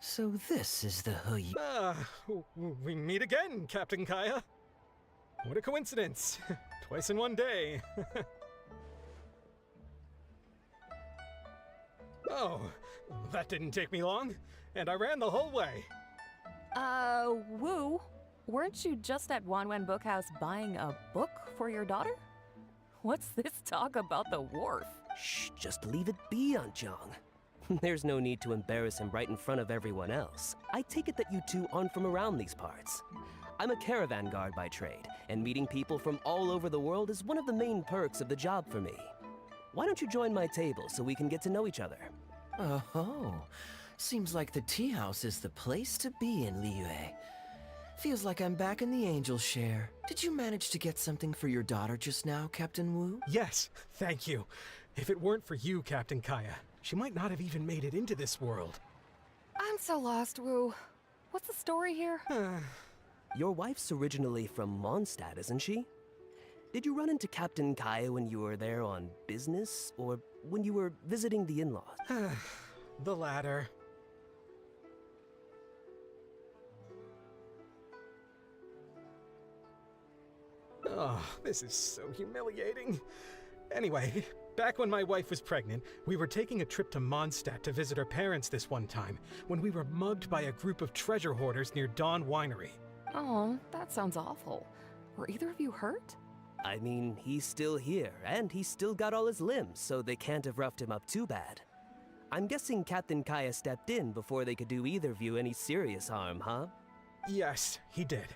So this is the who you... We meet again, Captain Kaeya. What a coincidence. Twice in one day. Oh, that didn't take me long, and I ran the whole way. Wu, weren't you just at Wanwen Bookhouse buying a book for your daughter? What's this talk about the wharf? Shh, just leave it be, Aunt Jong. There's no need to embarrass him right in front of everyone else. I take it that you two aren't from around these parts. I'm a caravan guard by trade, and meeting people from all over the world is one of the main perks of the job for me. Why don't you join my table so we can get to know each other? Oh, seems like the tea house is the place to be in Liyue. Feels like I'm back in the angel share. Did you manage to get something for your daughter just now, Captain Wu? Yes, thank you. If it weren't for you, Captain Kaeya, she might not have even made it into this world. I'm so lost, Wu. What's the story here? Your wife's originally from Mondstadt, isn't she? Did you run into Captain Kaeya when you were there on business, or when you were visiting the in-laws? The latter. Oh, this is so humiliating. Anyway, back when my wife was pregnant, we were taking a trip to Mondstadt to visit her parents this one time, when we were mugged by a group of treasure hoarders near Dawn Winery. Oh, that sounds awful. Were either of you hurt? I mean, he's still here, and he's still got all his limbs, so they can't have roughed him up too bad. I'm guessing Captain Kaeya stepped in before they could do either of you any serious harm, huh? Yes, he did.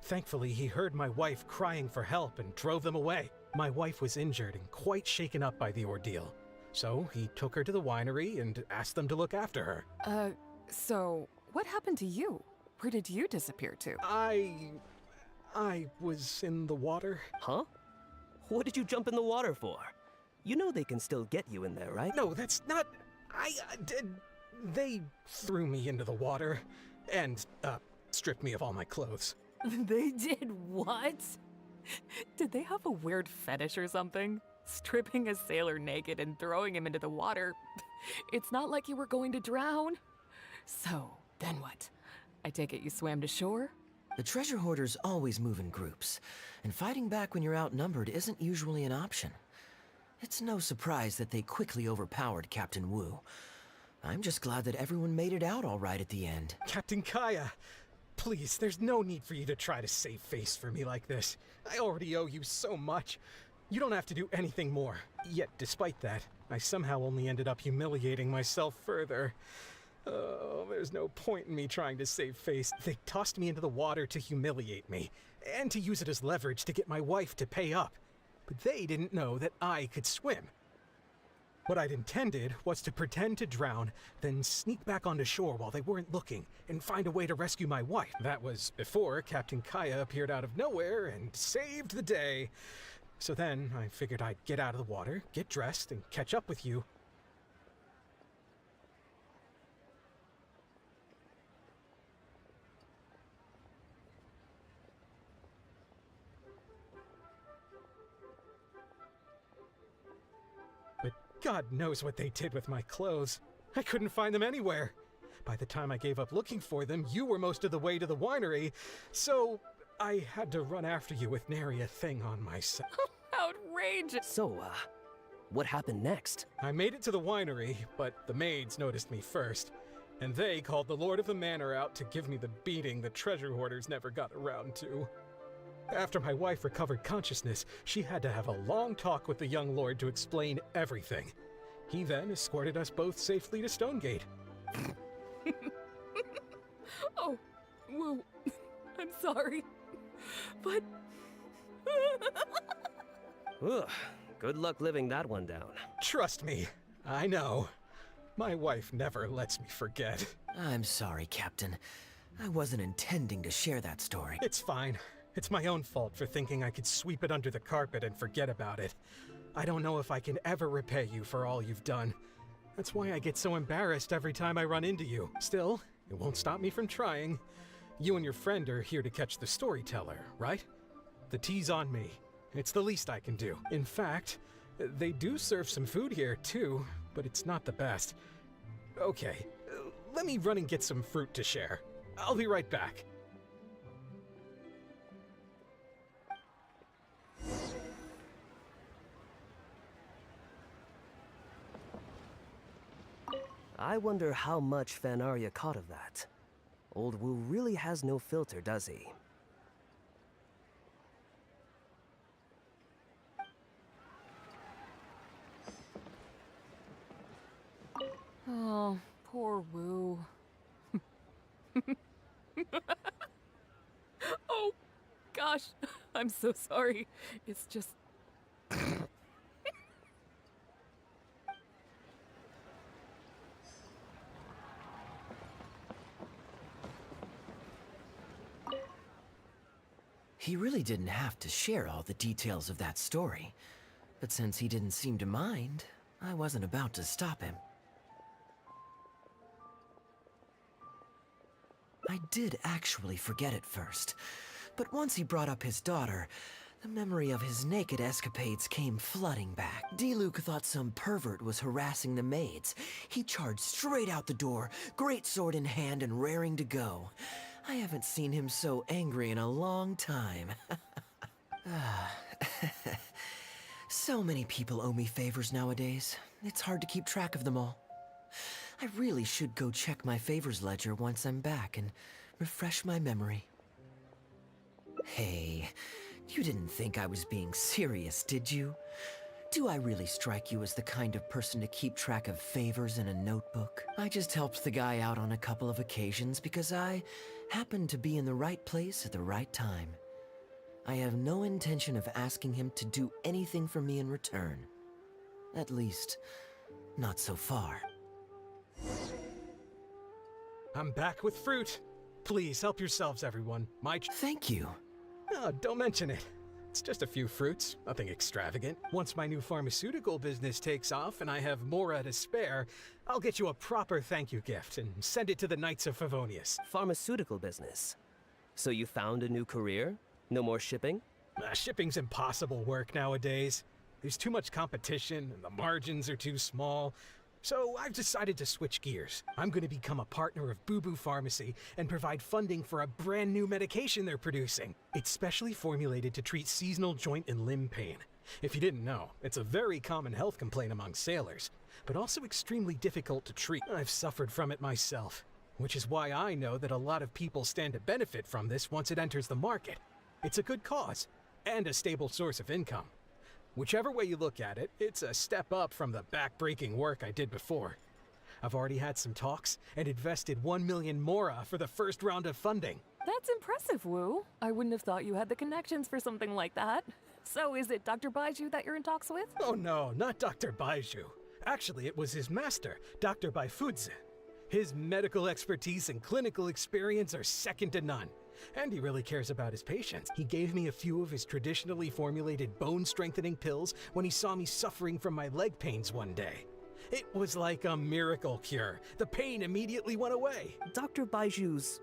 Thankfully, he heard my wife crying for help and drove them away. My wife was injured and quite shaken up by the ordeal. So he took her to the winery and asked them to look after her. So what happened to you? Where did you disappear to? I was in the water. Huh? What did you jump in the water for? You know they can still get you in there, right? No, that's not... They threw me into the water and, stripped me of all my clothes. They did what? Did they have a weird fetish or something? Stripping a sailor naked and throwing him into the water. It's not like you were going to drown. So, then what? I take it you swam to shore? The treasure hoarders always move in groups, and fighting back when you're outnumbered isn't usually an option. It's no surprise that they quickly overpowered Captain Wu. I'm just glad that everyone made it out all right at the end. Captain Kaeya, please, there's no need for you to try to save face for me like this. I already owe you so much. You don't have to do anything more. Yet, despite that, I somehow only ended up humiliating myself further. Oh, there's no point in me trying to save face. They tossed me into the water to humiliate me, and to use it as leverage to get my wife to pay up. But they didn't know that I could swim. What I'd intended was to pretend to drown, then sneak back onto shore while they weren't looking, and find a way to rescue my wife. That was before Captain Kaeya appeared out of nowhere and saved the day. So then, I figured I'd get out of the water, get dressed, and catch up with you. But God knows what they did with my clothes. I couldn't find them anywhere. By the time I gave up looking for them, you were most of the way to the winery, so I had to run after you with nary a thing on myself. Outrageous! So, what happened next? I made it to the winery, but the maids noticed me first, and they called the Lord of the Manor out to give me the beating the treasure hoarders never got around to. After my wife recovered consciousness, she had to have a long talk with the young lord to explain everything. He then escorted us both safely to Stonegate. Oh, Woo, I'm sorry, but... Ugh, good luck living that one down. Trust me, I know. My wife never lets me forget. I'm sorry, Captain. I wasn't intending to share that story. It's fine. It's my own fault for thinking I could sweep it under the carpet and forget about it. I don't know if I can ever repay you for all you've done. That's why I get so embarrassed every time I run into you. Still, it won't stop me from trying. You and your friend are here to catch the storyteller, right? The tea's on me. It's the least I can do. In fact, they do serve some food here too, but it's not the best. Okay, let me run and get some fruit to share. I'll be right back. I wonder how much Fanaria caught of that. Old Wu really has no filter, does he? Oh, poor Wu. Oh, gosh, I'm so sorry. It's just... He really didn't have to share all the details of that story. But since he didn't seem to mind, I wasn't about to stop him. I did actually forget at first, but once he brought up his daughter, the memory of his naked escapades came flooding back. D-Luke thought some pervert was harassing the maids. He charged straight out the door, greatsword in hand and raring to go. I haven't seen him so angry in a long time. So many people owe me favors nowadays. It's hard to keep track of them all. I really should go check my favors ledger once I'm back and refresh my memory. Hey, you didn't think I was being serious, did you? Do I really strike you as the kind of person to keep track of favors in a notebook? I just helped the guy out on a couple of occasions because I happened to be in the right place at the right time. I have no intention of asking him to do anything for me in return. At least, not so far. I'm back with fruit. Please help yourselves, everyone. Thank you. Oh, don't mention it. It's just a few fruits, nothing extravagant. Once my new pharmaceutical business takes off and I have Mora to spare, I'll get you a proper thank you gift and send it to the Knights of Favonius. Pharmaceutical business? So you found a new career? No more shipping? Shipping's impossible work nowadays. There's too much competition and the margins are too small. So I've decided to switch gears. I'm going to become a partner of Boo Boo Pharmacy and provide funding for a brand new medication they're producing. It's specially formulated to treat seasonal joint and limb pain. If you didn't know, it's a very common health complaint among sailors, but also extremely difficult to treat. I've suffered from it myself, which is why I know that a lot of people stand to benefit from this once it enters the market. It's a good cause and a stable source of income. Whichever way you look at it, it's a step up from the back-breaking work I did before. I've already had some talks and invested 1 million Mora for the first round of funding. That's impressive, Wu. I wouldn't have thought you had the connections for something like that. So is it Dr. Baiju that you're in talks with? Oh no, not Dr. Baiju. Actually, it was his master, Dr. Baifudze. His medical expertise and clinical experience are second to none. And he really cares about his patients. He gave me a few of his traditionally formulated bone-strengthening pills when he saw me suffering from my leg pains one day. It was like a miracle cure. The pain immediately went away. Dr. Baiju's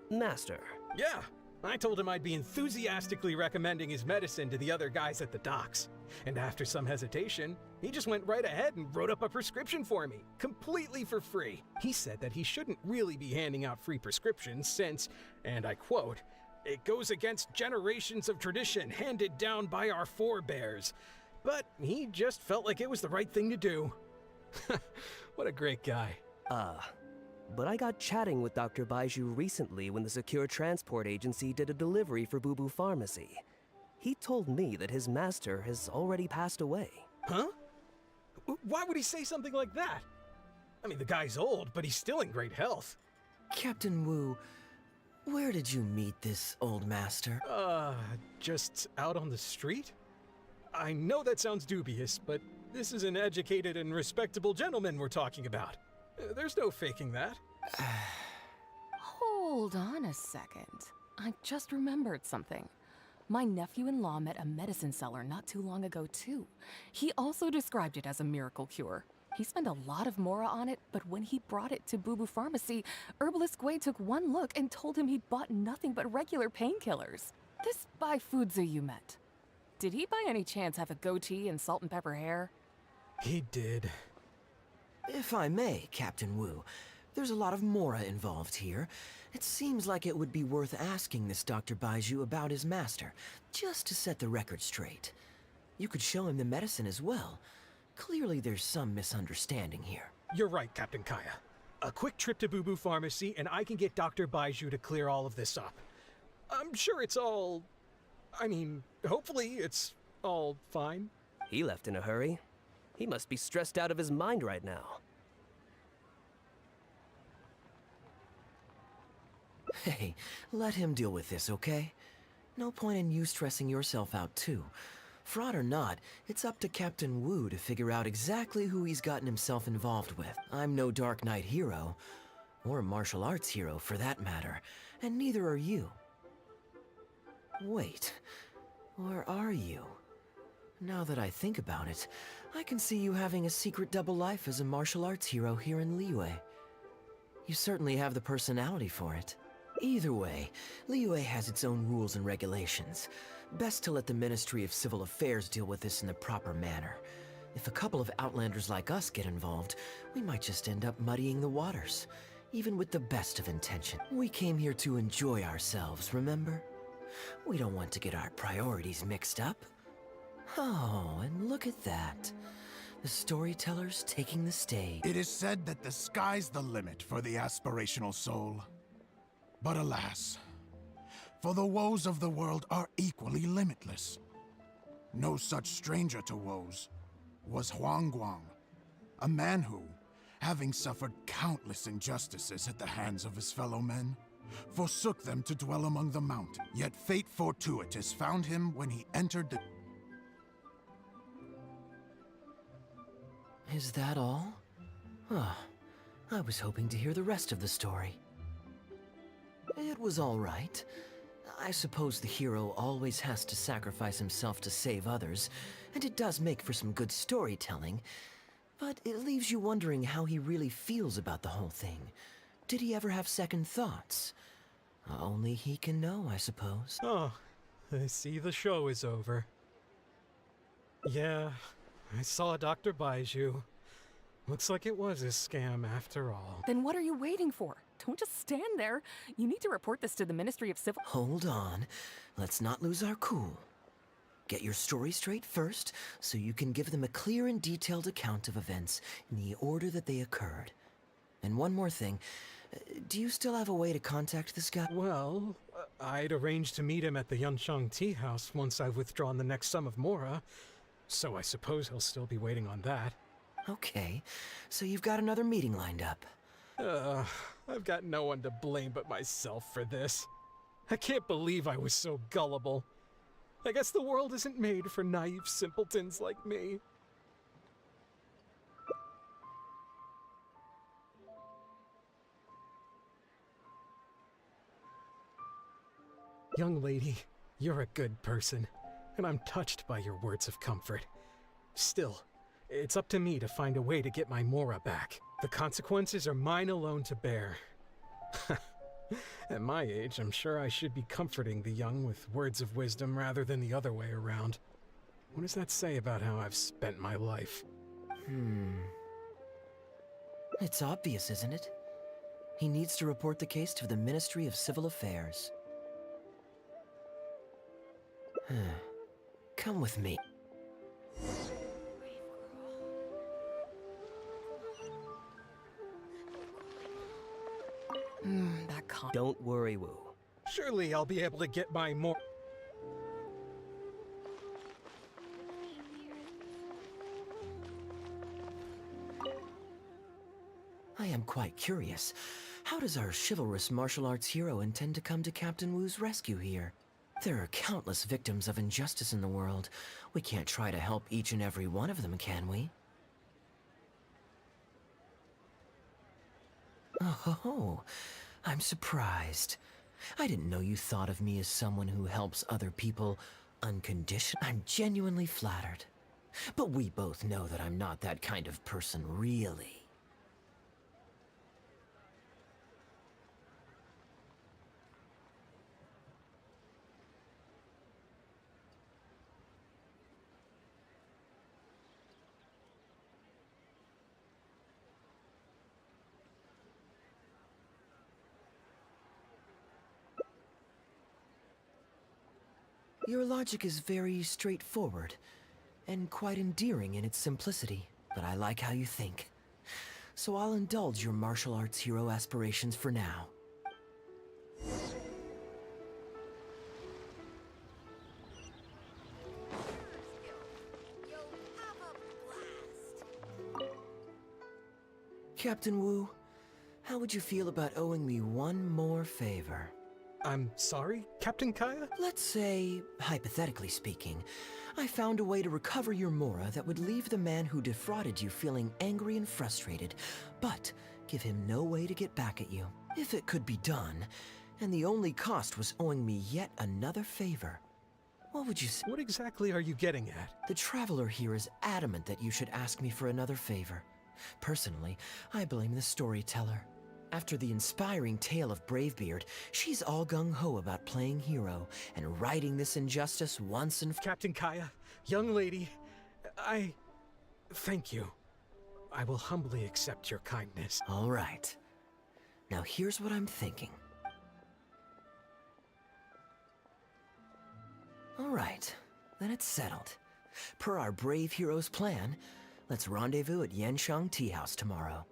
master? Yeah. I told him I'd be enthusiastically recommending his medicine to the other guys at the docks. And after some hesitation, he just went right ahead and wrote up a prescription for me, completely for free. He said that he shouldn't really be handing out free prescriptions since, and I quote, "It goes against generations of tradition handed down by our forebears." But he just felt like it was the right thing to do. What a great guy. But I got chatting with Dr. Baiju recently when the Secure Transport Agency did a delivery for Boo Boo Pharmacy. He told me that his master has already passed away. Huh? Why would he say something like that? I mean, the guy's old, but he's still in great health. Captain Wu, where did you meet this old master? Just out on the street? I know that sounds dubious, but this is an educated and respectable gentleman we're talking about. There's no faking that. Hold on a second. I just remembered something. My nephew-in-law met a medicine seller not too long ago, too. He also described it as a miracle cure. He spent a lot of Mora on it, but when he brought it to Boo Boo Pharmacy, Herbalist Gui took one look and told him he'd bought nothing but regular painkillers. This Baifudze you met, did he by any chance have a goatee and salt and pepper hair? He did. If I may, Captain Wu, there's a lot of Mora involved here. It seems like it would be worth asking this Dr. Baiju about his master, just to set the record straight. You could show him the medicine as well. Clearly there's some misunderstanding here. You're right, Captain Kaeya. A quick trip to Boo Boo Pharmacy and I can get Dr. Baiju to clear all of this up. I'm sure it's all... hopefully it's all fine. He left in a hurry. He must be stressed out of his mind right now. Hey, let him deal with this, okay? No point in you stressing yourself out too. Fraud or not, it's up to Captain Wu to figure out exactly who he's gotten himself involved with. I'm no Dark Knight hero, or martial arts hero for that matter, and neither are you. Wait, or are you? Now that I think about it, I can see you having a secret double life as a martial arts hero here in Liyue. You certainly have the personality for it. Either way, Liyue has its own rules and regulations. Best to let the Ministry of Civil Affairs deal with this in the proper manner. If a couple of outlanders like us get involved, we might just end up muddying the waters, even with the best of intention. We came here to enjoy ourselves, remember? We don't want to get our priorities mixed up. Oh, and look at that. The storyteller's taking the stage. It is said that the sky's the limit for the aspirational soul. But alas, For the woes of the world are equally limitless. No such stranger to woes was Huangguang, a man who, having suffered countless injustices at the hands of his fellow men, forsook them to dwell among the mountains. Yet fate fortuitous found him when he entered the... Is that all? Oh, I was hoping to hear the rest of the story. It was all right. I suppose the hero always has to sacrifice himself to save others, and it does make for some good storytelling. But it leaves you wondering how he really feels about the whole thing. Did he ever have second thoughts? Only he can know, I suppose. Oh, I see the show is over. Yeah, I saw Dr. Baiju. Looks like it was a scam after all. Then what are you waiting for? Don't just stand there. You need to report this to the Ministry of Civil... Hold on. Let's not lose our cool. Get your story straight first, so you can give them a clear and detailed account of events in the order that they occurred. And one more thing. Do you still have a way to contact this guy? Well, I'd arranged to meet him at the Yanshang Tea House once I've withdrawn the next sum of Mora, so I suppose he'll still be waiting on that. Okay, so you've got another meeting lined up. I've got no one to blame but myself for this. I can't believe I was so gullible. I guess the world isn't made for naive simpletons like me. Young lady, you're a good person, and I'm touched by your words of comfort. Still, it's up to me to find a way to get my Mora back. The consequences are mine alone to bear. At my age, I'm sure I should be comforting the young with words of wisdom rather than the other way around. What does that say about how I've spent my life? It's obvious, isn't it? He needs to report the case to the Ministry of Civil Affairs. Come with me. Don't worry, Wu. Surely I'll be able to get my more... I am quite curious. How does our chivalrous martial arts hero intend to come to Captain Wu's rescue here? There are countless victims of injustice in the world. We can't try to help each and every one of them, can we? Oh, I'm surprised. I didn't know you thought of me as someone who helps other people unconditionally. I'm genuinely flattered. But we both know that I'm not that kind of person, really. Your logic is very straightforward, and quite endearing in its simplicity, but I like how you think. So I'll indulge your martial arts hero aspirations for now. Captain Wu, how would you feel about owing me one more favor? I'm sorry, Captain Kaeya? Let's say, hypothetically speaking, I found a way to recover your Mora that would leave the man who defrauded you feeling angry and frustrated, but give him no way to get back at you. If it could be done, and the only cost was owing me yet another favor, what would you say? What exactly are you getting at? The Traveler here is adamant that you should ask me for another favor. Personally, I blame the storyteller. After the inspiring tale of Bravebeard, she's all gung-ho about playing hero and righting this injustice once and for... Captain Kaeya, young lady, thank you. I will humbly accept your kindness. All right. Now here's what I'm thinking. All right, then it's settled. Per our brave hero's plan, let's rendezvous at Yanshang Tea House tomorrow.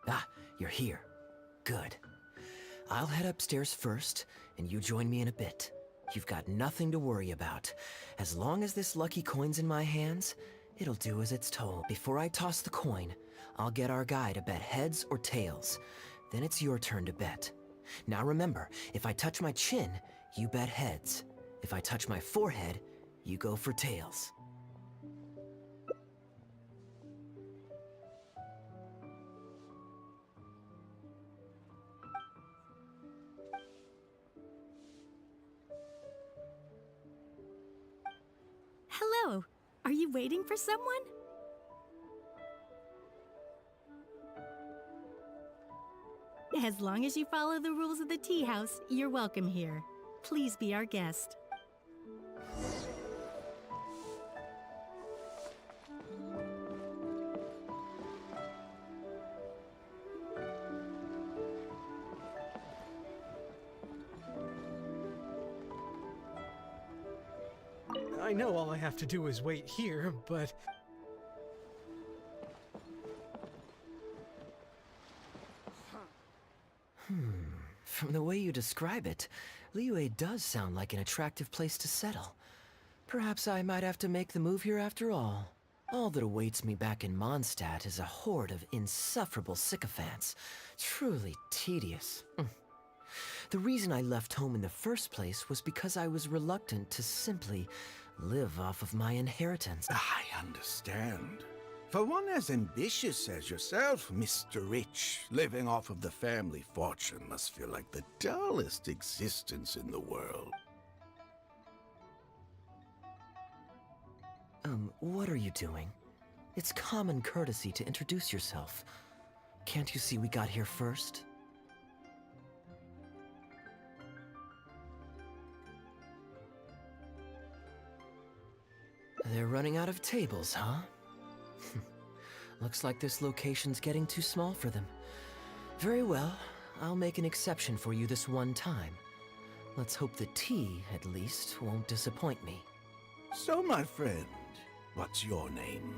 Ah, you're here. Good. I'll head upstairs first, and you join me in a bit. You've got nothing to worry about. As long as this lucky coin's in my hands, it'll do as it's told. Before I toss the coin, I'll get our guy to bet heads or tails. Then it's your turn to bet. Now remember, if I touch my chin, you bet heads. If I touch my forehead, you go for tails. Hello. Are you waiting for someone? As long as you follow the rules of the tea house, you're welcome here. Please be our guest. I know all I have to do is wait here, but... From the way you describe it, Liyue does sound like an attractive place to settle. Perhaps I might have to make the move here after all. All that awaits me back in Mondstadt is a horde of insufferable sycophants. Truly tedious. The reason I left home in the first place was because I was reluctant to simply live off of my inheritance. I understand. For one as ambitious as yourself, Mr. Rich, living off of the family fortune must feel like the dullest existence in the world. What are you doing? It's common courtesy to introduce yourself. Can't you see we got here first? They're running out of tables, huh? Looks like this location's getting too small for them. Very well, I'll make an exception for you this one time. Let's hope the tea, at least, won't disappoint me. So, my friend, what's your name?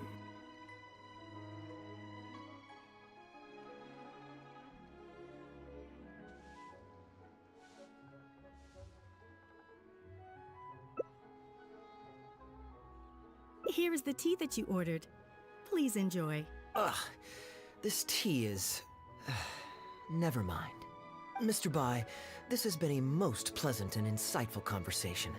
Here is the tea that you ordered. Please enjoy. Ugh, this tea is... never mind. Mr. Bai, this has been a most pleasant and insightful conversation.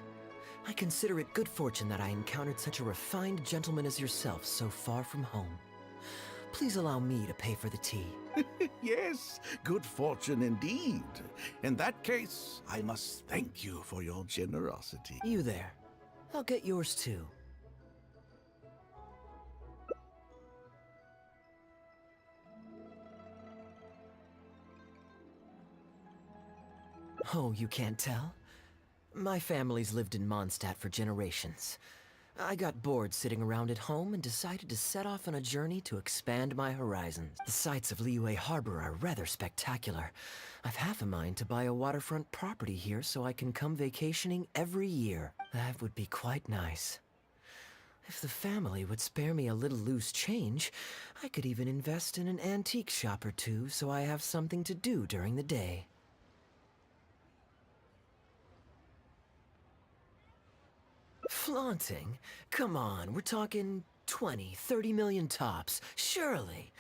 I consider it good fortune that I encountered such a refined gentleman as yourself so far from home. Please allow me to pay for the tea. Yes, good fortune indeed. In that case, I must thank you for your generosity. You there. I'll get yours too. Oh, you can't tell? My family's lived in Mondstadt for generations. I got bored sitting around at home and decided to set off on a journey to expand my horizons. The sights of Liyue Harbor are rather spectacular. I've half a mind to buy a waterfront property here so I can come vacationing every year. That would be quite nice. If the family would spare me a little loose change, I could even invest in an antique shop or two so I have something to do during the day. Flaunting? Come on, we're talking 20, 30 million tops, surely.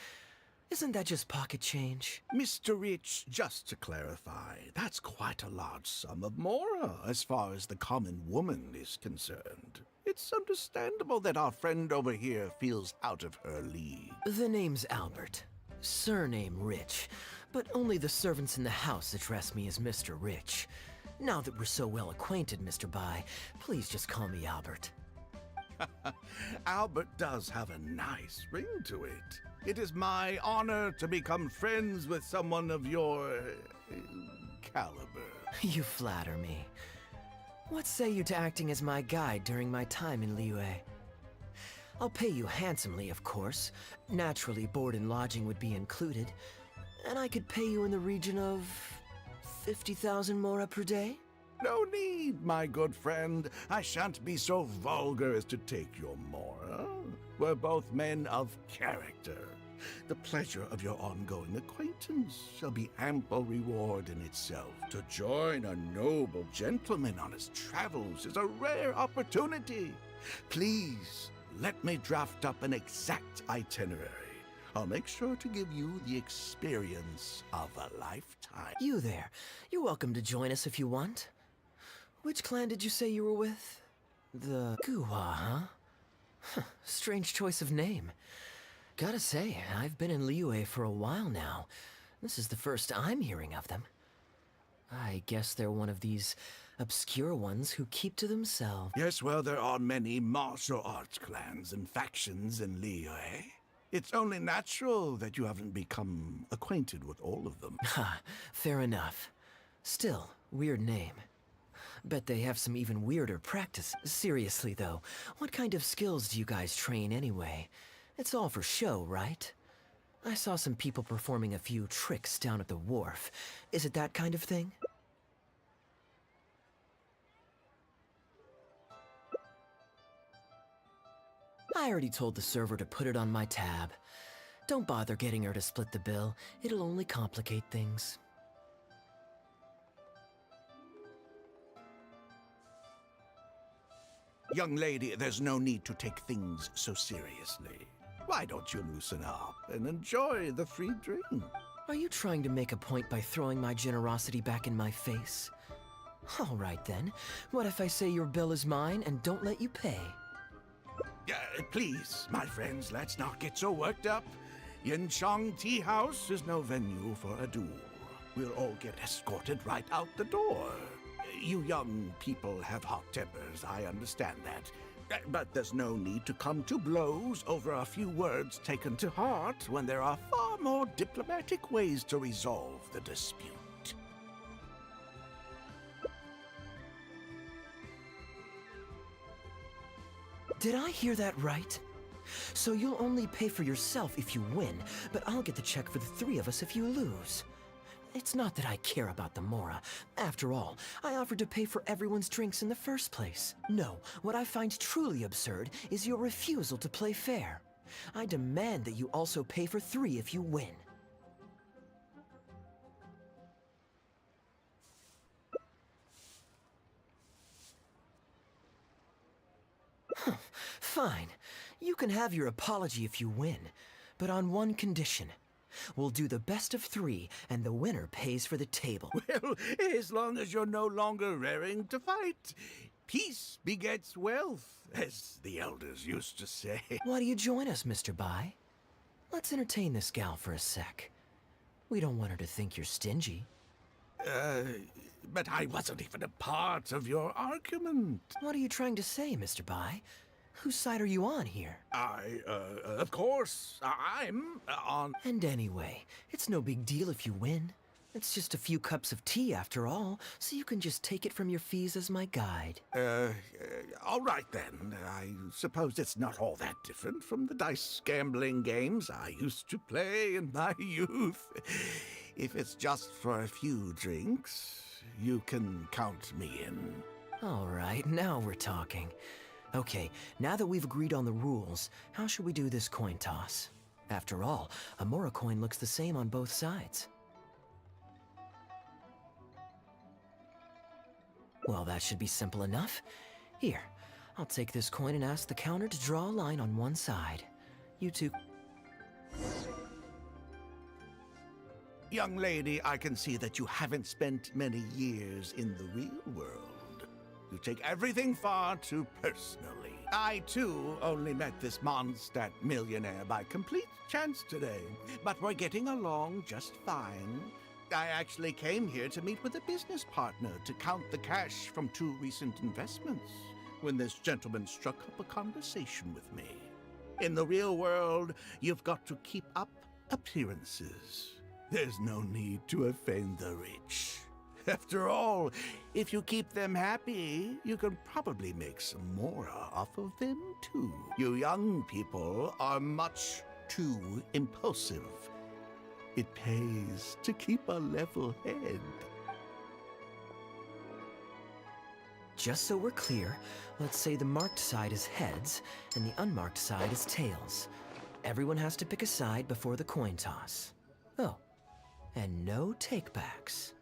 Isn't that just pocket change? Mr. Rich, just to clarify, that's quite a large sum of mora as far as the common woman is concerned. It's understandable that our friend over here feels out of her league. The name's Albert. Surname Rich, but only the servants in the house address me as Mr. Rich. Now that we're so well acquainted, Mr. Bai, please just call me Albert. Albert does have a nice ring to it. It is my honor to become friends with someone of your... caliber. You flatter me. What say you to acting as my guide during my time in Liyue? I'll pay you handsomely, of course. Naturally, board and lodging would be included. And I could pay you in the region of 50,000 mora per day? No need, my good friend. I shan't be so vulgar as to take your mora. We're both men of character. The pleasure of your ongoing acquaintance shall be ample reward in itself. To join a noble gentleman on his travels is a rare opportunity. Please, let me draft up an exact itinerary. I'll make sure to give you the experience of a lifetime. You there. You're welcome to join us if you want. Which clan did you say you were with? The Guhua, huh? Strange choice of name. Gotta say, I've been in Liyue for a while now. This is the first I'm hearing of them. I guess they're one of these obscure ones who keep to themselves. Yes, well, there are many martial arts clans and factions in Liyue. It's only natural that you haven't become acquainted with all of them. Ha, fair enough. Still, weird name. Bet they have some even weirder practice. Seriously, though, what kind of skills do you guys train anyway? It's all for show, right? I saw some people performing a few tricks down at the wharf. Is it that kind of thing? I already told the server to put it on my tab. Don't bother getting her to split the bill. It'll only complicate things. Young lady, there's no need to take things so seriously. Why don't you loosen up and enjoy the free drink? Are you trying to make a point by throwing my generosity back in my face? All right then. What if I say your bill is mine and don't let you pay? Please, my friends, let's not get so worked up. Yinchang Tea House is no venue for a duel. We'll all get escorted right out the door. You young people have hot tempers, I understand that. But there's no need to come to blows over a few words taken to heart when there are far more diplomatic ways to resolve the dispute. Did I hear that right? So you'll only pay for yourself if you win, but I'll get the check for the three of us if you lose. It's not that I care about the mora. After all, I offered to pay for everyone's drinks in the first place. No, what I find truly absurd is your refusal to play fair. I demand that you also pay for three if you win. Fine. You can have your apology if you win, but on one condition. We'll do the best of three, and the winner pays for the table. Well, as long as you're no longer raring to fight. Peace begets wealth, as the elders used to say. Why do you join us, Mr. Bai? Let's entertain this gal for a sec. We don't want her to think you're stingy. But I wasn't even a part of your argument. What are you trying to say, Mr. Bai? Whose side are you on here? Of course, I'm on... And anyway, it's no big deal if you win. It's just a few cups of tea after all, so you can just take it from your fees as my guide. All right then. I suppose it's not all that different from the dice gambling games I used to play in my youth. If it's just for a few drinks, you can count me in. All right, now we're talking. Okay, now that we've agreed on the rules, how should we do this coin toss? After all, a mora coin looks the same on both sides. Well, that should be simple enough. Here, I'll take this coin and ask the counter to draw a line on one side. You two... Young lady, I can see that you haven't spent many years in the real world. You take everything far too personally. I, too, only met this Mondstadt millionaire by complete chance today, but we're getting along just fine. I actually came here to meet with a business partner to count the cash from 2 recent investments, when this gentleman struck up a conversation with me. In the real world, you've got to keep up appearances. There's no need to offend the rich. After all, if you keep them happy, you can probably make some more off of them too. You young people are much too impulsive. It pays to keep a level head. Just so we're clear, let's say the marked side is heads, and the unmarked side is tails. Everyone has to pick a side before the coin toss. Oh, and no takebacks.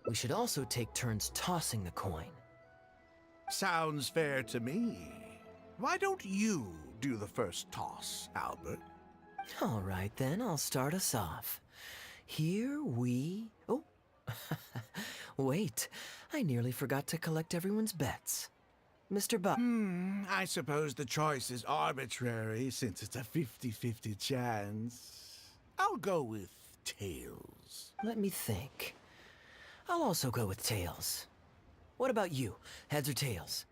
We should also take turns tossing the coin. Sounds fair to me. Why don't you do the first toss, Albert? All right then, I'll start us off. Here we... Oh, wait, I nearly forgot to collect everyone's bets. Mr. Buck. I suppose the choice is arbitrary since it's a 50-50 chance. I'll go with tails. Let me think. I'll also go with tails. What about you? Heads or tails?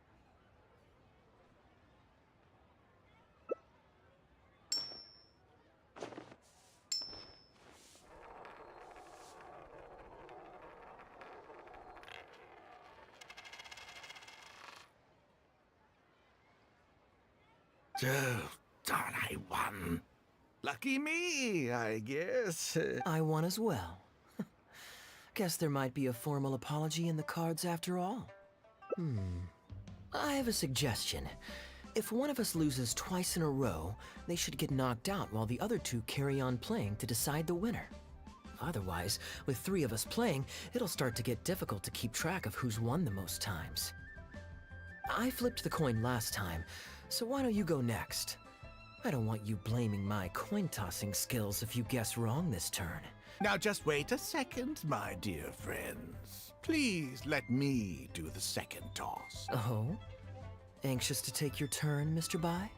Oh, darn, I won. Lucky me, I guess. I won as well. Guess there might be a formal apology in the cards after all. I have a suggestion. If one of us loses twice in a row, they should get knocked out while the other two carry on playing to decide the winner. Otherwise, with 3 of us playing, it'll start to get difficult to keep track of who's won the most times. I flipped the coin last time, so why don't you go next? I don't want you blaming my coin-tossing skills if you guess wrong this turn. Now just wait a second, my dear friends. Please let me do the second toss. Oh? Anxious to take your turn, Mr. Bai?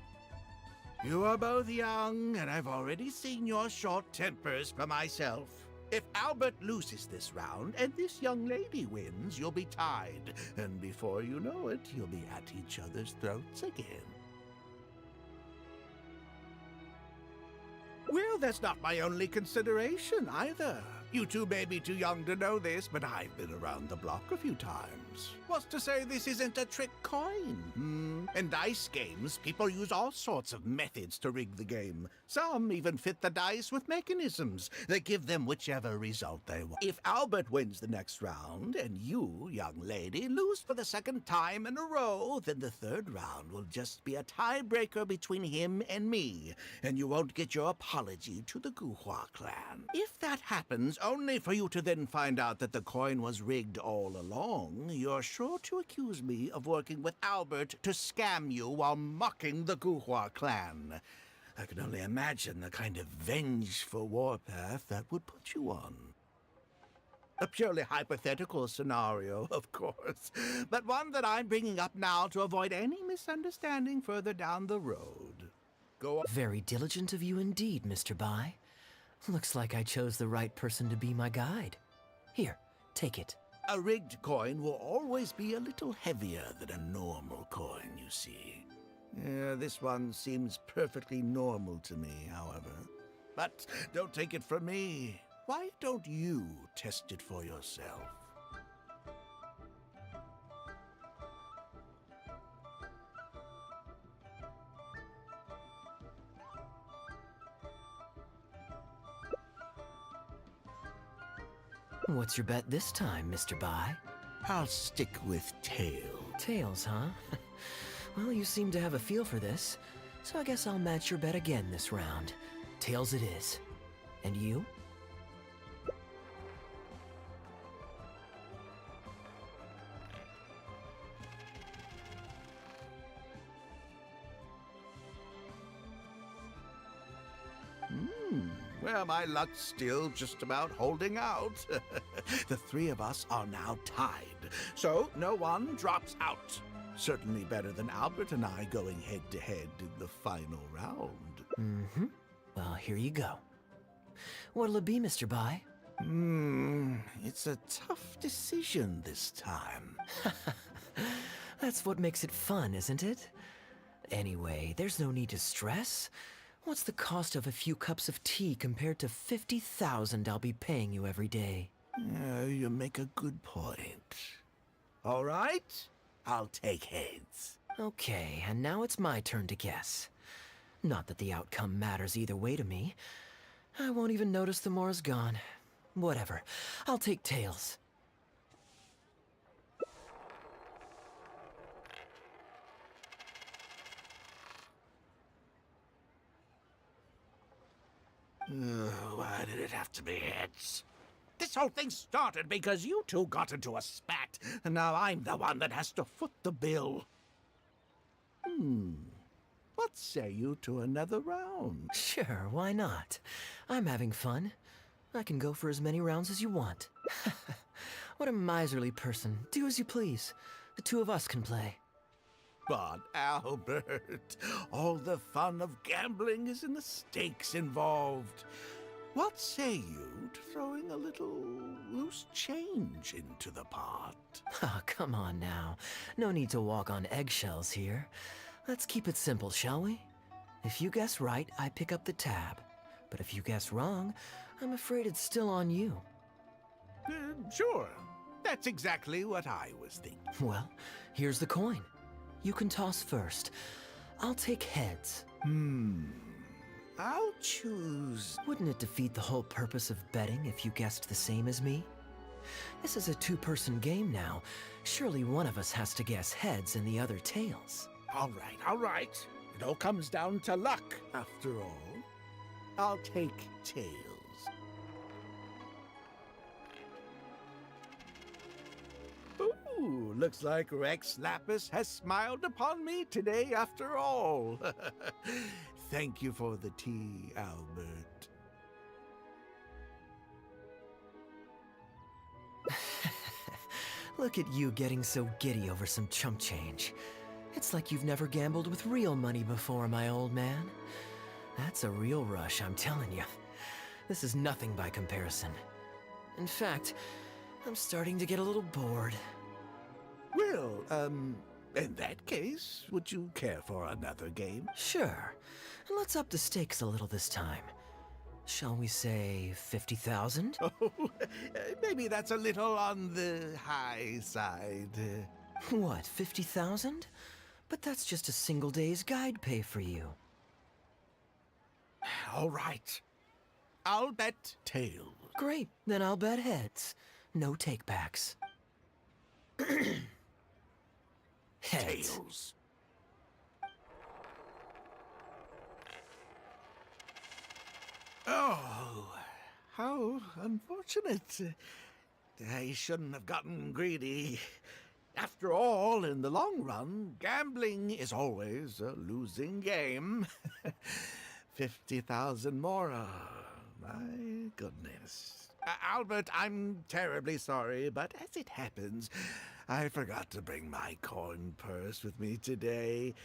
You are both young, and I've already seen your short tempers for myself. If Albert loses this round and this young lady wins, you'll be tied. And before you know it, you'll be at each other's throats again. Well, that's not my only consideration either. You two may be too young to know this, but I've been around the block a few times. What's to say this isn't a trick coin? In dice games, people use all sorts of methods to rig the game. Some even fit the dice with mechanisms that give them whichever result they want. If Albert wins the next round, and you, young lady, lose for the second time in a row, then the third round will just be a tiebreaker between him and me, and you won't get your apology to the Guhua clan. If that happens, only for you to then find out that the coin was rigged all along, you're sure to accuse me of working with Albert to scam you while mocking the Guhua clan. I can only imagine the kind of vengeful warpath that would put you on. A purely hypothetical scenario, of course, but one that I'm bringing up now to avoid any misunderstanding further down the road. Go on. Very diligent of you indeed, Mr. Bai. Looks like I chose the right person to be my guide. Here, take it. A rigged coin will always be a little heavier than a normal coin, you see. This one seems perfectly normal to me, however. But don't take it from me. Why don't you test it for yourself? What's your bet this time, Mr. Bai? I'll stick with tails. Tails, huh? Well, you seem to have a feel for this, so I guess I'll match your bet again this round. Tails it is. And you? Well, my luck's still just about holding out. The 3 of us are now tied, so no one drops out. Certainly better than Albert and I going head-to-head in the final round. Well, here you go. What'll it be, Mr. Bai? It's a tough decision this time. That's what makes it fun, isn't it? Anyway, there's no need to stress. What's the cost of a few cups of tea compared to 50,000 I'll be paying you every day? You make a good point. All right, I'll take heads. Okay, and now it's my turn to guess. Not that the outcome matters either way to me. I won't even notice the more's gone. Whatever, I'll take tails. Why did it have to be heads? This whole thing started because you two got into a spat, and now I'm the one that has to foot the bill. What say you to another round? Sure, why not? I'm having fun. I can go for as many rounds as you want. What a miserly person. Do as you please. The two of us can play. But Albert, all the fun of gambling is in the stakes involved. What say you to throwing a little loose change into the pot? Oh, come on now. No need to walk on eggshells here. Let's keep it simple, shall we? If you guess right, I pick up the tab. But if you guess wrong, I'm afraid it's still on you. Sure. That's exactly what I was thinking. Well, here's the coin. You can toss first. I'll take heads. I'll choose... Wouldn't it defeat the whole purpose of betting if you guessed the same as me? This is a two-person game now. Surely one of us has to guess heads and the other tails. All right. It all comes down to luck, after all. I'll take tails. Ooh, looks like Rex Lapis has smiled upon me today after all. Thank you for the tea, Albert. Look at you getting so giddy over some chump change. It's like you've never gambled with real money before, my old man. That's a real rush, I'm telling you. This is nothing by comparison. In fact, I'm starting to get a little bored. Well, in that case, would you care for another game? Sure. And let's up the stakes a little this time. Shall we say 50,000? Oh, maybe that's a little on the high side. What, 50,000? But that's just a single day's guide pay for you. All right. I'll bet tails. Great, then I'll bet heads. No takebacks. Heads. Tails. Oh, how unfortunate. I shouldn't have gotten greedy. After all, in the long run, gambling is always a losing game. 50,000 more. My goodness. Albert, I'm terribly sorry, but as it happens, I forgot to bring my coin purse with me today.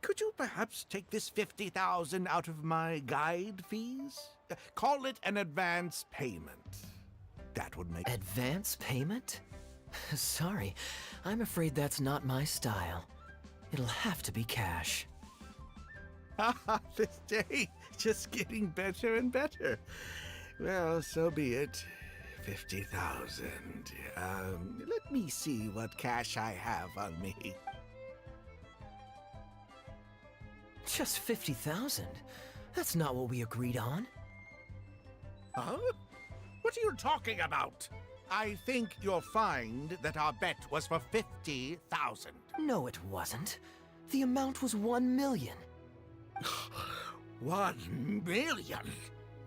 Could you perhaps take this 50,000 out of my guide fees? Call it an advance payment. That would make... Advance payment? Sorry, I'm afraid that's not my style. It'll have to be cash. This day, just getting better and better. Well, so be it. 50,000. Let me see what cash I have on me. Just 50,000? That's not what we agreed on. Huh? What are you talking about? I think you'll find that our bet was for 50,000. No, it wasn't. The amount was 1 million. 1 million?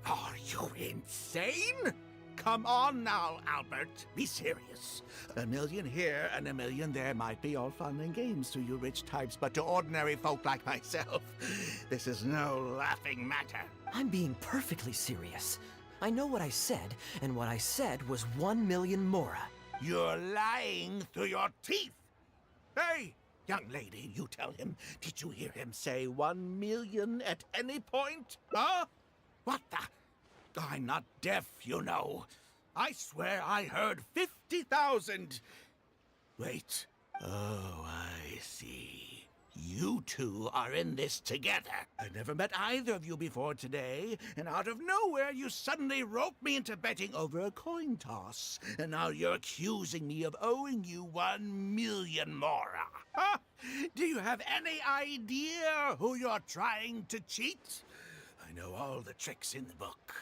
Are you insane? Come on now, Albert. Be serious. 1 million here and 1 million there might be all fun and games to you rich types, but to ordinary folk like myself, this is no laughing matter. I'm being perfectly serious. I know what I said, and what I said was 1 million mora. You're lying through your teeth. Hey, young lady, you tell him. Did you hear him say 1 million at any point? Huh? What the? I'm not deaf, you know. I swear I heard 50,000. Wait. Oh, I see. You two are in this together. I never met either of you before today, and out of nowhere you suddenly roped me into betting over a coin toss. And now you're accusing me of owing you 1 million mora. Huh? Do you have any idea who you're trying to cheat? I know all the tricks in the book.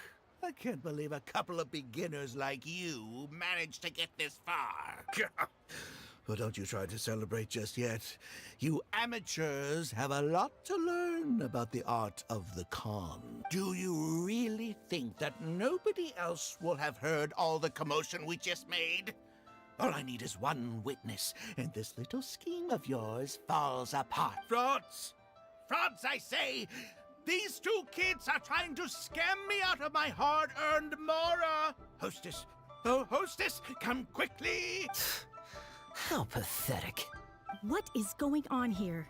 I can't believe a couple of beginners like you managed to get this far. Well, don't you try to celebrate just yet. You amateurs have a lot to learn about the art of the con. Do you really think that nobody else will have heard all the commotion we just made? All I need is one witness, and this little scheme of yours falls apart. Frauds! Frauds, I say! These two kids are trying to scam me out of my hard-earned mora! Hostess! Oh, hostess, come quickly! How pathetic. What is going on here?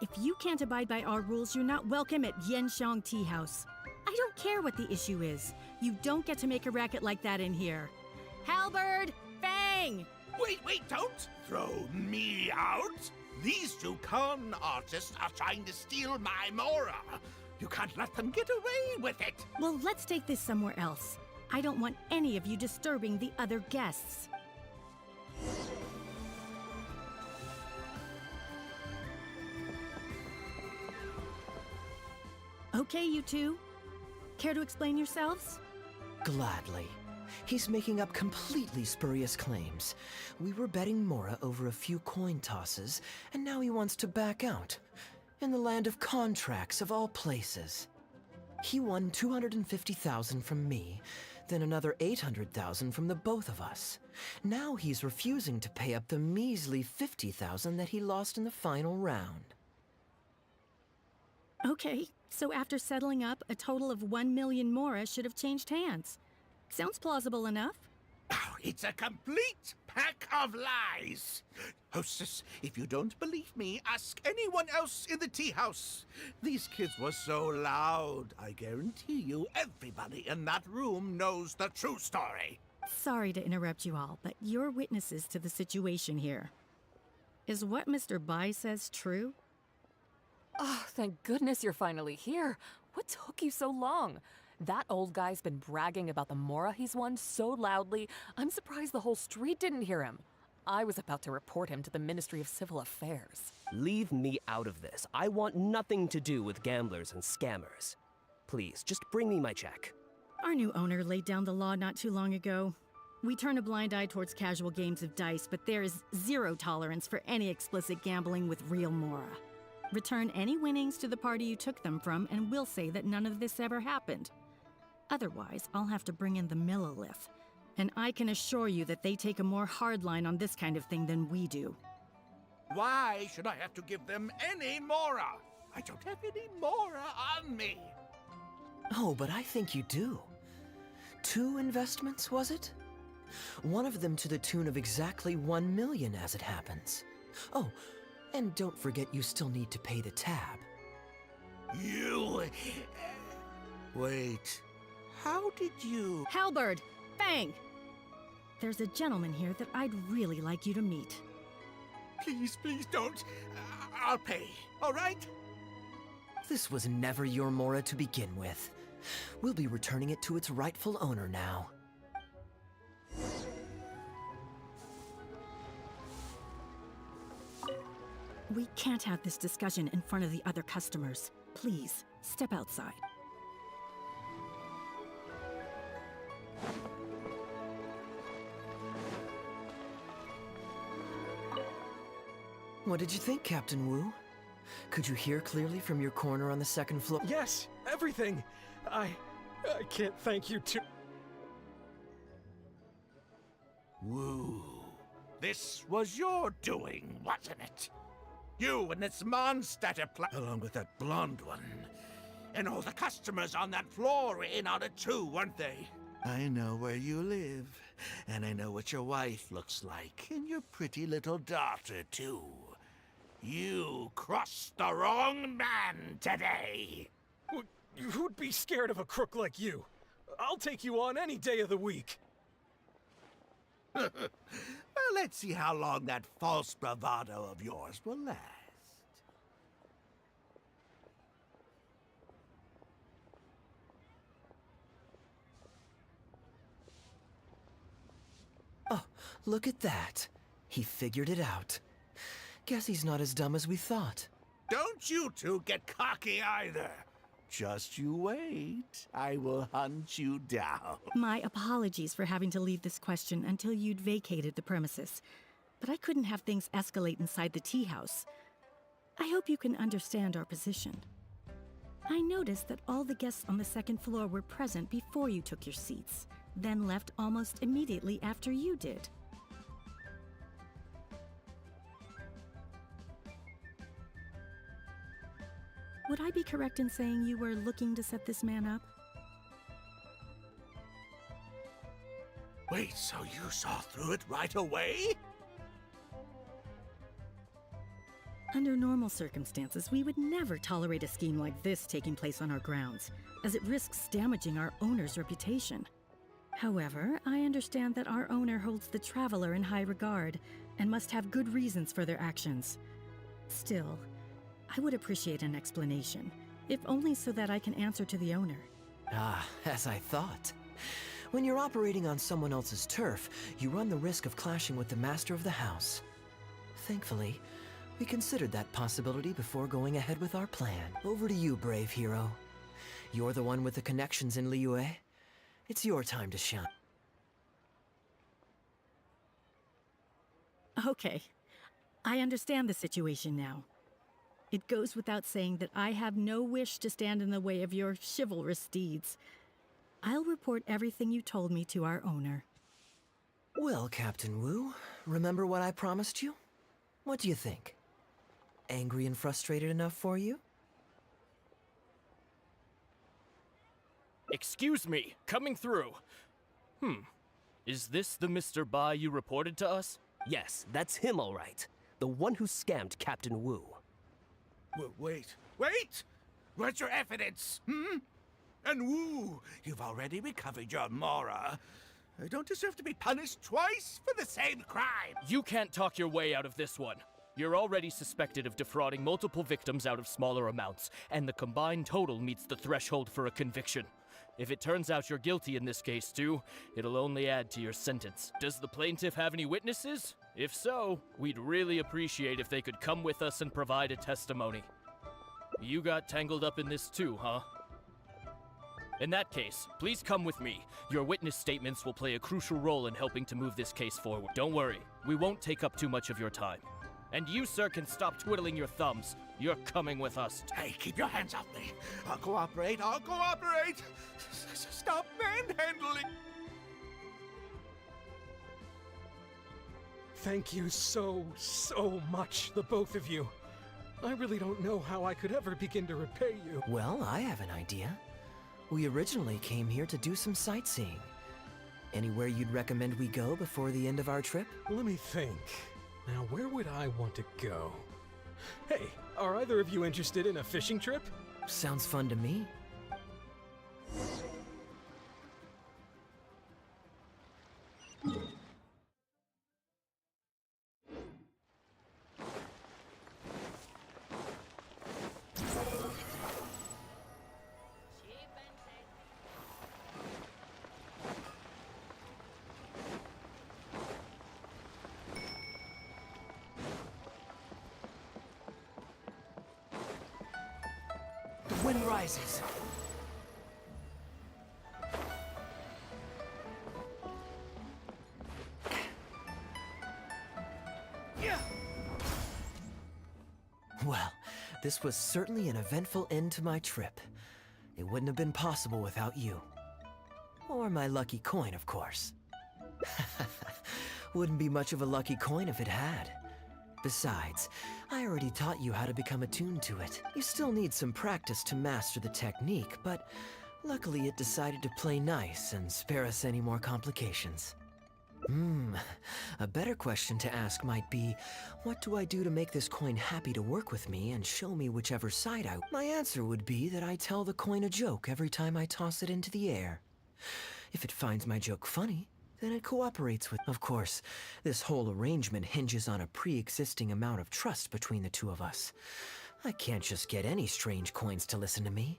If you can't abide by our rules, you're not welcome at Yanxiang Tea House. I don't care what the issue is. You don't get to make a racket like that in here. Halberd! Fang! Wait, don't throw me out! These two con artists are trying to steal my mora. You can't let them get away with it. Well, let's take this somewhere else. I don't want any of you disturbing the other guests. Okay, you two. Care to explain yourselves? Gladly. He's making up completely spurious claims. We were betting Mora over a few coin tosses, and now he wants to back out. In the land of contracts, of all places. He won 250,000 from me, then another 800,000 from the both of us. Now he's refusing to pay up the measly 50,000 that he lost in the final round. Okay, so after settling up, a total of 1 million mora should have changed hands. Sounds plausible enough. Oh, it's a complete pack of lies. Hostess, if you don't believe me, ask anyone else in the tea house. These kids were so loud. I guarantee you everybody in that room knows the true story. Sorry to interrupt you all, but you're witnesses to the situation here. Is what Mr. Bai says true? Oh, thank goodness you're finally here. What took you so long? That old guy's been bragging about the mora he's won so loudly, I'm surprised the whole street didn't hear him. I was about to report him to the Ministry of Civil Affairs. Leave me out of this. I want nothing to do with gamblers and scammers. Please, just bring me my check. Our new owner laid down the law not too long ago. We turn a blind eye towards casual games of dice, but there is zero tolerance for any explicit gambling with real mora. Return any winnings to the party you took them from, and we'll say that none of this ever happened. Otherwise, I'll have to bring in the Millilith. And I can assure you that they take a more hard line on this kind of thing than we do. Why should I have to give them any mora? I don't have any mora on me. Oh, but I think you do. 2 investments, was it? One of them to the tune of exactly 1 million as it happens. Oh, and don't forget you still need to pay the tab. You... Wait... How did you... Halberd! Fang! There's a gentleman here that I'd really like you to meet. Please don't. I'll pay, all right? This was never your mora to begin with. We'll be returning it to its rightful owner now. We can't have this discussion in front of the other customers. Please, step outside. What did you think, Captain Wu? Could you hear clearly from your corner on the 2nd floor? Yes, everything. I can't thank you too. Wu, this was your doing, wasn't it? You and this Mondstatter along with that blonde one. And all the customers on that floor were in on it too, weren't they? I know where you live, and I know what your wife looks like, and your pretty little daughter too. You crossed the wrong man today. Who'd be scared of a crook like you? I'll take you on any day of the week. Well, let's see how long that false bravado of yours will last. Look at that. He figured it out. Guess he's not as dumb as we thought. Don't you two get cocky either. Just you wait. I will hunt you down. My apologies for having to leave this question until you'd vacated the premises. But I couldn't have things escalate inside the tea house. I hope you can understand our position. I noticed that all the guests on the second floor were present before you took your seats, then left almost immediately after you did. Would I be correct in saying you were looking to set this man up? Wait, so you saw through it right away? Under normal circumstances, we would never tolerate a scheme like this taking place on our grounds, as it risks damaging our owner's reputation. However, I understand that our owner holds the Traveler in high regard, and must have good reasons for their actions. Still, I would appreciate an explanation, if only so that I can answer to the owner. Ah, as I thought. When you're operating on someone else's turf, you run the risk of clashing with the master of the house. Thankfully, we considered that possibility before going ahead with our plan. Over to you, brave hero. You're the one with the connections in Liyue. It's your time to shine. Okay, I understand the situation now. It goes without saying that I have no wish to stand in the way of your chivalrous deeds. I'll report everything you told me to our owner. Well, Captain Wu, remember what I promised you? What do you think? Angry and frustrated enough for you? Excuse me, coming through. Is this the Mr. Bai you reported to us? Yes, that's him all right. The one who scammed Captain Wu. Wait! Where's your evidence, And Wu, you've already recovered your Mora. I don't deserve to be punished twice for the same crime! You can't talk your way out of this one. You're already suspected of defrauding multiple victims out of smaller amounts, and the combined total meets the threshold for a conviction. If it turns out you're guilty in this case too, it'll only add to your sentence. Does the plaintiff have any witnesses? If so, we'd really appreciate if they could come with us and provide a testimony. You got tangled up in this too, huh? In that case, please come with me. Your witness statements will play a crucial role in helping to move this case forward. Don't worry, we won't take up too much of your time. And you, sir, can stop twiddling your thumbs. You're coming with us. Hey, keep your hands off me. I'll cooperate. Stop manhandling. Thank you so much, the both of you. I really don't know how I could ever begin to repay you. Well, I have an idea. We originally came here to do some sightseeing. Anywhere you'd recommend we go before the end of our trip? Let me think. Now, where would I want to go? Hey, are either of you interested in a fishing trip? Sounds fun to me. Wind rises. Well, this was certainly an eventful end to my trip. It wouldn't have been possible without you. Or my lucky coin, of course. Wouldn't be much of a lucky coin if it had. Besides, I already taught you how to become attuned to it. You still need some practice to master the technique, but luckily it decided to play nice and spare us any more complications. A better question to ask might be, what do I do to make this coin happy to work with me and show me whichever side I... My answer would be that I tell the coin a joke every time I toss it into the air. If it finds my joke funny, then it cooperates with... Of course, this whole arrangement hinges on a pre-existing amount of trust between the two of us. I can't just get any strange coins to listen to me.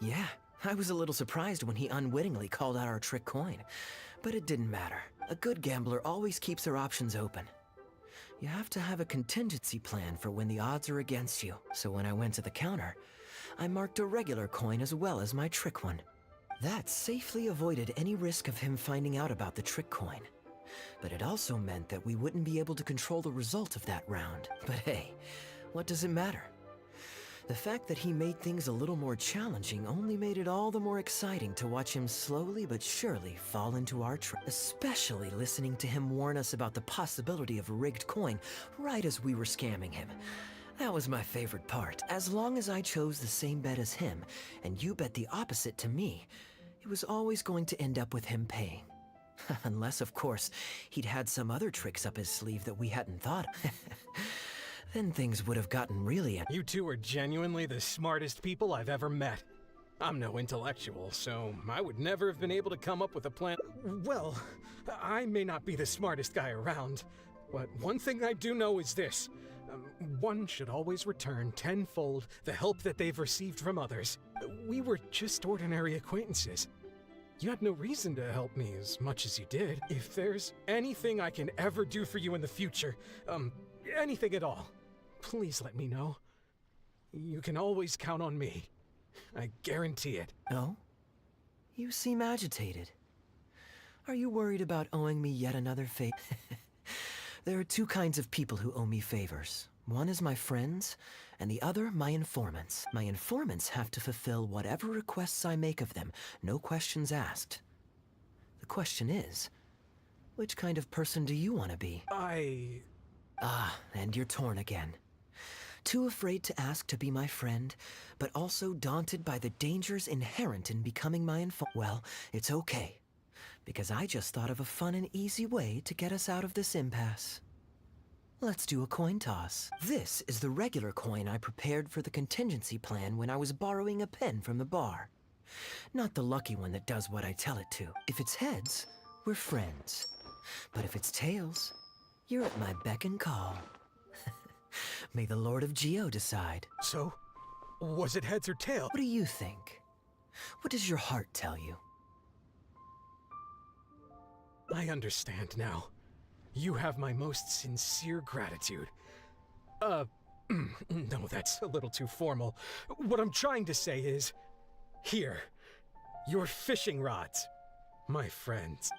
Yeah, I was a little surprised when he unwittingly called out our trick coin, but it didn't matter. A good gambler always keeps their options open. You have to have a contingency plan for when the odds are against you, so when I went to the counter, I marked a regular coin as well as my trick one. That safely avoided any risk of him finding out about the trick coin. But it also meant that we wouldn't be able to control the result of that round. But hey, what does it matter? The fact that he made things a little more challenging only made it all the more exciting to watch him slowly but surely fall into our trap. Especially listening to him warn us about the possibility of a rigged coin right as we were scamming him. That was my favorite part. As long as I chose the same bet as him, and you bet the opposite to me, it was always going to end up with him paying. Unless, of course, he'd had some other tricks up his sleeve that we hadn't thought of. Then things would have gotten really... You two are genuinely the smartest people I've ever met. I'm no intellectual, so I would never have been able to come up with a plan. Well, I may not be the smartest guy around, but one thing I do know is this. One should always return tenfold the help that they've received from others. We were just ordinary acquaintances. You had no reason to help me as much as you did. If there's anything I can ever do for you in the future, anything at all, please let me know. You can always count on me. I guarantee it. No? You seem agitated. Are you worried about owing me yet another favor? There are two kinds of people who owe me favors. One is my friends, and the other my informants. My informants have to fulfill whatever requests I make of them, no questions asked. The question is, which kind of person do you want to be? Ah, and you're torn again. Too afraid to ask to be my friend, but also daunted by the dangers inherent in becoming my informant. Well, it's okay, because I just thought of a fun and easy way to get us out of this impasse. Let's do a coin toss. This is the regular coin I prepared for the contingency plan when I was borrowing a pen from the bar. Not the lucky one that does what I tell it to. If it's heads, we're friends. But if it's tails, you're at my beck and call. May the Lord of Geo decide. So, was it heads or tails? What do you think? What does your heart tell you? I understand now. You have my most sincere gratitude. No, that's a little too formal. What I'm trying to say is, here, your fishing rods, my friends.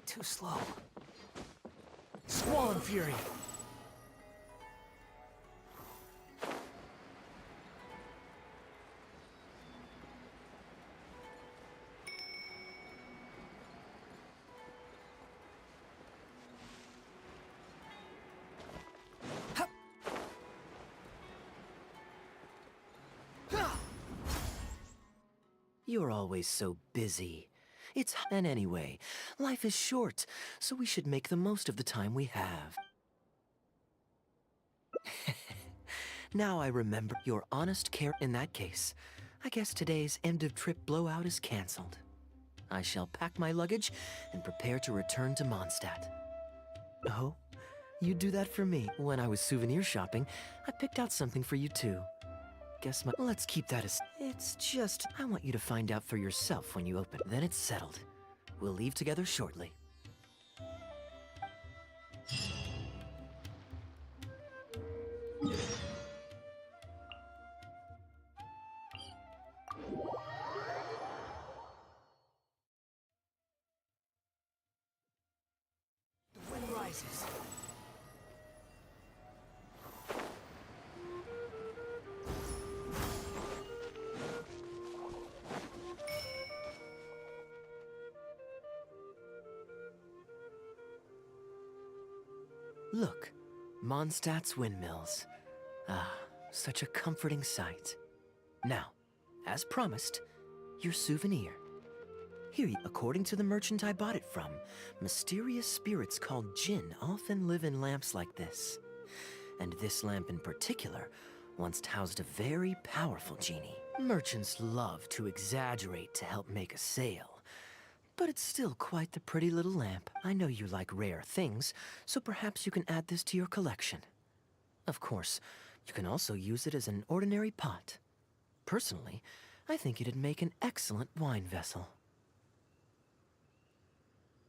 Too slow. Squall and Fury! You're always so busy. And anyway, life is short, so we should make the most of the time we have. Now I remember your honest care. In that case, I guess today's end-of-trip blowout is cancelled. I shall pack my luggage and prepare to return to Mondstadt. Oh? You do that for me. When I was souvenir shopping, I picked out something for you too. Guess my... Let's keep that as... It's just... I want you to find out for yourself when you open. Then it's settled. We'll leave together shortly. The wind rises. Look, Mondstadt's windmills. Ah, such a comforting sight. Now, as promised, your souvenir. Here, according to the merchant I bought it from, mysterious spirits called Jinn often live in lamps like this. And this lamp in particular once housed a very powerful genie. Merchants love to exaggerate to help make a sale. But it's still quite the pretty little lamp. I know you like rare things, so perhaps you can add this to your collection. Of course, you can also use it as an ordinary pot. Personally, I think it'd make an excellent wine vessel.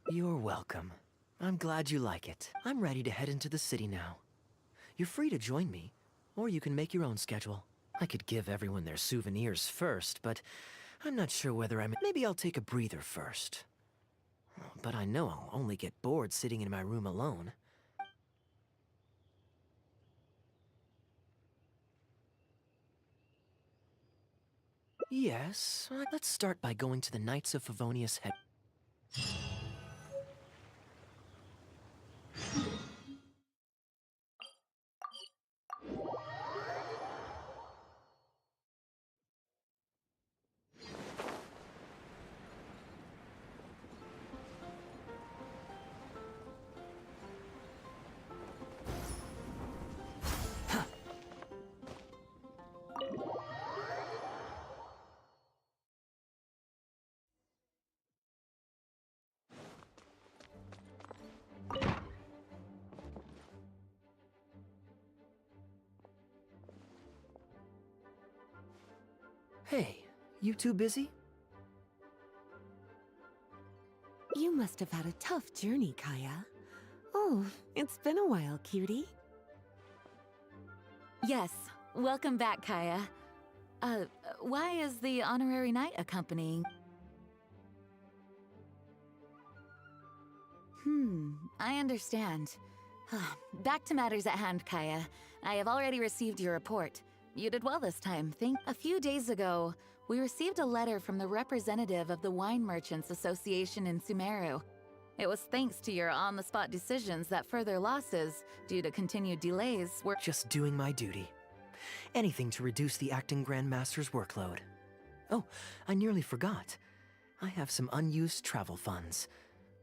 You're welcome. I'm glad you like it. I'm ready to head into the city now. You're free to join me, or you can make your own schedule. I could give everyone their souvenirs first, but I'm not sure whether maybe I'll take a breather first. But I know I'll only get bored sitting in my room alone. Yes, let's start by going to the Knights of Favonius head. Hey, you two busy? You must have had a tough journey, Kaeya. Oh, it's been a while, cutie. Yes, welcome back, Kaeya. Why is the honorary knight accompanying? I understand. Back to matters at hand, Kaeya. I have already received your report. You did well this time, A few days ago, we received a letter from the representative of the Wine Merchants Association in Sumeru. It was thanks to your on-the-spot decisions that further losses, due to continued delays, were— Just doing my duty. Anything to reduce the acting Grandmaster's workload. Oh, I nearly forgot. I have some unused travel funds.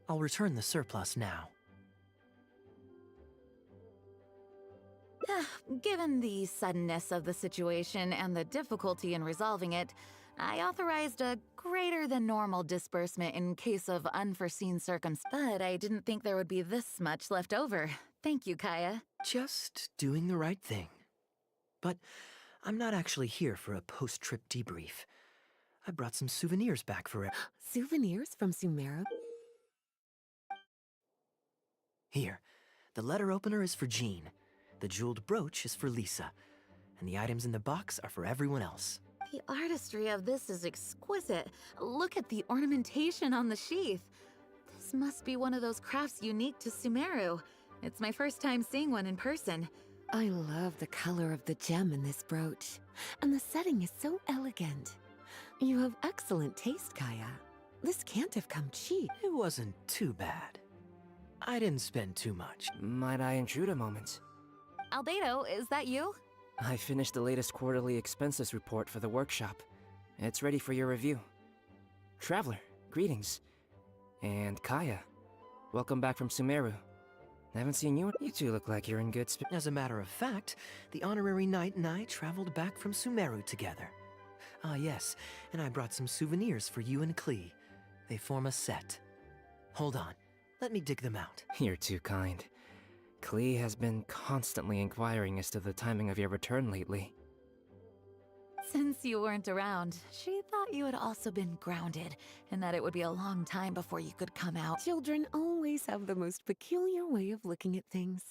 I'll return the surplus now. Given the suddenness of the situation and the difficulty in resolving it, I authorized a greater than normal disbursement in case of unforeseen circumstances. But I didn't think there would be this much left over. Thank you, Kaeya. Just doing the right thing. But I'm not actually here for a post-trip debrief. I brought some souvenirs back for it. Souvenirs from Sumeru? Here, the letter opener is for Jean. The jeweled brooch is for Lisa, and the items in the box are for everyone else. The artistry of this is exquisite. Look at the ornamentation on the sheath. This must be one of those crafts unique to Sumeru. It's my first time seeing one in person. I love the color of the gem in this brooch, and the setting is so elegant. You have excellent taste, Kaeya. This can't have come cheap. It wasn't too bad. I didn't spend too much. Might I intrude a moment? Albedo, is that you? I finished the latest quarterly expenses report for the workshop. It's ready for your review. Traveler, greetings. And Kaeya, welcome back from Sumeru. I haven't seen you. You two look like you're in good spirits. As a matter of fact, the honorary knight and I traveled back from Sumeru together. Ah yes, and I brought some souvenirs for you and Klee. They form a set. Hold on, let me dig them out. You're too kind. Klee has been constantly inquiring as to the timing of your return lately. Since you weren't around, she thought you had also been grounded, and that it would be a long time before you could come out. Children always have the most peculiar way of looking at things.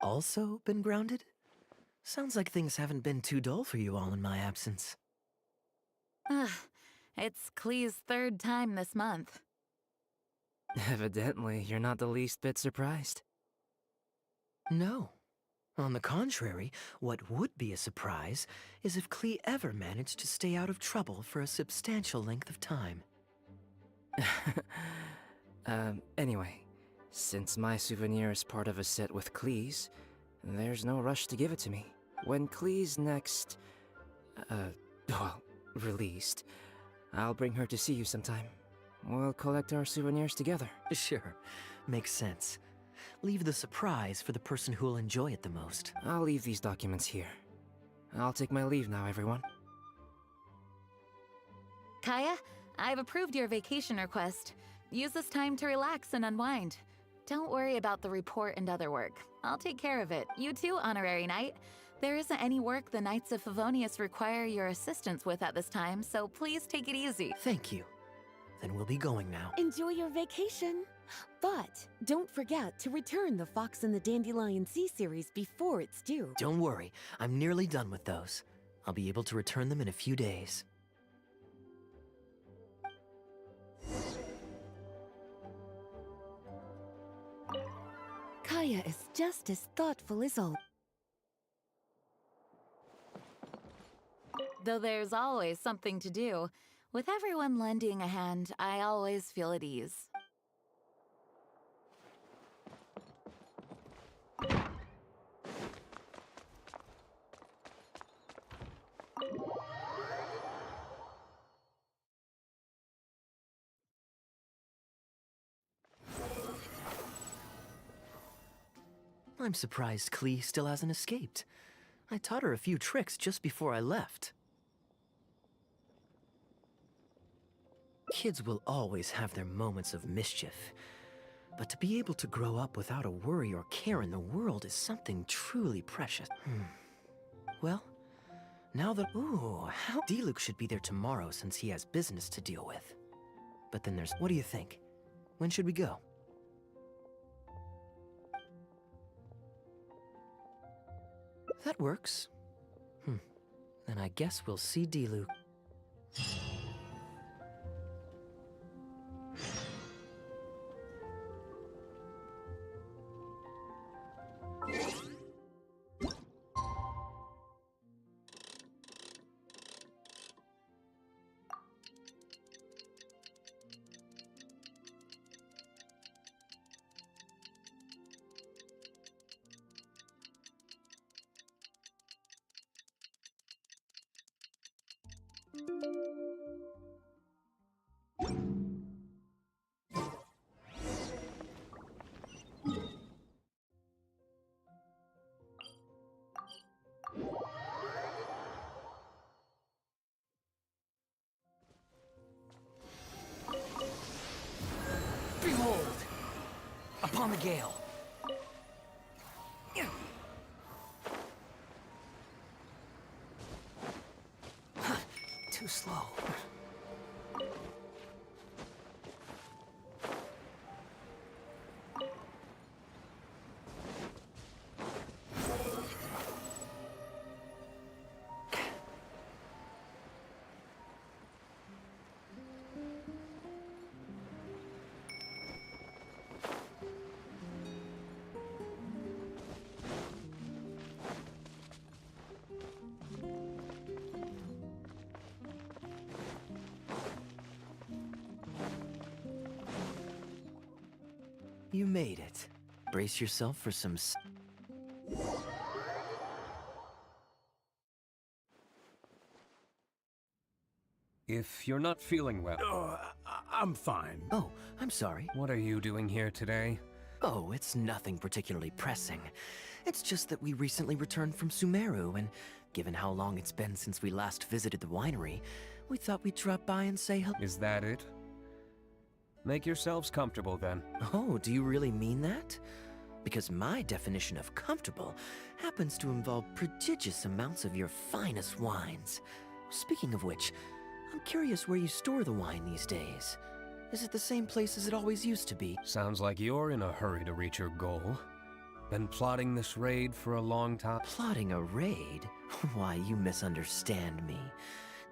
Also been grounded? Sounds like things haven't been too dull for you all in my absence. It's Klee's 3rd time this month. Evidently, you're not the least bit surprised. No. On the contrary, what would be a surprise is if Klee ever managed to stay out of trouble for a substantial length of time. Anyway, since my souvenir is part of a set with Klee's, there's no rush to give it to me. When Klee's next, released, I'll bring her to see you sometime. We'll collect our souvenirs together. Sure, makes sense. Leave the surprise for the person who'll enjoy it the most. I'll leave these documents here. I'll take my leave now, everyone. Kaeya, I've approved your vacation request. Use this time to relax and unwind. Don't worry about the report and other work. I'll take care of it. You too, Honorary Knight. There isn't any work the Knights of Favonius require your assistance with at this time, so please take it easy. Thank you. Then we'll be going now. Enjoy your vacation. But don't forget to return the Fox and the Dandelion Sea series before it's due. Don't worry, I'm nearly done with those. I'll be able to return them in a few days. Kaeya is just as thoughtful as always. Though there's always something to do, with everyone lending a hand, I always feel at ease. I'm surprised Klee still hasn't escaped. I taught her a few tricks just before I left. Kids will always have their moments of mischief, but to be able to grow up without a worry or care in the world is something truly precious. Well, now that... Ooh, how... Diluc should be there tomorrow since he has business to deal with. But then there's... What do you think? When should we go? That works. Then I guess we'll see Diluc. Behold! Upon the gale. Too slow. You made it. Brace yourself for some If you're not feeling well... I'm fine. Oh, I'm sorry. What are you doing here today? Oh, it's nothing particularly pressing. It's just that we recently returned from Sumeru, and given how long it's been since we last visited the winery, we thought we'd drop by and say hello. Is that it? Make yourselves comfortable then. Oh, do you really mean that? Because my definition of comfortable happens to involve prodigious amounts of your finest wines. Speaking of which, I'm curious where you store the wine these days. Is it the same place as it always used to be? Sounds like you're in a hurry to reach your goal. Been plotting this raid for a long time. Plotting a raid? Why, you misunderstand me.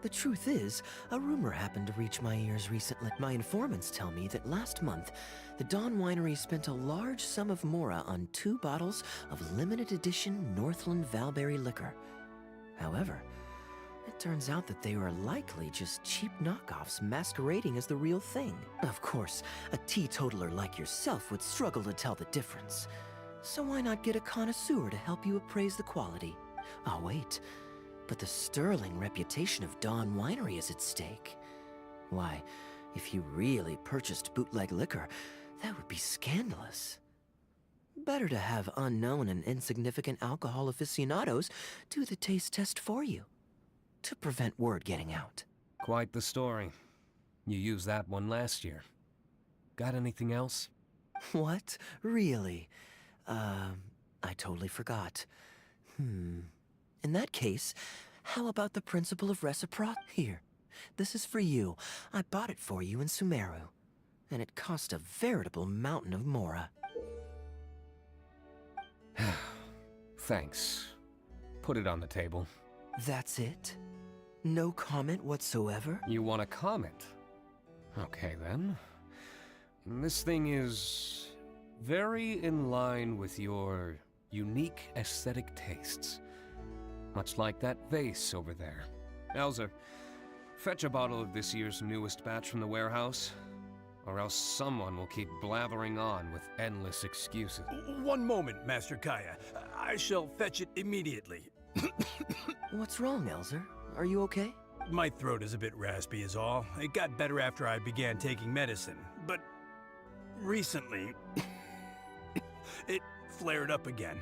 The truth is, a rumor happened to reach my ears recently. My informants tell me that last month, the Dawn Winery spent a large sum of mora on 2 bottles of limited edition Northland Valberry liquor. However, it turns out that they were likely just cheap knockoffs masquerading as the real thing. Of course, a teetotaler like yourself would struggle to tell the difference. So why not get a connoisseur to help you appraise the quality? Oh, wait. But the sterling reputation of Dawn Winery is at stake. Why, if you really purchased bootleg liquor, that would be scandalous. Better to have unknown and insignificant alcohol aficionados do the taste test for you, to prevent word getting out. Quite the story. You used that one last year. Got anything else? What? Really? I totally forgot. In that case, how about the principle of reciprocity? Here, this is for you. I bought it for you in Sumeru, and it cost a veritable mountain of mora. Thanks. Put it on the table. That's it? No comment whatsoever? You want a comment? Okay, then. This thing is very in line with your unique aesthetic tastes. Much like that vase over there. Elzer, fetch a bottle of this year's newest batch from the warehouse, or else someone will keep blathering on with endless excuses. One moment, Master Kaeya. I shall fetch it immediately. What's wrong, Elzer? Are you okay? My throat is a bit raspy is all. It got better after I began taking medicine, but recently it flared up again.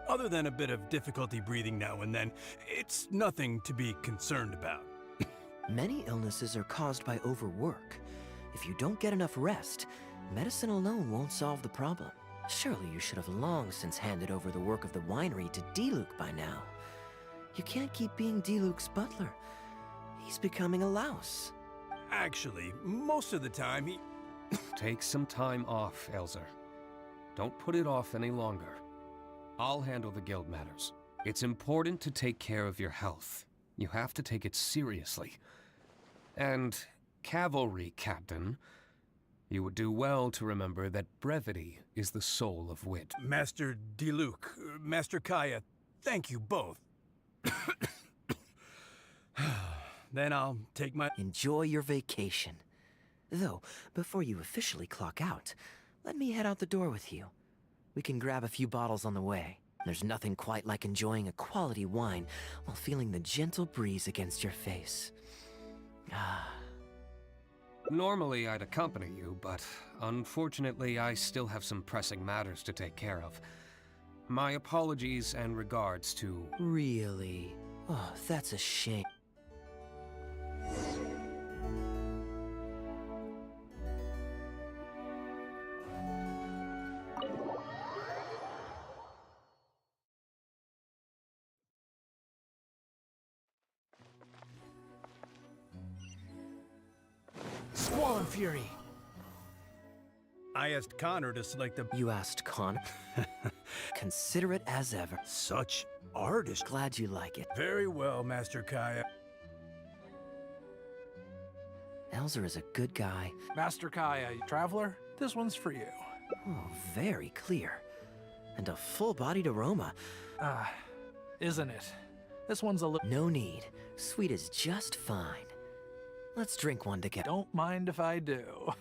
Other than a bit of difficulty breathing now and then, it's nothing to be concerned about. Many illnesses are caused by overwork. If you don't get enough rest, medicine alone won't solve the problem. Surely you should have long since handed over the work of the winery to Diluc by now. You can't keep being Diluc's butler. He's becoming a louse. Actually, most of the time he... Take some time off, Elzer. Don't put it off any longer. I'll handle the guild matters. It's important to take care of your health. You have to take it seriously. And, cavalry captain, you would do well to remember that brevity is the soul of wit. Master Diluc, Master Kaeya, thank you both. Then I'll take my... Enjoy your vacation. Though, before you officially clock out, let me head out the door with you. We can grab a few bottles on the way. There's nothing quite like enjoying a quality wine while feeling the gentle breeze against your face. Normally I'd accompany you, but unfortunately I still have some pressing matters to take care of. My apologies and regards to... Really? Oh, that's a shame. Squall and Fury. I asked Connor to select the... You asked Connor? Consider it as ever. Such artist. Glad you like it. Very well, Master Kaeya. Elzer is a good guy. Master Kaeya, traveler, this one's for you. Oh, very clear. And a full-bodied aroma. Isn't it? This one's a little... No need. Sweet is just fine. Let's drink one together. Don't mind if I do.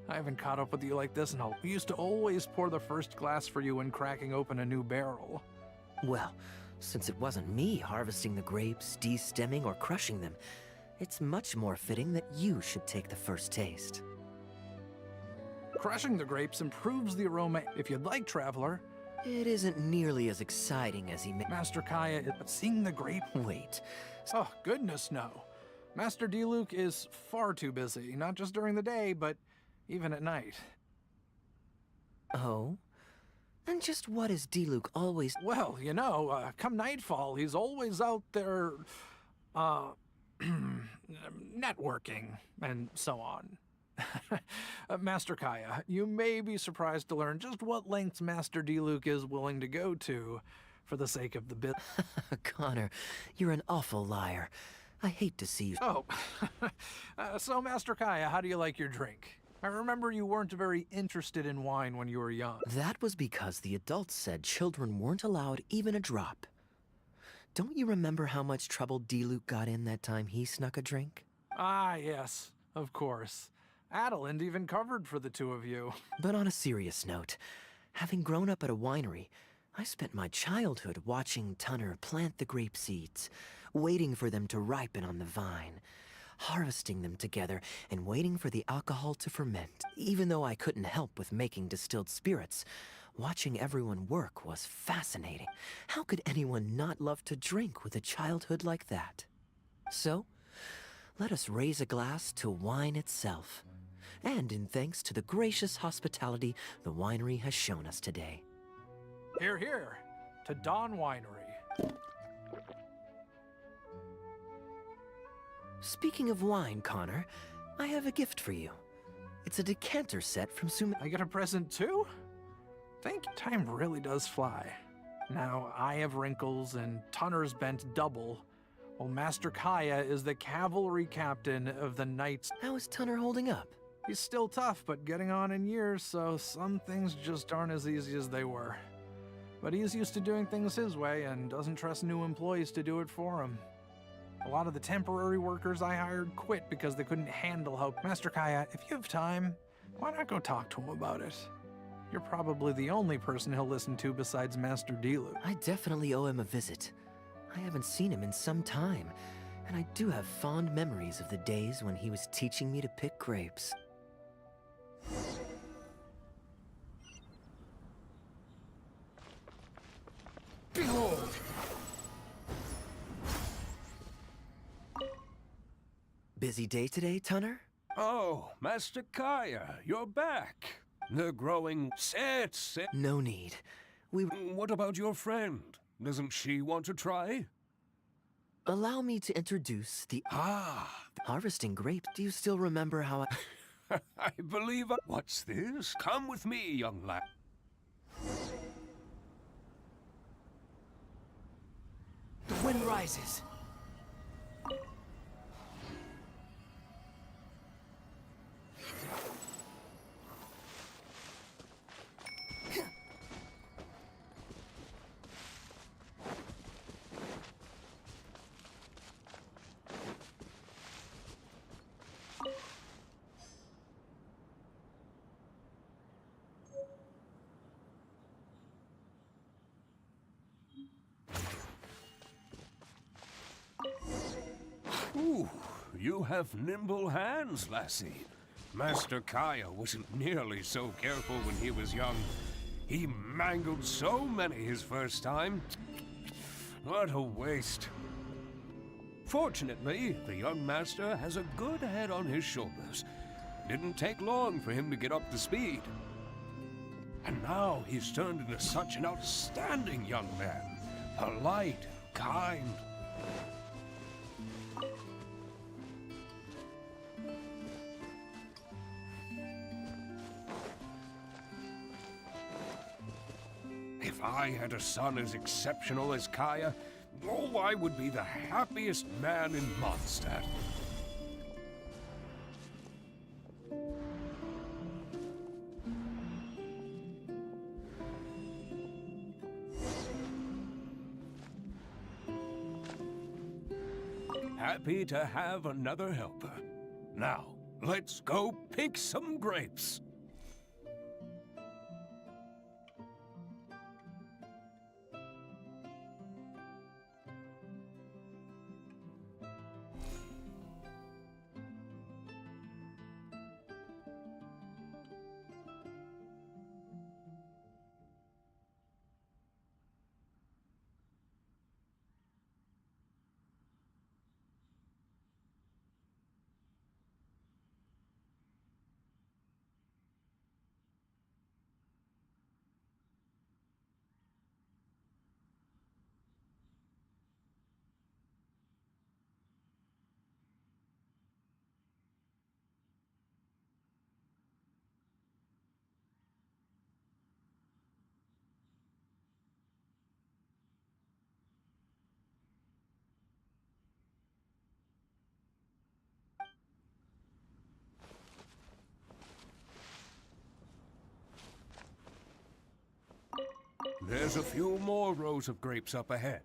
I haven't caught up with you like this in a... We used to always pour the first glass for you when cracking open a new barrel. Well, since it wasn't me harvesting the grapes, de-stemming, or crushing them, it's much more fitting that you should take the first taste. Crushing the grapes improves the aroma. If you'd like, traveler. It isn't nearly as exciting as he made. Master Kaeya, but seeing the grape... Wait. Oh, goodness, no. Master Diluc is far too busy, not just during the day, but even at night. Oh? And just what is Diluc always... Well, you know, come nightfall, he's always out there, networking and so on. Master Kaeya, you may be surprised to learn just what lengths Master Diluc is willing to go to for the sake of the bit. Connor, you're an awful liar. I hate to see you... Oh, so Master Kaeya, how do you like your drink? I remember you weren't very interested in wine when you were young. That was because the adults said children weren't allowed even a drop. Don't you remember how much trouble Diluc got in that time he snuck a drink? Ah, yes, of course. Adeline even covered for the two of you. But on a serious note, having grown up at a winery, I spent my childhood watching Tunner plant the grape seeds, waiting for them to ripen on the vine, harvesting them together and waiting for the alcohol to ferment. Even though I couldn't help with making distilled spirits, watching everyone work was fascinating. How could anyone not love to drink with a childhood like that? So, let us raise a glass to wine itself, and in thanks to the gracious hospitality the winery has shown us today. Here, here, to Dawn Winery. Speaking of wine, Connor, I have a gift for you. It's a decanter set from I get a present too? Think time really does fly. Now, I have wrinkles and Tunner's bent double, while Master Kaeya is the cavalry captain of the Knights. How is Tunner holding up? He's still tough, but getting on in years, so some things just aren't as easy as they were. But he's used to doing things his way and doesn't trust new employees to do it for him. A lot of the temporary workers I hired quit because they couldn't handle how... Master Kaeya, if you have time, why not go talk to him about it? You're probably the only person he'll listen to besides Master Diluc. I definitely owe him a visit. I haven't seen him in some time, and I do have fond memories of the days when he was teaching me to pick grapes. Behold! Busy day today, Tunner? Oh, Master Kaeya, you're back. The growing... Sit. No need. What about your friend? Doesn't she want to try? Allow me to introduce the... Harvesting grapes. Do you still remember how I... I believe What's this? Come with me, young lad. The wind rises. Ooh, you have nimble hands, lassie. Master Kaeya wasn't nearly so careful when he was young. He mangled so many his first time. What a waste. Fortunately, the young master has a good head on his shoulders. Didn't take long for him to get up to speed. And now he's turned into such an outstanding young man. Polite, kind. If I had a son as exceptional as Kaeya, oh, I would be the happiest man in Mondstadt. Happy to have another helper. Now, let's go pick some grapes. There's a few more rows of grapes up ahead.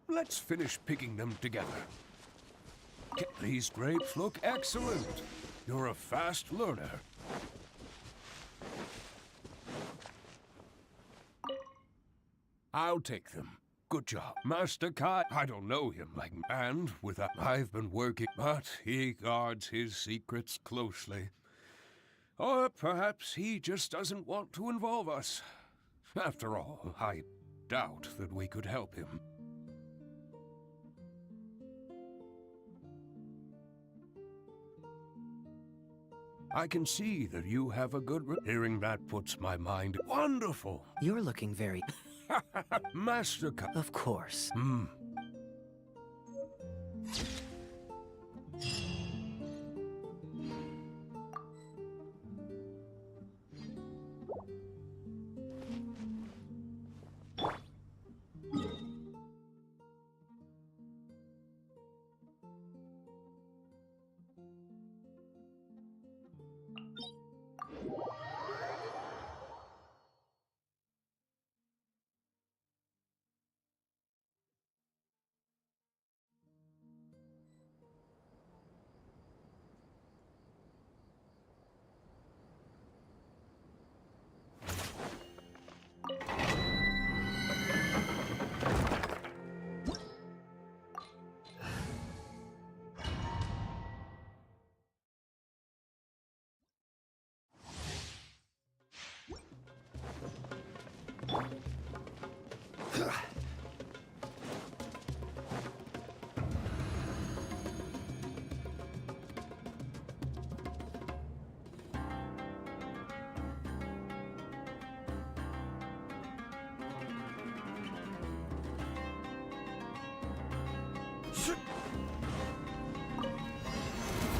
Let's finish picking them together. These grapes look excellent. You're a fast learner. I'll take them. Good job. Master Kai, I don't know him like, and with that, I've been working, but he guards his secrets closely. Or perhaps he just doesn't want to involve us. After all, I doubt that we could help him. I can see that you have a good hearing that puts my mind wonderful. You're looking very... Master Kai. Of course.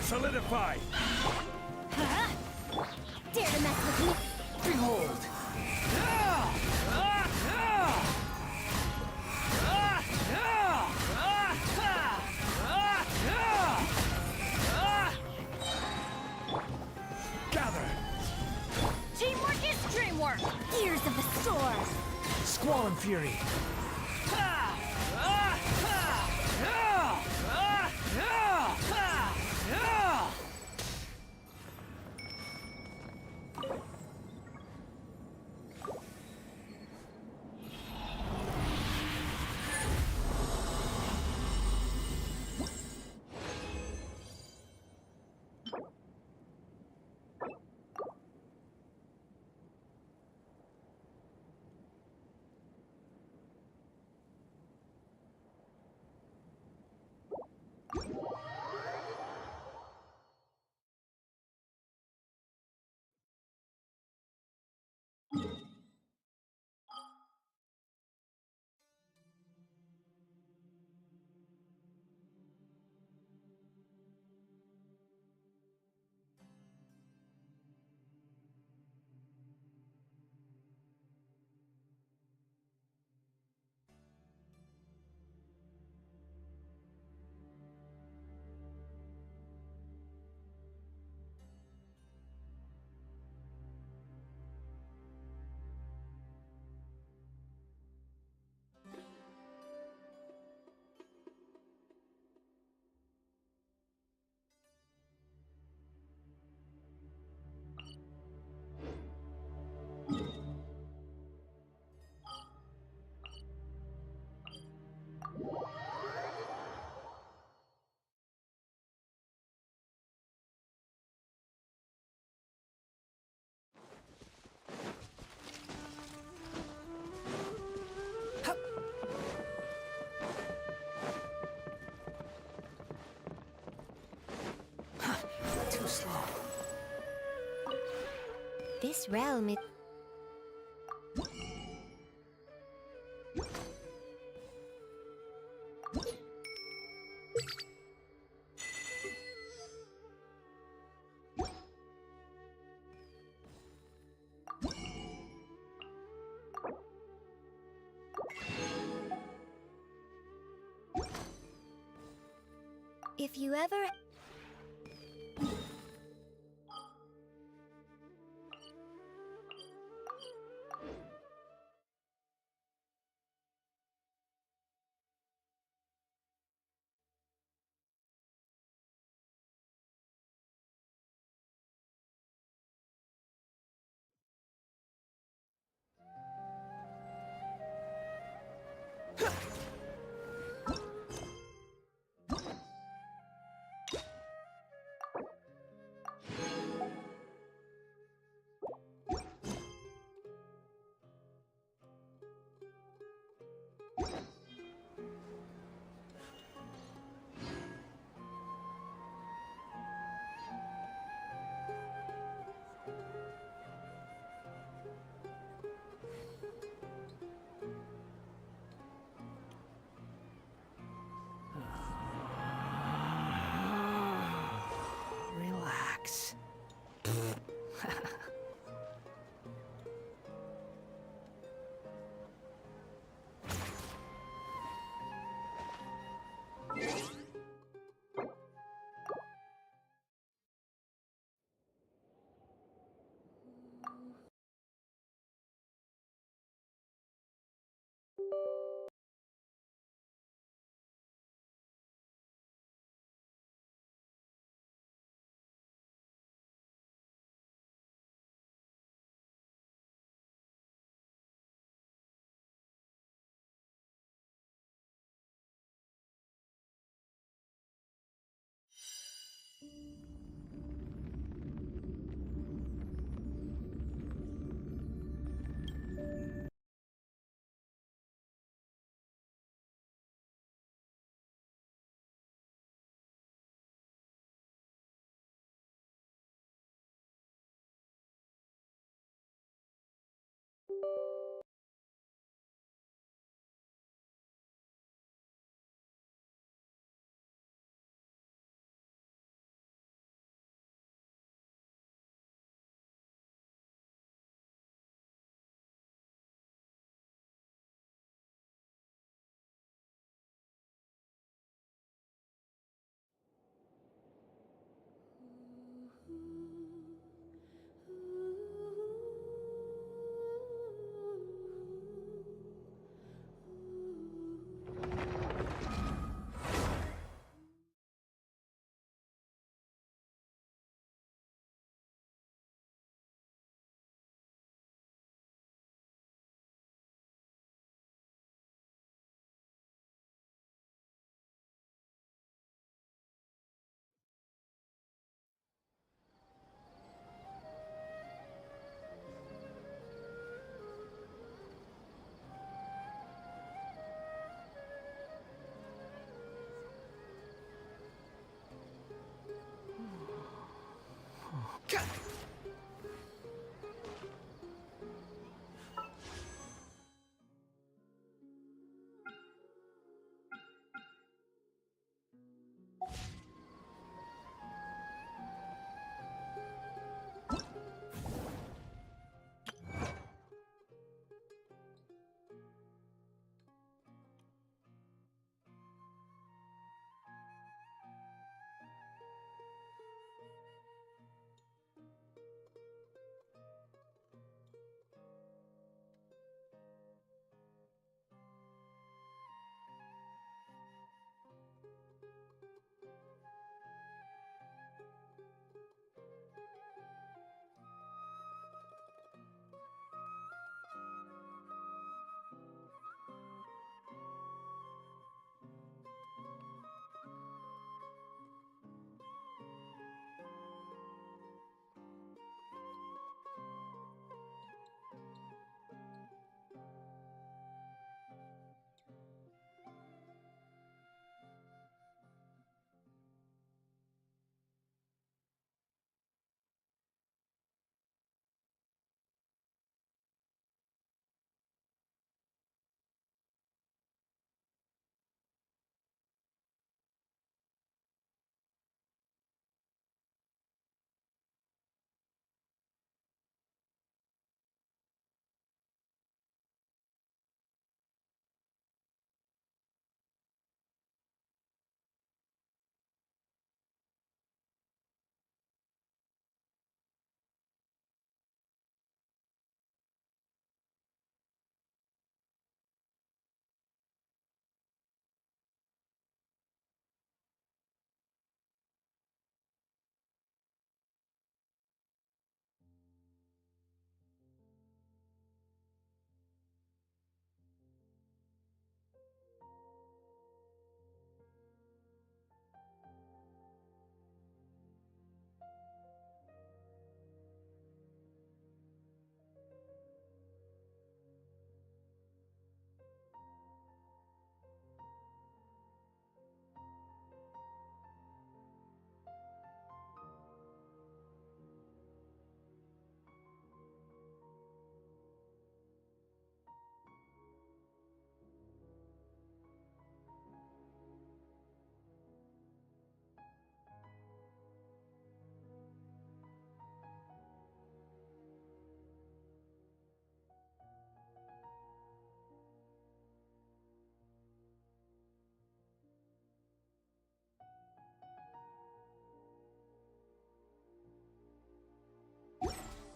Solidify! Dare to mess with me? Behold! Gather! Teamwork is dreamwork! Gears of the storm! Squall and fury! Too slow. This realm is... If you ever...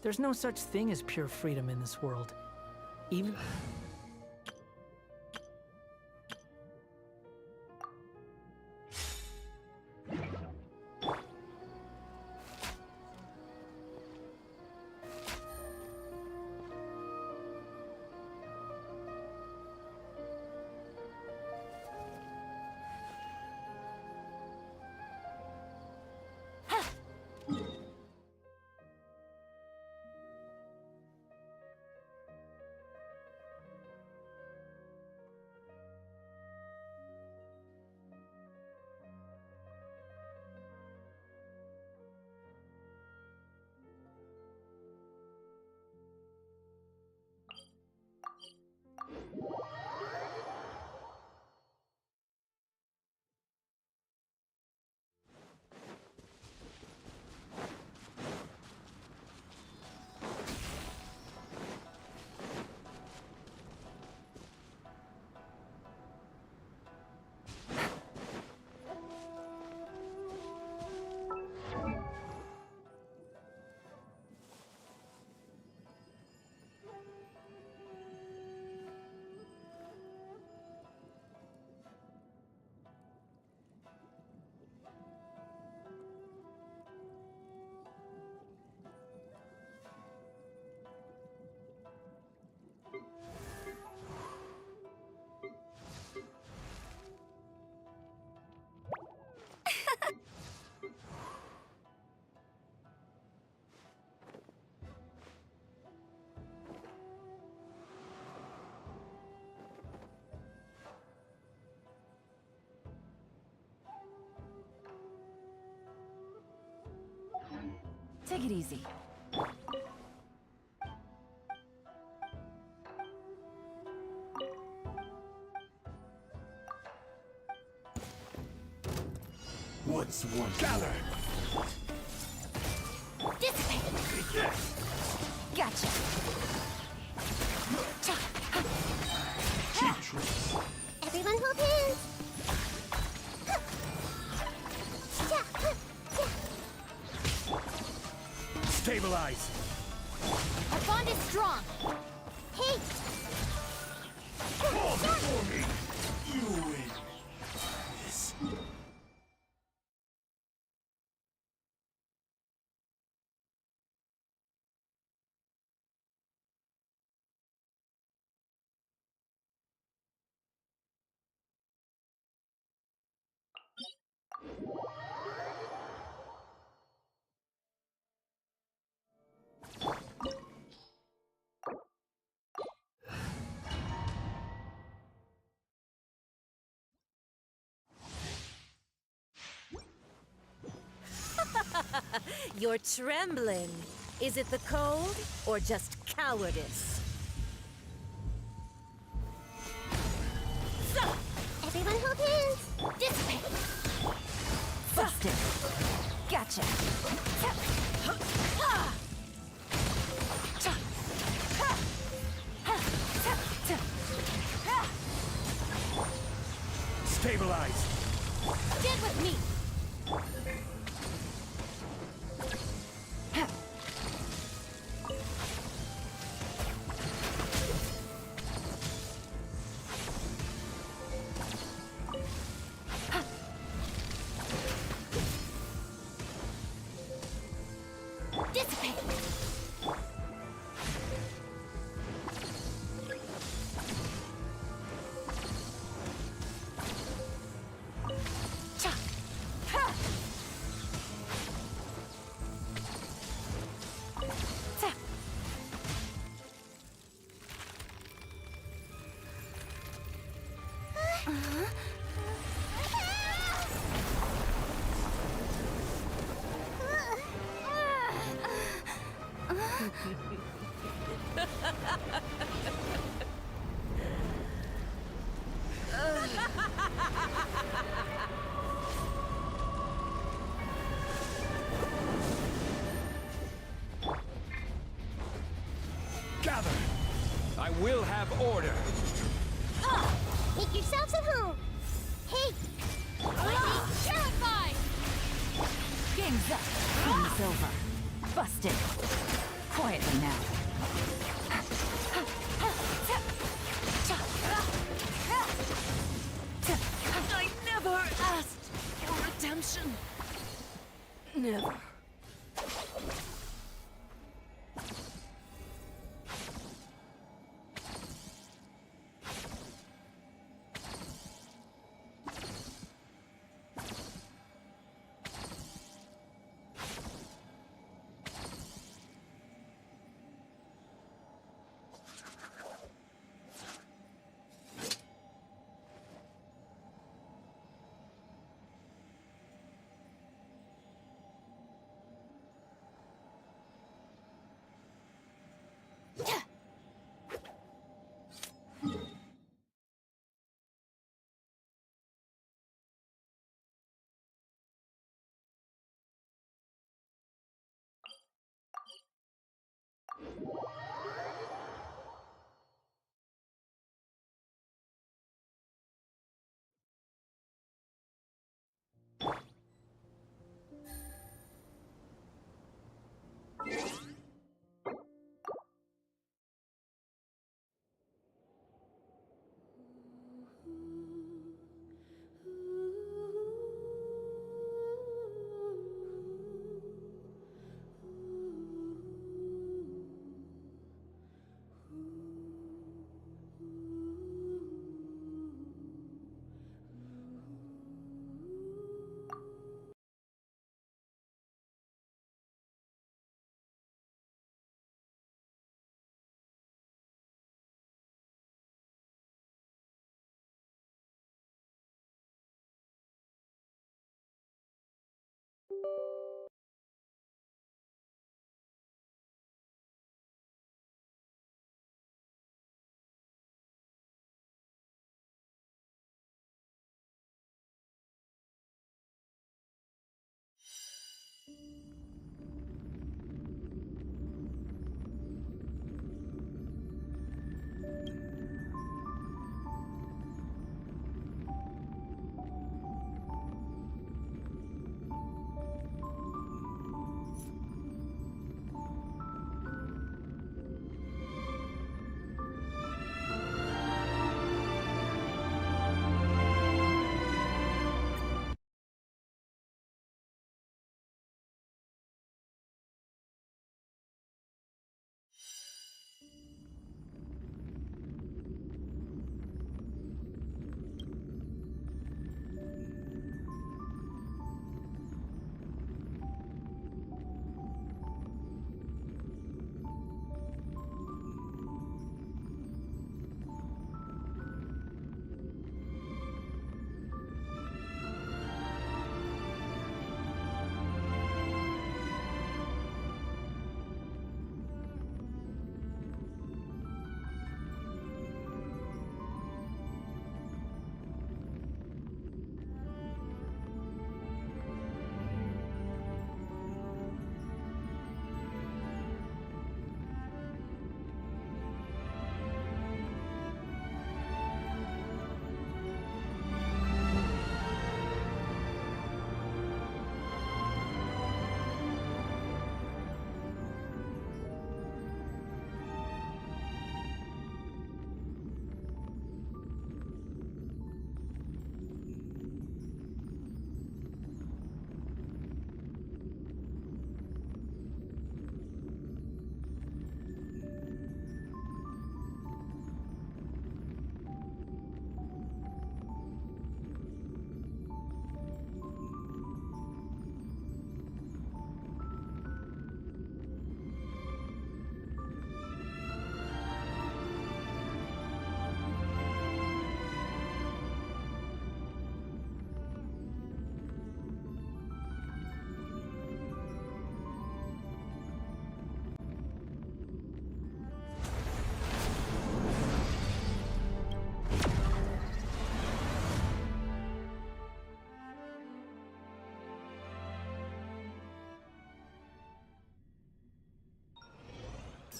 There's no such thing as pure freedom in this world. Even... Take it easy. What's one? Gather! Dissipate! Gotcha! Cheap tricks! Everyone hold hands! Stabilize! Our bond is strong! Hey! Fall before me! You win! This. You're trembling. Is it the cold or just cowardice? Everyone hold hands! Dissipate! Busted! Gotcha! Stabilize! Get with me! Dissipate! Gather! I will have order! Make yourselves at home! Hey! Terrified! Game's up! Game's over! Busted! Quiet redemption. Never.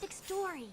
Big story.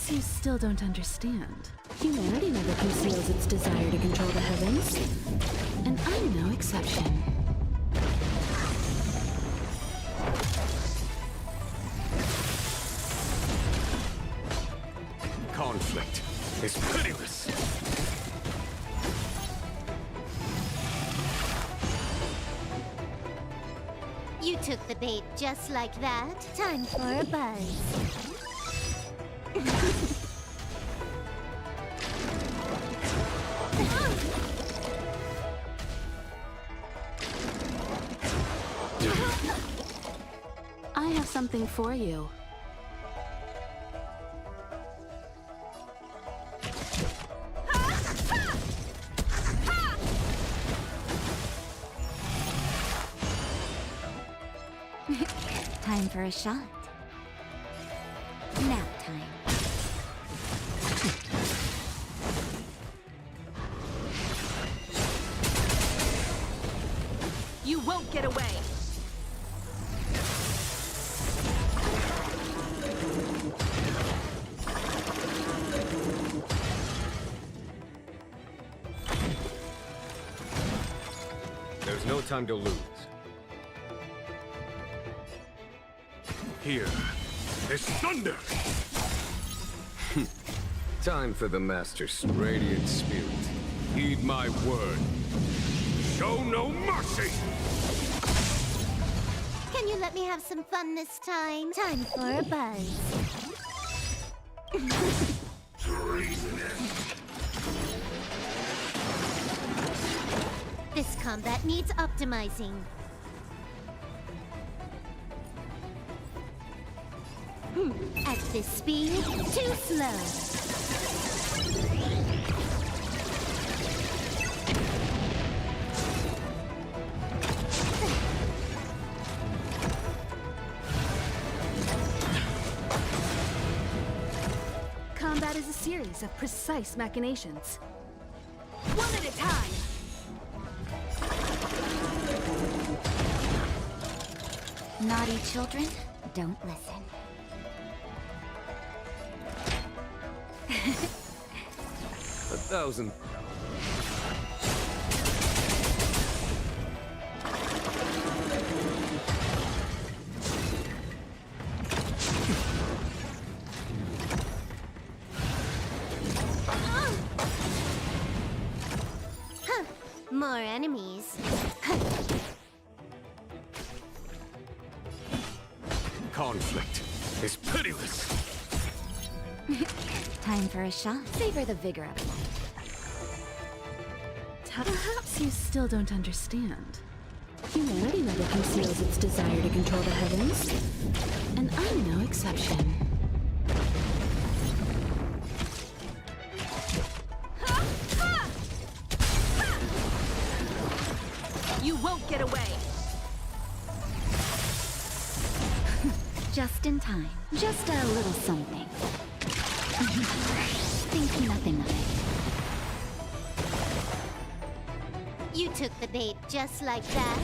Perhaps you still don't understand. Humanity never conceals its desire to control the heavens. And I'm no exception. Conflict is pitiless. You took the bait just like that. Time for a buzz. I have something for you. Time for a shot. Nap time. You won't get away! There's no time to lose. Here is thunder! Time for the Master's radiant spirit. Heed my word. Show no mercy! Can you let me have some fun this time? Time for a buzz. This combat needs optimizing. At this speed, too slow. Combat is a series of precise machinations. One at a time! Naughty children, don't listen. 1,000. More enemies. Conflict is pitiless. Time for a shot. Savor the vigor of life. Perhaps you still don't understand. Humanity never conceals its desire to control the heavens. And I'm no exception. You won't get away! Just in time. Just a little something. Think nothing of it. You took the bait just like that.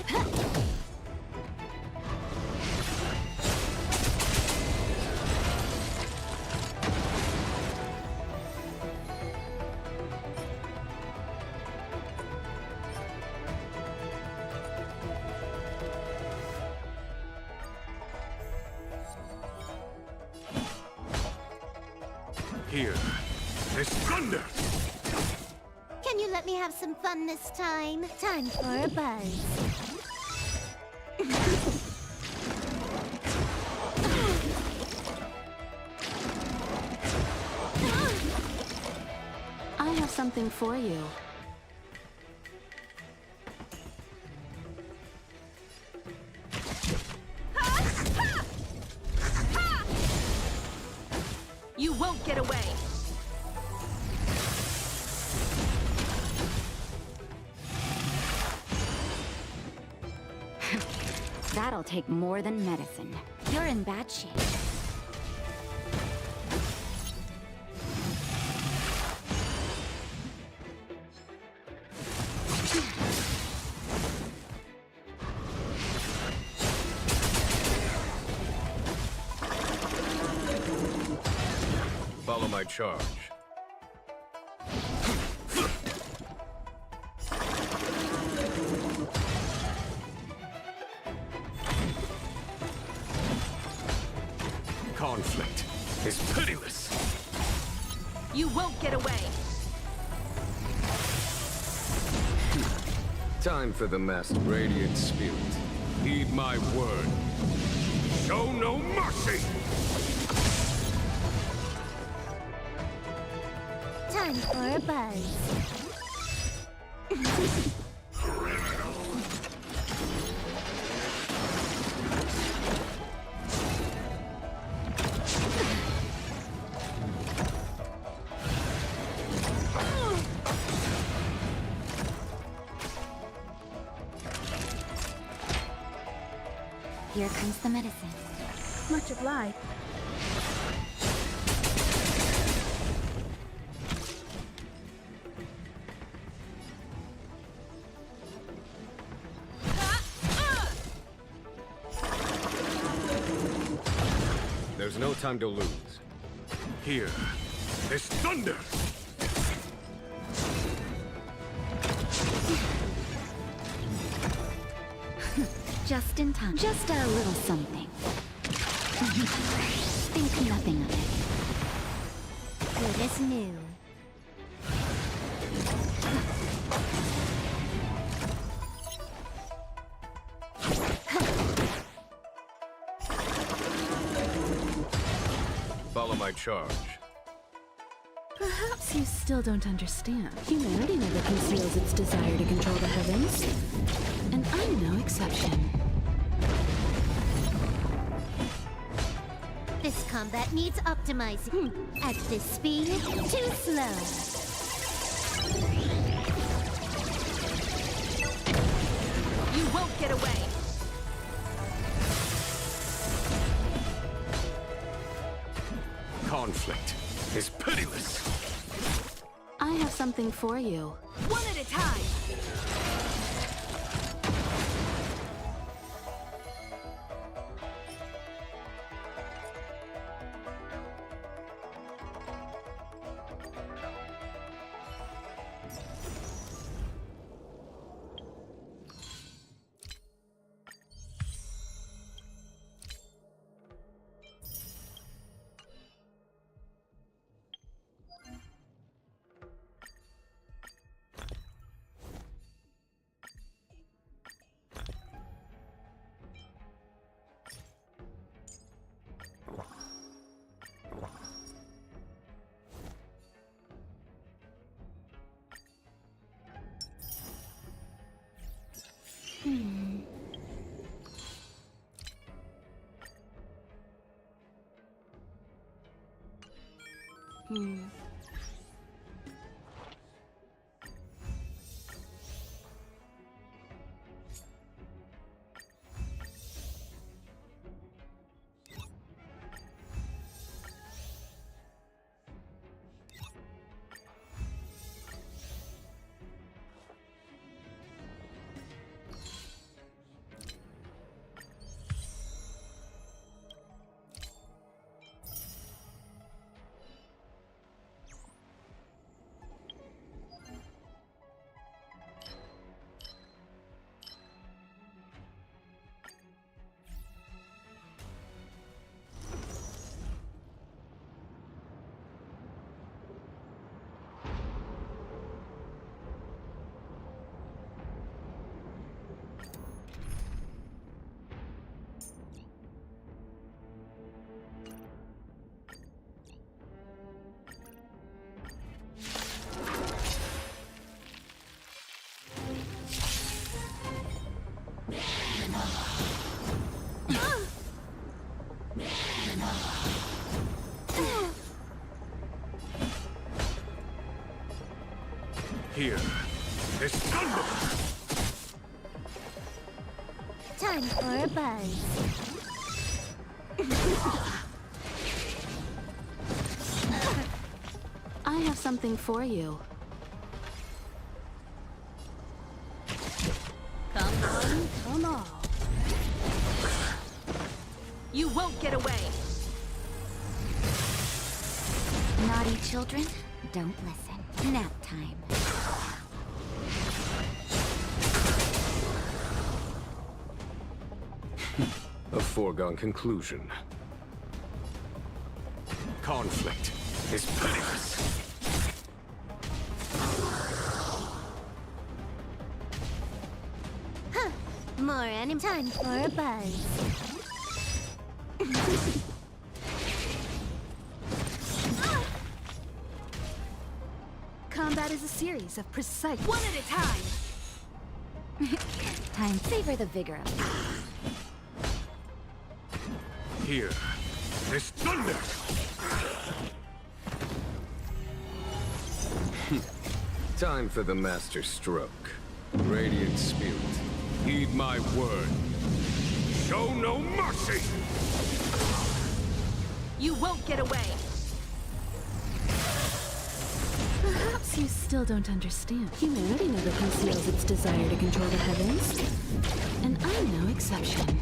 Here is thunder! Can you let me have some fun this time? Time for a buzz. I have something for you. You won't get away! That'll take more than medicine. You're in bad shape. Follow my charge. Conflict is pitiless. You won't get away! Time for the masked radiant spirit. Heed my word. Show no mercy! Time for a buzz. Here comes the medicine. Much obliged. There's no time to lose. Here is thunder! Just in time. Just a little something. Think nothing of it. Good as new. Follow my charge. Perhaps you still don't understand. Humanity never conceals its desire to control the heavens. And I'm no exception. This combat needs optimizing. At this speed, too slow. You won't get away! Conflict is pitiless. I have something for you. One at a time! Here is thunder! Time for a buzz. I have something for you. Come on, come on. You won't get away! Not Naughty children, don't listen. Nap time. A foregone conclusion. Conflict is pitiless. Huh. More anime time for a buzz. Combat is a series of precise... One at a time! Time, savor the vigor of it. Here is thunder! Time for the master stroke. Radiant spirit, heed my word. Show no mercy! You won't get away! Perhaps you still don't understand. Humanity never conceals its desire to control the heavens. And I'm no exception.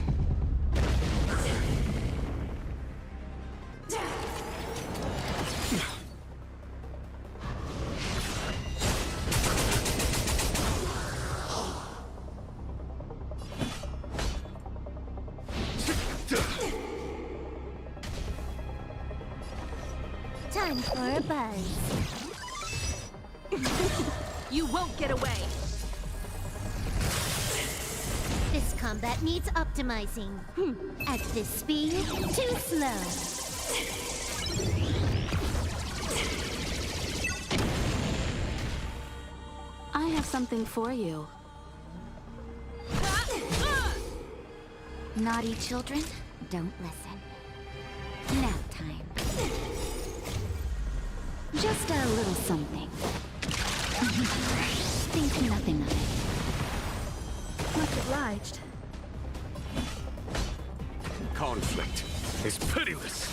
Time for a buzz. You won't get away! This combat needs optimizing. At this speed, too slow. I have something for you. Naughty children, don't listen. Nap time. Just a little something. Think nothing of it. Much obliged. Conflict is pitiless.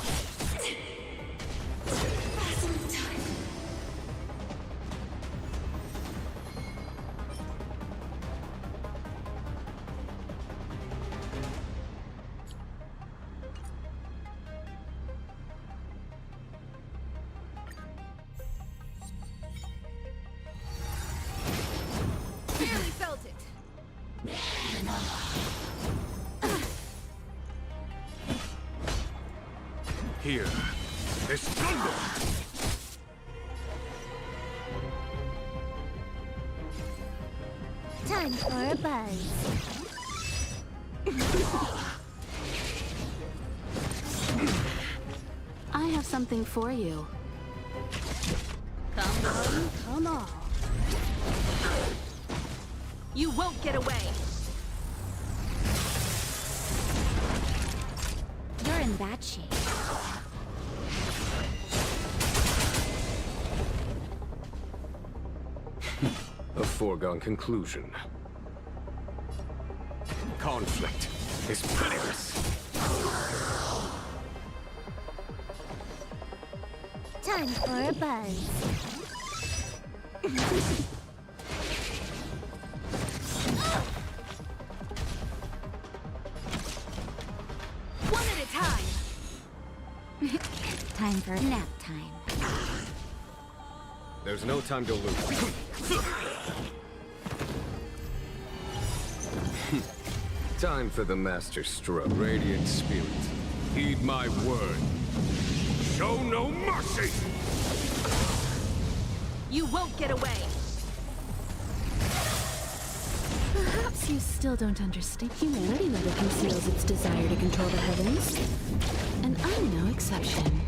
Barely felt it. Here is thunder! Time for a buzz. I have something for you. Come on, come on. You won't get away! You're in bad shape. A foregone conclusion. Conflict is pitiless. Time for a buzz. One at a time! Time for nap time. There's no time to lose. Time for the master stroke. Radiant spirit, heed my word. Show no mercy! You won't get away! Perhaps you still don't understand. Humanity never conceals its desire to control the heavens. And I'm no exception.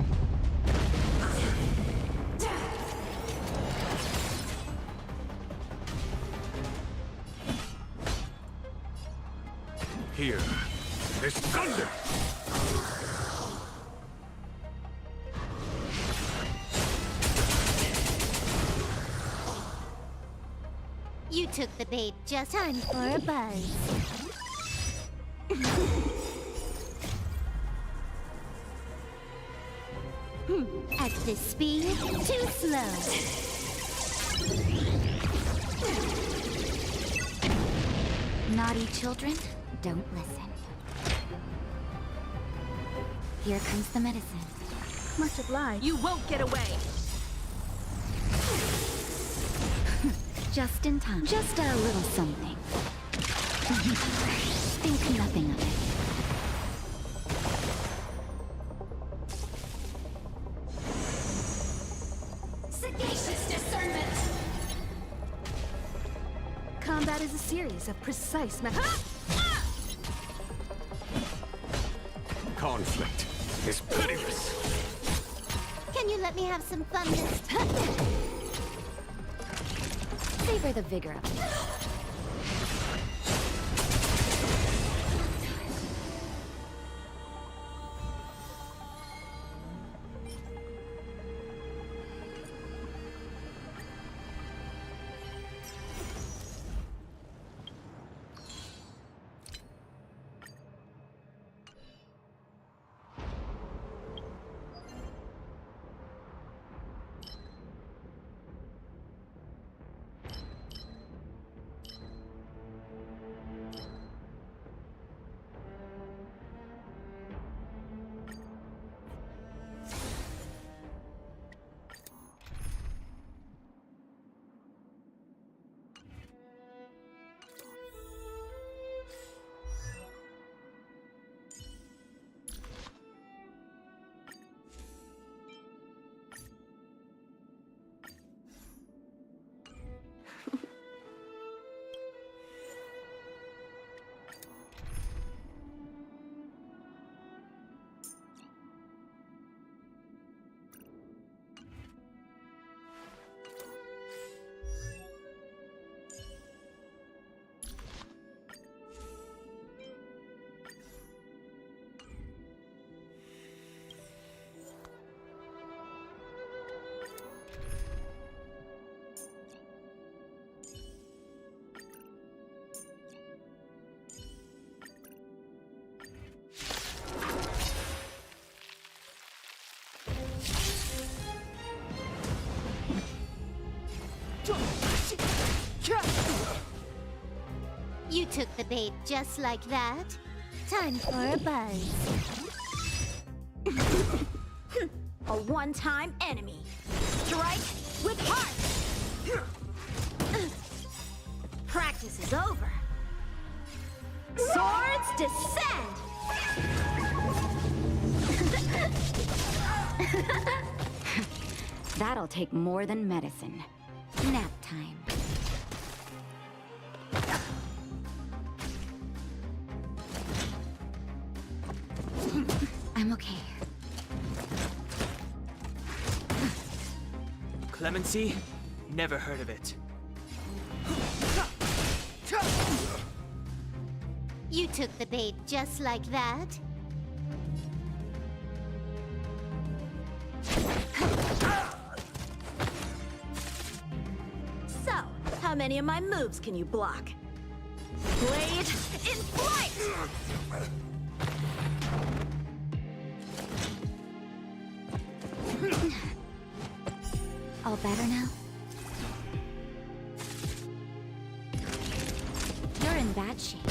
Here is thunder! You took the bait. Just time for a buzz. At this speed, too slow. Naughty children, don't listen. Here comes the medicine. Much obliged. You won't get away! Just in time. Just a little something. Think nothing of it. Sagacious discernment. Combat is a series of precise Conflict is pitiless. Can you let me have some fun this time? Savor the vigor of it. You took the bait just like that. Time for a buzz. A one-time enemy. Strike with heart. Practice is over. Swords descend. That'll take more than medicine. Nap time. I'm okay. Clemency? Never heard of it. You took the bait just like that. So, how many of my moves can you block? Blade in flight! All better now? You're in bad shape.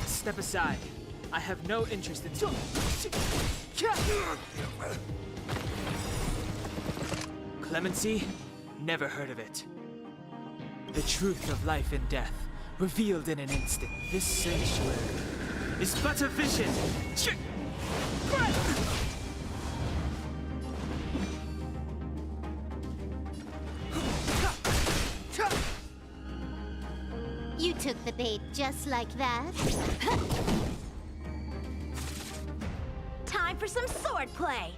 Step aside. I have no interest in... Clemency? Never heard of it. The truth of life and death, revealed in an instant. This sanctuary is but a vision. You took the bait just like that. Time for some sword play.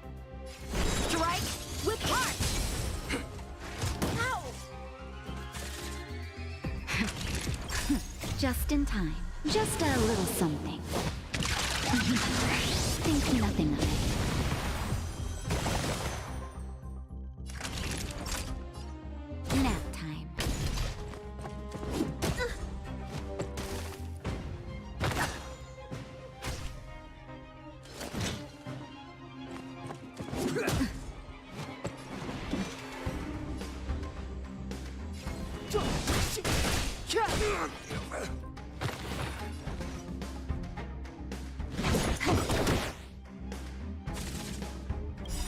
Strike with heart. Ow! Just in time. Just a little something. Think nothing of it. Nap time.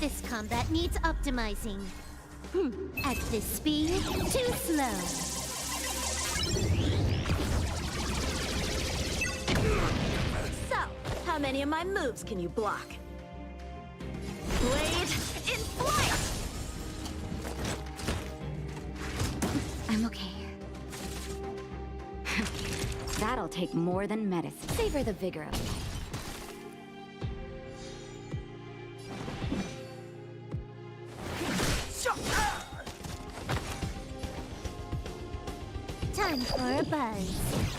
This combat needs optimizing. At this speed, too slow. many of my moves can you block? Blade in flight! I'm okay. That'll take more than medicine. Savor the vigor of life. Time for a buzz.